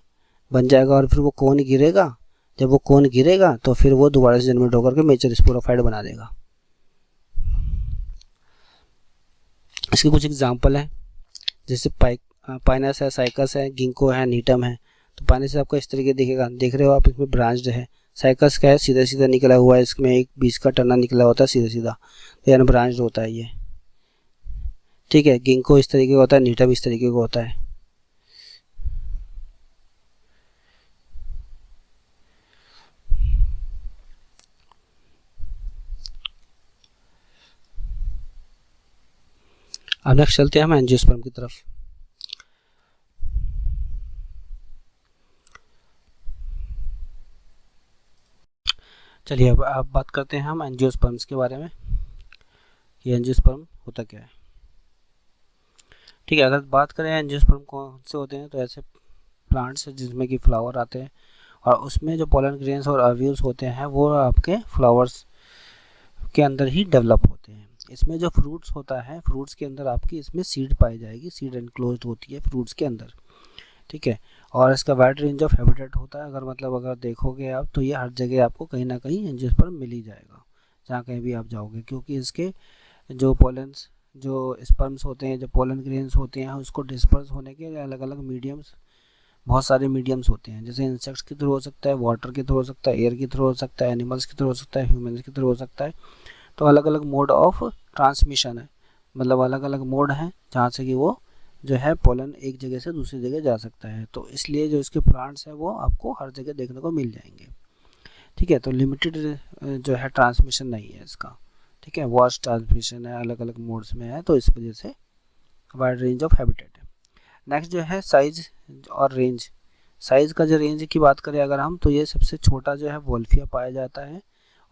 बन जाएगा और फिर वो कोन गिरेगा। जब वो कोन गिरेगा तो फिर वो दोबारा से जर्मिनेट होकर के मेचर स्पोरोफाइट बना देगा। इसके कुछ एग्जांपल हैं, जैसे पाइनस है, साइकस है, गिंको है, नीटम है। तो पाइनस आपका इस तरीके दिखेगा, देख रहे हो आप, इसमें ब्रांच्ड है। साइकस का है सीधा सीधा निकला हुआ है, इसमें एक बीच का टना निकला होता है सीधा सीधा, तो यानी ब्रांच्ड होता है ये। ठीक है, गिंको इस तरीके का होता है, नीटम इस तरीके का होता है। अब नेक्स्ट चलते हैं हम एंजियोस्पर्म की तरफ। चलिए अब आप बात करते हैं हम एंजियोस्पर्म्स के बारे में कि एंजियोस्पर्म होता क्या है। ठीक है, अगर बात करें एंजियोस्पर्म कौन से होते हैं तो ऐसे प्लांट्स जिसमें कि फ्लावर आते हैं, और उसमें जो पोलन ग्रेन्स और ओव्यूल्स होते हैं वो आपके फ्लावर्स के अंदर ही डेवलप होते हैं। इसमें जो फ्रूट्स होता है, फ्रूट्स के अंदर आपकी इसमें सीड पाई जाएगी, सीड एनक्लोज्ड होती है फ्रूट्स के अंदर, ठीक है। और इसका वाइड रेंज ऑफ हैबिटेट होता है, अगर देखोगे आप तो ये हर जगह आपको कहीं ना कहीं एंजियोस्पर्म पर मिल ही जाएगा जहाँ कहीं भी आप जाओगे, क्योंकि इसके जो पोलन्स, जो स्पर्म्स होते हैं, जो पोलन ग्रेन्स होते हैं, उसको डिस्पर्स होने के अलग अलग मीडियम्स, बहुत सारे मीडियम्स होते हैं। जैसे इंसेक्ट्स के थ्रू हो सकता है, वाटर के थ्रू हो सकता है, एयर के थ्रू हो सकता है, एनिमल्स के थ्रू हो सकता है, ह्यूमंस के थ्रू हो सकता है। तो अलग अलग मोड ऑफ ट्रांसमिशन है, मतलब अलग अलग मोड हैं जहाँ से कि वो जो है पोलन एक जगह से दूसरी जगह जा सकता है। तो इसलिए जो इसके प्लांट्स हैं वो आपको हर जगह देखने को मिल जाएंगे, ठीक है। तो लिमिटेड जो है ट्रांसमिशन नहीं है इसका, ठीक है, वास्ट ट्रांसमिशन है, अलग अलग मोड्स में है, तो इस वजह से वाइड रेंज ऑफ हैबिटेट है। नेक्स्ट जो है साइज और रेंज। साइज़ का जो रेंज की बात करें अगर हम, तो ये सबसे छोटा जो है वोल्फिया पाया जाता है,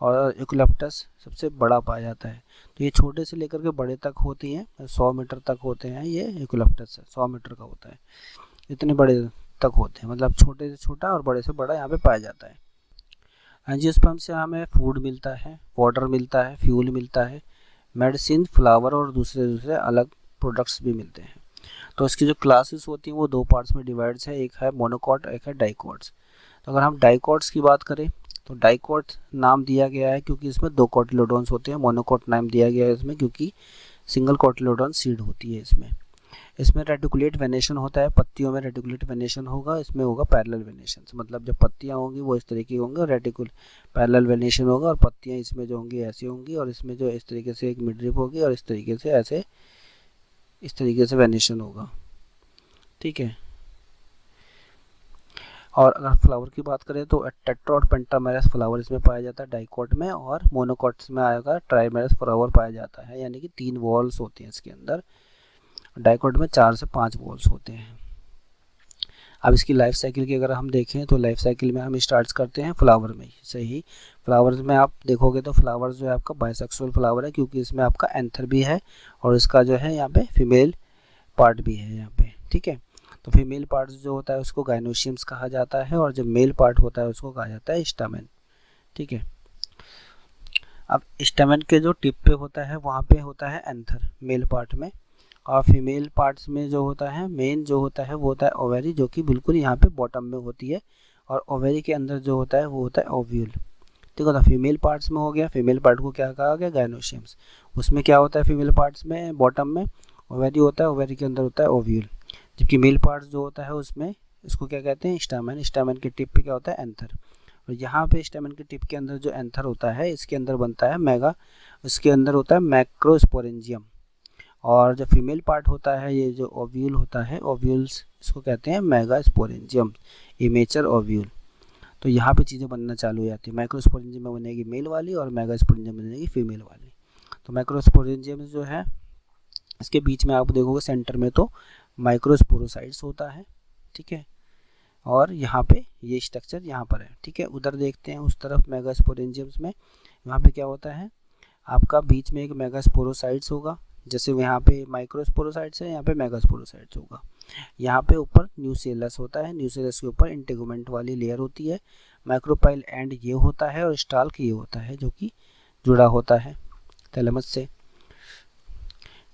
और यूकलिप्टस सबसे बड़ा पाया जाता है। तो ये छोटे से लेकर के बड़े तक होती हैं, 100 मीटर तक होते हैं, ये यूकलिप्टस 100 मीटर का होता है, इतने बड़े तक होते हैं, मतलब छोटे से छोटा और बड़े से बड़ा यहाँ पे पाया जाता है। एंजियोस्पर्म से हमें फूड मिलता है, वाटर मिलता है, फ्यूल मिलता है, मेडिसिन, फ्लावर और दूसरे अलग प्रोडक्ट्स भी मिलते हैं। तो इसकी जो क्लासेस होती हैं वो दो पार्ट्स में डिवाइड्स है, एक है मोनोकॉट, एक है डाइकॉट्स। तो अगर हम डाइकॉट्स की बात करें तो डाइकॉट नाम दिया गया है क्योंकि इसमें दो कोटिलोडोन्स होते हैं। मोनोकॉट नाम दिया गया है इसमें क्योंकि सिंगल कोटिलोडोन सीड होती है इसमें रेटिकुलेट वेनेशन होता है, पत्तियों में रेटिकुलेट वेनेशन होगा, इसमें होगा पैरेलल वेनेशन, मतलब जब पत्तियां होंगी वो इस तरीके की होंगी और पैरेलल वेनेशन होगा, और पत्तियां इसमें जो होंगी ऐसी होंगी, और इसमें जो इस तरीके से एक मिडरिप होगी और इस तरीके से ऐसे इस तरीके से वेनेशन होगा, ठीक है। और अगर फ्लावर की बात करें तो टेट्रा और पेंटामेरस फ्लावर इसमें पाया जाता है डाइकॉट में, और मोनोकॉट्स में आएगा ट्राइमेरस फ्लावर पाया जाता है, यानी कि 3 वॉल्स होती हैं इसके अंदर। डाइकॉट में 4 से 5 वॉल्स होते हैं। अब इसकी लाइफ साइकिल की अगर हम देखें तो लाइफ साइकिल में हम स्टार्ट करते हैं फ्लावर में से ही। फ्लावर्स में आप देखोगे तो फ्लावर्स जो है आपका बाइसेक्सुअल फ्लावर है, क्योंकि इसमें आपका एंथर भी है और इसका जो है यहाँ पे फीमेल पार्ट भी है यहाँ पे, ठीक है। तो फीमेल पार्ट जो होता है उसको गाइनोशियम्स कहा जाता है, और जो मेल पार्ट होता है उसको कहा जाता है स्टामेन, ठीक है। अब स्टामेन के जो टिप पे होता है वहाँ पे होता है एंथर मेल पार्ट में, और फीमेल पार्ट्स में जो होता है मेन जो होता है वो होता है ओवेरी, जो कि बिल्कुल यहाँ पे बॉटम में होती है, और ओवेरी के अंदर जो होता है वो होता है ओव्यूल, ठीक है। तो फीमेल पार्ट्स में हो गया, फीमेल पार्ट को क्या कहा गया, गाइनोशियम्स। उसमें क्या होता है फीमेल पार्ट्स में, बॉटम में ओवेरी होता है, ओवेरी के अंदर होता है ओव्यूल, जबकि मेल पार्ट्स जो होता है उसमें इसको क्या कहते हैं, स्टामेन। स्टामेन के टिप पे क्या होता है, एंथर। और यहाँ पे स्टामेन के टिप के अंदर जो एंथर होता है इसके अंदर बनता है मेगा, इसके अंदर होता है मैक्रोस्पोरेंजियम। और जो फीमेल पार्ट होता है, ये जो ओव्यूल होता है, ओव्यूल्स इसको कहते हैं मेगास्पोरेंजियम, इमेचर ओव्यूल। तो यहाँ पे चीज़ें बनना चालू हो जाती है, माइक्रोस्पोरेंजियम में बनेगी मेल वाली और मेगास्पोरेंजियम में बनेगी फीमेल वाली। तो माइक्रोस्पोरेंजियम जो है इसके बीच में आप देखोगे सेंटर में तो माइक्रोस्पोरोसाइट्स होता है, ठीक है। और यहाँ पे ये स्ट्रक्चर यहाँ पर है, ठीक है। उधर देखते हैं उस तरफ मेगास्पोरेंजियम्स में, यहाँ पे क्या होता है आपका बीच में एक मेगास्पोरोसाइट्स होगा, जैसे यहाँ पे माइक्रोस्पोरोसाइट्स है, यहाँ पे मेगास्पोरोसाइट्स होगा। यहाँ पे ऊपर न्यूसेलस होता है, न्यूसेलस के ऊपर इंटेगुमेंट वाली लेयर होती है, माइक्रोपाइल एंड ये होता है, और स्टाल्क ये होता है जो कि जुड़ा होता है थैलेमस से,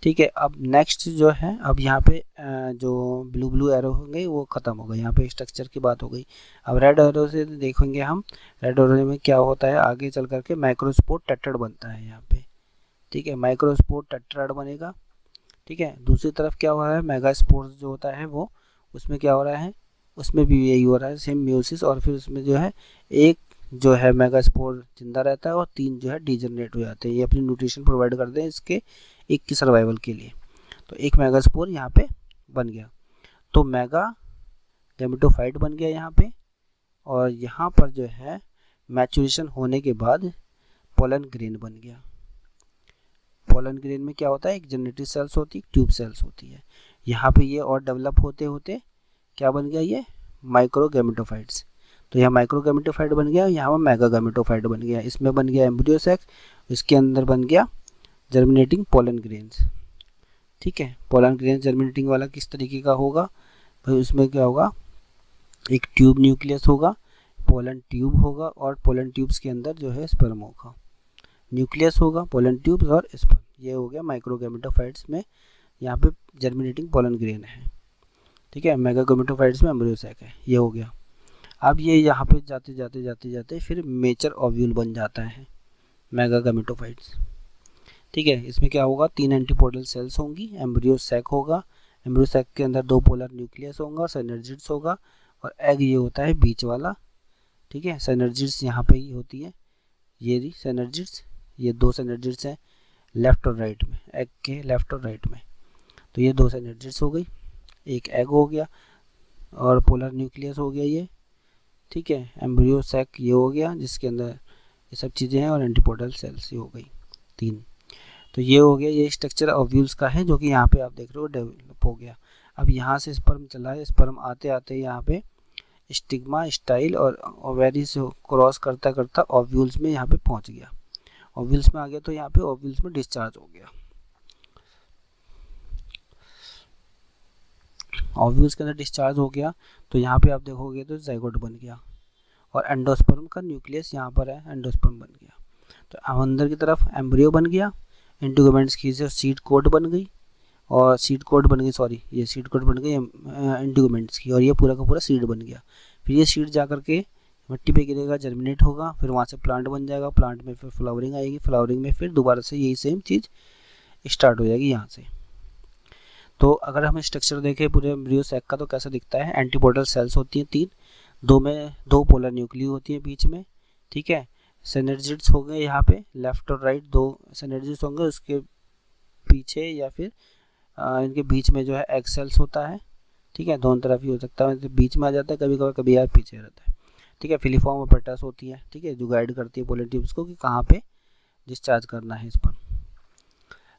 ठीक है। अब नेक्स्ट जो है, अब यहाँ पे जो ब्लू एरो होंगे वो ख़त्म हो गए, यहाँ पे स्ट्रक्चर की बात हो गई। अब रेड एरो से देखेंगे हम, रेड एरो में क्या होता है, आगे चल करके माइक्रोस्पोर टेट्राड बनता है यहाँ पे, ठीक है, माइक्रोस्पोर टेट्राड बनेगा, ठीक है। दूसरी तरफ क्या हो रहा है, मेगास्पोर्स जो होता है वो, उसमें क्या हो रहा है, उसमें भी यही हो रहा है सेम म्यूसिस, और फिर उसमें जो है एक जो है मेगास्पोर जिंदा रहता है और 3 जो है डिजनरेट हो जाते हैं। ये अपनी न्यूट्रिशन प्रोवाइड करते हैं इसके एक की सर्वाइवल के लिए। तो एक मेगास्पोर यहाँ पे बन गया, तो मेगा गैमेटोफाइट बन गया यहाँ पे, और यहाँ पर जो है मैचुरेशन होने के बाद पोलन ग्रेन बन गया। पोलन ग्रेन में क्या होता है, एक जनरेटिव सेल्स होती है, ट्यूब सेल्स होती है। यहाँ पे ये और डेवलप होते होते क्या बन गया, ये माइक्रो गैमेटोफाइट्स। तो यहाँ माइक्रो गैमेटोफाइट बन गया, यहाँ मेगा गैमेटोफाइट बन गया। इसमें बन गया एम्ब्रियो सेक्स, इसके अंदर बन गया जर्मिनेटिंग पोलन ग्रेन्स, ठीक है। पोलन ग्रेन जर्मिनेटिंग वाला किस तरीके का होगा भाई, उसमें क्या होगा, एक ट्यूब न्यूक्लियस होगा, पोलन ट्यूब होगा और पोलन ट्यूब्स के अंदर जो है स्पर्म होगा। न्यूक्लियस होगा, पोलन ट्यूब्स और स्पर्म, ये हो गया माइक्रोगैमेटोफाइट्स में। यहाँ पे जर्मिनेटिंग पोलन ग्रेन है, ठीक है। मेगागैमेटोफाइट्स में एम्ब्रियो सैक है, ये हो गया। अब ये यहाँ पे जाते जाते जाते जाते फिर मेचर ओव्यूल बन जाता है मेगागैमेटोफाइट्स, ठीक है। इसमें क्या होगा, 3 एंटीपोडल सेल्स होंगी, एम्ब्रियो सैक होगा, एम्ब्रियो सैक के अंदर 2 पोलर न्यूक्लियस होगा, सिनर्जिड्स होगा और एग ये होता है बीच वाला, ठीक है। सिनर्जिड्स यहाँ पे ही होती है, ये रही सिनर्जिड्स, ये 2 सिनर्जिड्स हैं लेफ्ट और राइट में, एग के लेफ्ट और राइट में। तो ये 2 सिनर्जिड्स हो गई, एक एग हो गया और पोलर न्यूक्लियस हो गया ये, ठीक है। एम्ब्रियो सैक ये हो गया जिसके अंदर ये सब चीज़ें हैं और एंटीपोडल सेल्स ये हो गई 3। तो ये हो गया, ये स्ट्रक्चर ओव्यूल्स का है जो कि यहाँ पे आप देख रहे हो डेवलप हो गया। अब यहाँ से स्पर्म चला है, स्पर्म आते आते यहाँ पे स्टिग्मा, स्टाइल और ओवेरी से क्रॉस करता करता ओव्यूल्स में यहाँ पे पहुँच गया। ओव्यूल्स में आ गया तो यहाँ पे ओव्यूल्स में डिस्चार्ज हो गया। ओव्यूल्स के अंदर डिस्चार्ज हो गया तो यहाँ पे आप देखोगे तो जाइगोट बन गया और एंडोस्पर्म का न्यूक्लियस यहाँ पर है, एंडोस्पर्म बन गया। तो अंदर की तरफ एम्ब्रियो बन गया, इंटीगोमेंट्स की से सीड कोट बन गई और सीड कोट बन गई, सॉरी ये सीड कोट बन गई इंटीगोमेंट्स की, और ये पूरा का पूरा सीड बन गया। फिर ये सीड जा करके मिट्टी पे गिरेगा, जर्मिनेट होगा, फिर वहाँ से प्लांट बन जाएगा, प्लांट में फिर फ्लावरिंग आएगी, फ्लावरिंग में फिर दोबारा से यही सेम चीज़ स्टार्ट हो जाएगी यहाँ से। तो अगर हम स्ट्रक्चर देखें पूरे एम्ब्रियो सैक का तो कैसा दिखता है, एंटीपोडल सेल्स होती हैं 3, 2 में 2 पोलर न्यूक्ली होती है बीच में, ठीक है। सिनर्जिड्स हो गए यहाँ पे लेफ्ट और राइट, 2 सिनर्जिड्स होंगे, उसके पीछे या फिर इनके बीच में जो है एग सेल्स होता है, ठीक है। दोनों तरफ ही हो सकता है, बीच में आ जाता है कभी कभी, कभी यार पीछे रहता है, ठीक है। फिलीफॉर्म अपैरेटस होती है, ठीक है, जो गाइड करती है पोलन ट्यूब्स को कि कहाँ पे डिस्चार्ज करना है इस पर।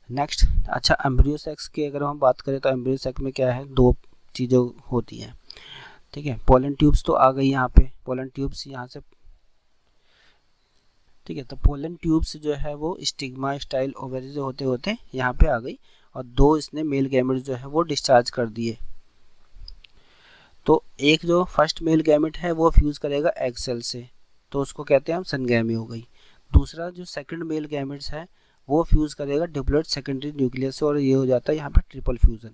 नेक्स्ट, अच्छा एम्ब्रियो सेक्स की अगर हम बात करें तो एम्ब्रियो सेक्स में क्या है, 2 चीज़ें होती हैं, ठीक है। पोलन ट्यूब्स तो आ गई यहाँ पे, पोलन ट्यूब्स यहाँ से, ठीक है। तो पोलन ट्यूब्स जो है वो स्टिग्मा, स्टाइल, ओवेरी जो होते होते यहाँ पे आ गई और 2 इसने मेल गैमेट जो है वो डिस्चार्ज कर दिए। तो एक जो फर्स्ट मेल गैमेट है वो फ्यूज़ करेगा एग सेल से, तो उसको कहते हैं हम सनगैमी हो गई। दूसरा जो सेकंड मेल गैमेट्स है वो फ्यूज़ करेगा डिप्लॉइड सेकेंडरी न्यूक्लियस से और ये हो जाता है यहाँ पे ट्रिपल फ्यूज़न।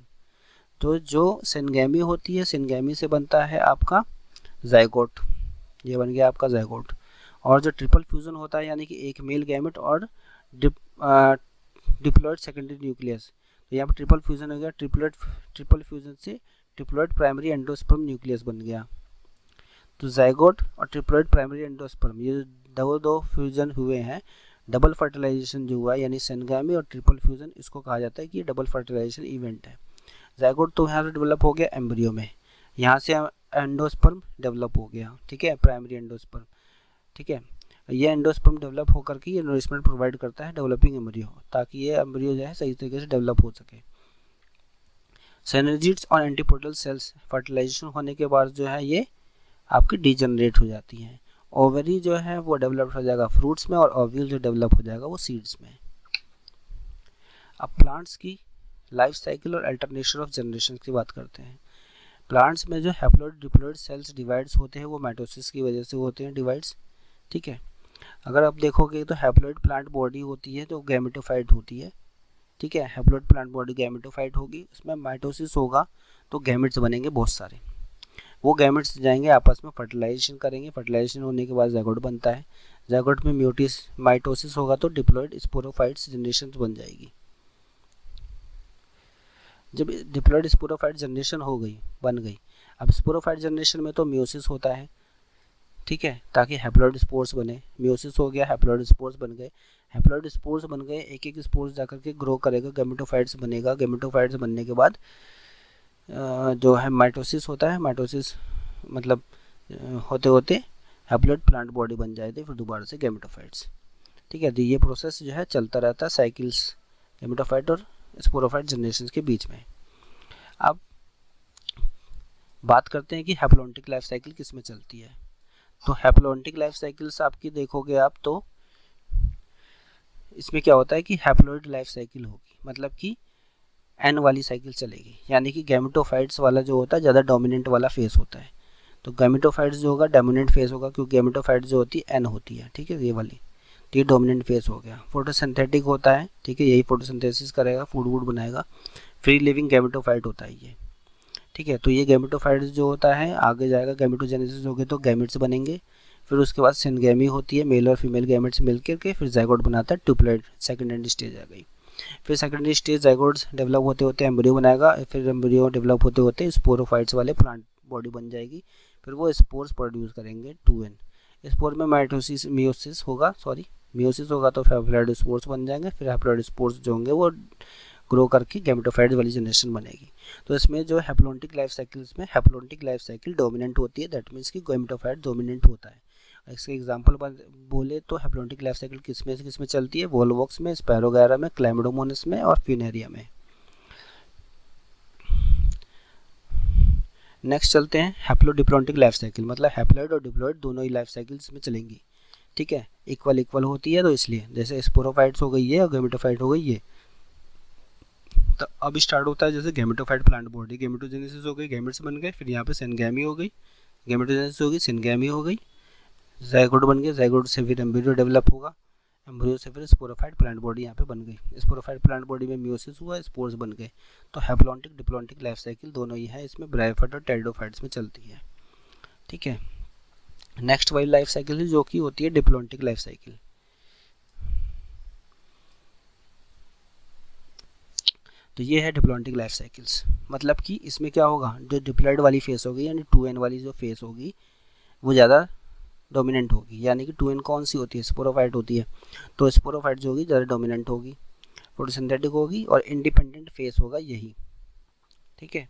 तो जो सिनगैमी होती है, सिनगैमी से बनता है आपका जाइगोट, ये बन गया आपका जाइगोट। और जो ट्रिपल फ्यूज़न होता है यानी कि एक मेल गैमेट और डिप्लॉइड सेकेंडरी न्यूक्लियस, तो यहाँ पर ट्रिपल फ्यूज़न हो गया, ट्रिपल फ्यूज़न से ट्रिप्लॉइड प्राइमरी एंडोस्पर्म न्यूक्लियस बन गया। तो जाइगोट और ट्रिप्लॉइड प्राइमरी एंडोस्पर्म ये 2 फ्यूज़न हुए हैं, डबल फर्टिलाइजेशन जो हुआ है यानी सिनगैमी और ट्रिपल फ्यूज़न, इसको कहा जाता है कि ये डबल फर्टिलाइजेशन इवेंट है। जाइगोट तो यहाँ से डेवलप हो गया एम्ब्रियो में, यहाँ से एंडोस्पर्म डेवलप हो गया, ठीक है, प्राइमरी एंडोस्पर्म, ठीक है। ये एंडोस्पर्म डेवलप होकर के ये नरिशमेंट प्रोवाइड करता है डेवलपिंग एम्ब्रियो, ताकि ये एम्ब्रियो जो है सही तरीके से डेवलप हो सके। सिनर्जिड्स और एंटीपोडल सेल्स फर्टिलाइजेशन होने के बाद जो है ये आपकी डीजनरेट हो जाती हैं। ओवरी जो है वो डेवलप हो जाएगा फ्रूट्स में और ओव्यूल जो डेवलप हो जाएगा वो सीड्स में। अब प्लांट्स की लाइफ साइकिल और अल्टरनेशन ऑफ जनरेशन की बात करते हैं। प्लांट्स में जो हैप्लॉइड डिप्लॉइड सेल्स डिवाइड्स होते हैं वो माइटोसिस की वजह से होते हैं डिवाइड्स, ठीक है। अगर आप देखोगे तो हैप्लॉइड प्लांट बॉडी होती है जो गैमेटोफाइट होती है, ठीक है। हैप्लॉइड प्लांट बॉडी गैमेटोफाइट होगी, उसमें माइटोसिस होगा तो गैमेट्स बनेंगे बहुत सारे, वो गैमेट्स जाएंगे आपस में फर्टिलाइजेशन करेंगे, फर्टिलाइजेशन होने के बाद जाइगोट बनता है, जाइगोट में माइटोसिस होगा तो डिप्लॉइड स्पोरोफाइट्स जनरेशन बन जाएगी। जब डिप्लॉइड स्पोरोफाइट जनरेशन हो गई, बन गई, अब स्पोरोफाइट जनरेशन में तो मियोसिस होता है, ठीक है, ताकि हैप्लॉइड स्पोर्स बने। मियोसिस हो गया, हैप्लॉइड स्पोर्स बन गए, हैप्लॉइड स्पोर्स बन गए, एक एक स्पोर्स जाकर के ग्रो करेगा, गैमेटोफाइट्स बनेगा, गैमेटोफाइट्स बनने के बाद जो है माइटोसिस होता है, माइटोसिस मतलब होते होते हैप्लॉइड प्लांट बॉडी बन जाती फिर दोबारा से गैमेटोफाइट्स, ठीक है। तो ये प्रोसेस जो है चलता रहता है साइकिल्स गैमेटोफाइट और स्पोरोफाइट जनरेशन के बीच में। अब बात करते हैं कि हैप्लॉन्टिक लाइफ साइकिल किस में चलती है। तो हैप्लॉन्टिक लाइफ साइकिल्स आपकी देखोगे आप तो इसमें क्या होता है कि हैप्लॉइड लाइफ साइकिल होगी, मतलब कि एन वाली साइकिल चलेगी, यानी कि गैमेटोफाइट्स वाला जो होता है ज़्यादा डोमिनेंट वाला फेस होता है। तो गैमेटोफाइट्स जो होगा डोमिनेंट फेस होगा, क्योंकि गैमेटोफाइट्स जो होती है एन होती है, ठीक है, ये वाली, तो ये डोमिनेंट फेस हो गया। फोटोसिंथेटिक होता है, ठीक है, यही फोटोसिंथेसिस करेगा, फूड वूड बनाएगा। फ्री लिविंग गैमेटोफाइट होता है ये, ठीक है। तो ये गैमेटोफाइट्स जो होता है आगे जाएगा, गैमेटोजेनेसिस हो गए तो गैमेट्स बनेंगे, फिर उसके बाद सिनगैमी होती है, मेल और फीमेल गैमेट्स मिलकर के फिर जाइगोट बनाता है, ट्यूपलेट सेकंड एंड स्टेज आ गई। फिर सेकेंड स्टेज जाइगोट्स डेवलप होते होते एम्ब्रियो बनाएगा, फिर एम्ब्रियो डेवलप होते होते स्पोरोफाइट्स वाले प्लांट बॉडी बन जाएगी, फिर वो स्पोर्स प्रोड्यूस करेंगे 2n। स्पोर में माइटोसिस मियोसिस होगा, सॉरी मियोसिस होगा तो हैप्लॉइड स्पोर्स बन जाएंगे, फिर हैप्लॉइड स्पोर्स जो होंगे वो ग्रो करके गैमेटोफाइट्स वाली जनरेशन बनेगी। तो इसमें जो हैप्लॉन्टिक लाइफ साइकिल्स में हैप्लॉन्टिक लाइफ साइकिल डोमिनेंट होती है, दैट मीन्स कि गैमेटोफाइट डोमिनेंट होता है। इसके एग्जांपल बोले तो हैप्लॉन्टिक लाइफ साइकिल किसमें चलती है, वोल्वॉक्स में, स्पैरोगैरा में, क्लैमिडोमोनास में और फिनेरिया में। नेक्स्ट चलते हैं हैप्लोडिप्लॉन्टिक लाइफ साइकिल, मतलब हैप्लॉइड और डिप्लॉइड दोनों ही लाइफ साइकिल्स में चलेंगी, ठीक है, इक्वल होती है, तो इसलिए जैसे स्पोरोफाइट्स हो गई है और गैमेटोफाइट हो गई है। तो अब स्टार्ट होता है जैसे गैमेटोफाइट प्लांट बॉडी, गैमेटोजेनेसिस हो गई, गैमेट्स बन गए, फिर यहाँ पे सिनगैमी हो गई, गैमेटोजेनेसिस हो गई, सिनगैमी हो गई, जाइगोट बन गया, जाइगोट से फिर एम्ब्रियो डेवलप होगा, एम्ब्रियो से फिर स्पोरोफाइट प्लांट बॉडी यहाँ पे बन गई, स्पोरोफाइट प्लांट बॉडी में मियोसिस हुआ, स्पोर्स बन गए। तो हैप्लॉन्टिक डिप्लॉन्टिक लाइफ साइकिल दोनों ही है, इसमें ब्रायोफाइट और टेरिडोफाइट्स में चलती है, ठीक है। नेक्स्ट वाली लाइफ साइकिल है जो कि होती है डिप्लॉन्टिक लाइफ साइकिल। तो ये है डिप्लॉन्टिक लाइफ साइकिल्स, मतलब कि इसमें क्या होगा, जो डिप्लॉइड वाली फेस होगी यानी 2n वाली जो फेस होगी वो ज़्यादा डोमिनेंट होगी, यानी कि 2n कौन सी होती है, स्पोरोफाइट होती है, तो स्पोरोफाइट जो होगी ज़्यादा डोमिनेंट होगी, फोटोसिंथेटिक होगी और इंडिपेंडेंट फेस होगा यही, ठीक है।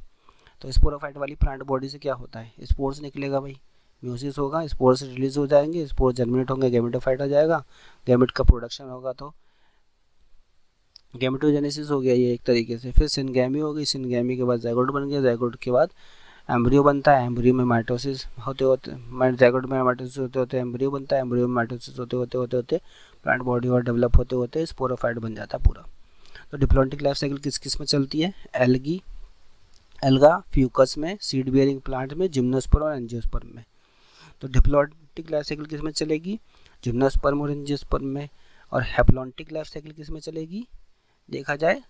तो स्पोरोफाइट वाली प्लांट बॉडी से क्या होता है, स्पोर्स निकलेगा भाई, म्यूसिस होगा, स्पोर्स रिलीज हो जाएंगे, स्पोर्स जर्मिनेट होंगे, गैमेटोफाइट आ जाएगा, गैमेट का प्रोडक्शन होगा तो गैमेटोजेनेसिस हो गया ये एक तरीके से, फिर सिनगैमी हो गई, सिनगैमी के बाद जाइगोट बन गया, जाइगोट के बाद एम्ब्रियो बनता है, एम्ब्रियो में माइटोसिस होते होते जाइगोट में माइटोसिस होते होते एम्ब्रियो बनता है, एम्ब्रियो में माइटोसिस होते प्लांट बॉडी और डेवलप होते होते स्पोरोफाइट बन जाता है पूरा। तो डिप्लॉन्टिक लाइफ साइकिल किस किस में चलती है, एल्गा फ्यूकस में, सीड बियरिंग प्लांट में, जिम्नोस्पर्म और एंजियोस्पर्म में। तो डिप्लॉन्टिक लाइफ साइकिल किस में चलेगी, जिम्नोस्पर्म और एंजियोस्पर्म में। और हैप्लॉन्टिक लाइफ साइकिल किस में चलेगी देखा जाए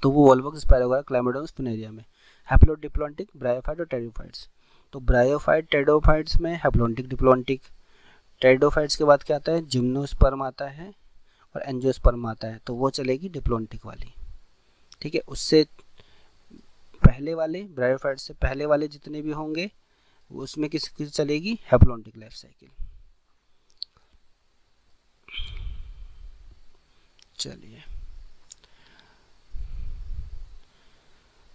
तो वो वोल्वॉक्स, स्पैरोगैरा, क्लैमिडोमस, फिनेरिया में। हैप्लोडिप्लॉन्टिक ब्रायोफाइट और टेरिडोफाइट्स, तो ब्रायोफाइट टेरिडोफाइट्स में हैप्लॉन्टिक डिप्लॉन्टिक, टेरिडोफाइट्स के बाद क्या आता है, जिम्नोस्पर्म आता है और एंजियोस्पर्म आता है, तो वो चलेगी डिप्लॉन्टिक वाली, ठीक है। उससे पहले वाले ब्रायोफाइट से पहले वाले जितने भी होंगे उसमें किस चलेगी, हैप्लॉन्टिक लाइफ साइकिल। चलिए,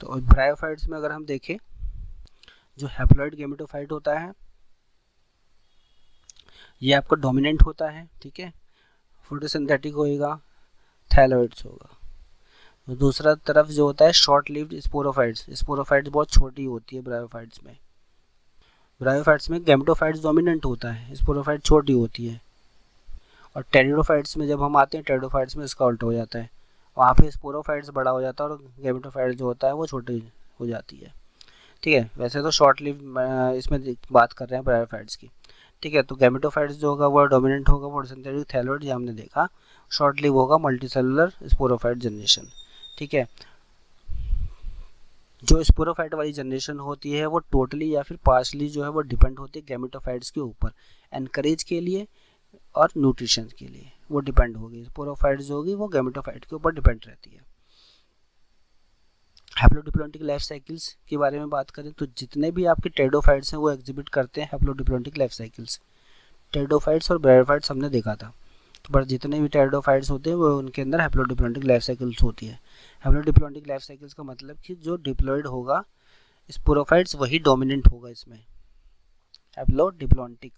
तो ब्रायोफाइट्स में अगर हम देखें, जो हैप्लॉइड गैमेटोफाइट होता है ये आपका डोमिनेंट होता है, ठीक है, फोटोसिंथेटिक होएगा, थैलोइड्स होगा। तो दूसरा तरफ जो होता है शॉर्ट लिव्ड स्पोरोफाइट्स, स्पोरोफाइट्स बहुत छोटी होती है ब्रायोफाइट्स में, ब्रायोफाइट्स में गैमेटोफाइट्स डोमिनेंट होता है, स्पोरोफाइट छोटी होती है। और टेरिडोफाइट्स में जब हम आते हैं, टेरिडोफाइट्स में इसका उल्टा हो जाता है, वहाँ पे स्पोरोफाइट्स बड़ा हो जाता है और गैमेटोफाइट जो होता है वो छोटी हो जाती है, ठीक है। वैसे तो शॉर्ट लिव इसमें बात कर रहे हैं ब्रायोफाइट्स की, ठीक है। तो गैमेटोफाइट्स जो होगा वो डोमिनेंट होगा, फोटोसिंथेटिक, थैलोइड ये हमने देखा, शॉर्ट लिव होगा मल्टीसेलुलर स्पोरोफाइट जनरेशन, ठीक है। जो स्पोरोफाइट वाली जनरेशन होती है वो टोटली या फिर पार्शली जो है वो डिपेंड होती है गैमेटोफाइट्स के ऊपर, एनकरेज के लिए और न्यूट्रिशन के लिए वो डिपेंड होगी। स्पोरोफाइट जो होगी वो गैमेटोफाइट के ऊपर डिपेंड रहती है। हैप्लोडिप्लॉन्टिक लाइफ साइकिल्स के बारे में बात करें तो जितने भी आपके टेरिडोफाइट्स हैं वो एग्जिबिट करते हैं हैप्लोडिप्लॉन्टिक लाइफ साइकिल्स। टेरिडोफाइट्स और ब्रायोफाइट्स हमने देखा था, पर जितने भी टेरिडोफाइट्स होते हैं वो उनके अंदर हैप्लोडिप्लॉन्टिक लाइफ साइकिल्स होती है। हैप्लोडिप्लॉन्टिक लाइफ साइकिल्स का मतलब कि जो डिप्लॉयड होगा स्पोरोफाइट्स वही डोमिनेंट होगा इसमें। हैप्लोडिप्लॉन्टिक,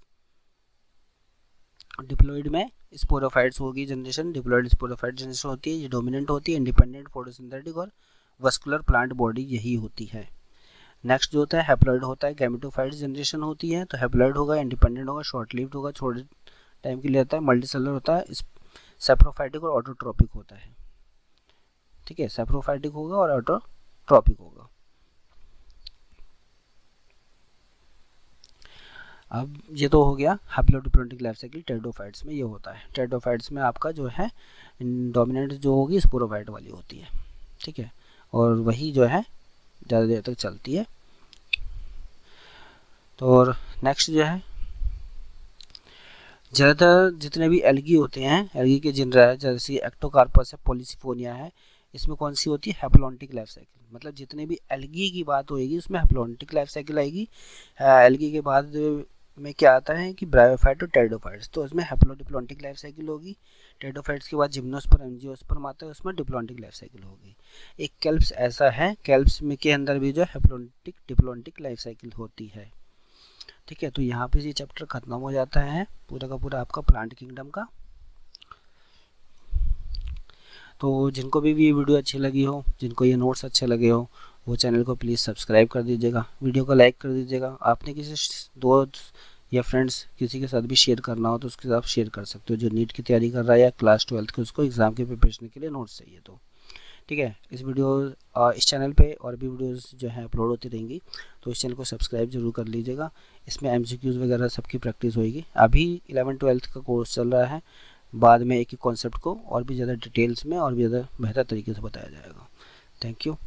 डिप्लॉयड में स्पोरोफाइट्स होगी जनरेशन, डिप्लॉयड स्पोरोफाइट जनरेशन होती है, ये डोमिनेंट होती है, इंडिपेंडेंट फोटोसिंथेटिक और वस्कुलर प्लांट बॉडी यही होती है। नेक्स्ट जो होता है हैप्लॉइड होता है, गैमेटोफाइट्स जनरेशन होती है, तो हैप्लॉइड होगा, इंडिपेंडेंट होगा, शॉर्ट लिव्ड होगा, थोड़े टाइम के लिए रहता है, मल्टीसेलुलर होता है, सेप्रोफाइटिक और ऑटोट्रोपिक होता है, ठीक है। सेप्रोफाइटिक होगा और ऑटोट्रोपिक होगा। अब ये तो हो गया हैप्लोडिप्लॉइडिक लाइफ साइकिल टेरिडोफाइट्स में ये होता है। टेरिडोफाइट्स में आपका जो है डोमिनेंट जो होगी स्पोरोफाइट वाली होती है, ठीक है, और वही जो है ज़्यादा देर तक चलती है। तो और नेक्स्ट जो है ज़्यादातर जितने भी एल्गी होते हैं, एल्गी के जिनरा है जैसे एक्टोकार्पस है, पॉलीसिफोनिया है, इसमें कौन सी होती है हैप्लॉन्टिक लाइफ साइकिल। मतलब जितने भी एल्गी की बात होगी उसमें हैप्लॉन्टिक लाइफ साइकिल आएगी। एल्गी के बाद में क्या आता है कि ब्रायोफाइट और टेरिडोफाइट्स, तो उसमें हैप्लोडिप्लॉन्टिक लाइफ साइकिल होगी। टेरिडोफाइट्स के बाद जिम्नोस्पर्म एंजियोस्पर्म आता है, उसमें डिप्लॉन्टिक लाइफ साइकिल होगी। एक कैल्प्स ऐसा है, कैल्प्स में के अंदर भी जो हैप्लॉन्टिक डिप्लॉन्टिक लाइफ साइकिल होती है, ठीक है। तो यहाँ पे ये चैप्टर खत्म हो जाता है पूरा का पूरा आपका प्लांट किंगडम का। तो जिनको भी ये वीडियो अच्छी लगी हो, जिनको ये नोट्स अच्छे लगे हो, वो चैनल को प्लीज़ सब्सक्राइब कर दीजिएगा, वीडियो को लाइक कर दीजिएगा। आपने किसी दोस्त या फ्रेंड्स किसी के साथ भी शेयर करना हो तो उसके साथ शेयर कर सकते हो, जो नीट की तैयारी कर रहा है या क्लास 12 के उसको एग्ज़ाम के प्रिपरेशन के लिए नोट्स चाहिए तो, ठीक है। इस चैनल पे और भी वीडियोस जो है अपलोड होती रहेंगी, तो इस चैनल को सब्सक्राइब जरूर कर लीजिएगा। इसमें एमसीक्यूज़ वगैरह सबकी प्रैक्टिस होगी। अभी 11-12 का कोर्स चल रहा है, बाद में एक ही कॉन्सेप्ट को और भी ज़्यादा डिटेल्स में और भी ज़्यादा बेहतर तरीके से बताया जाएगा। Thank you.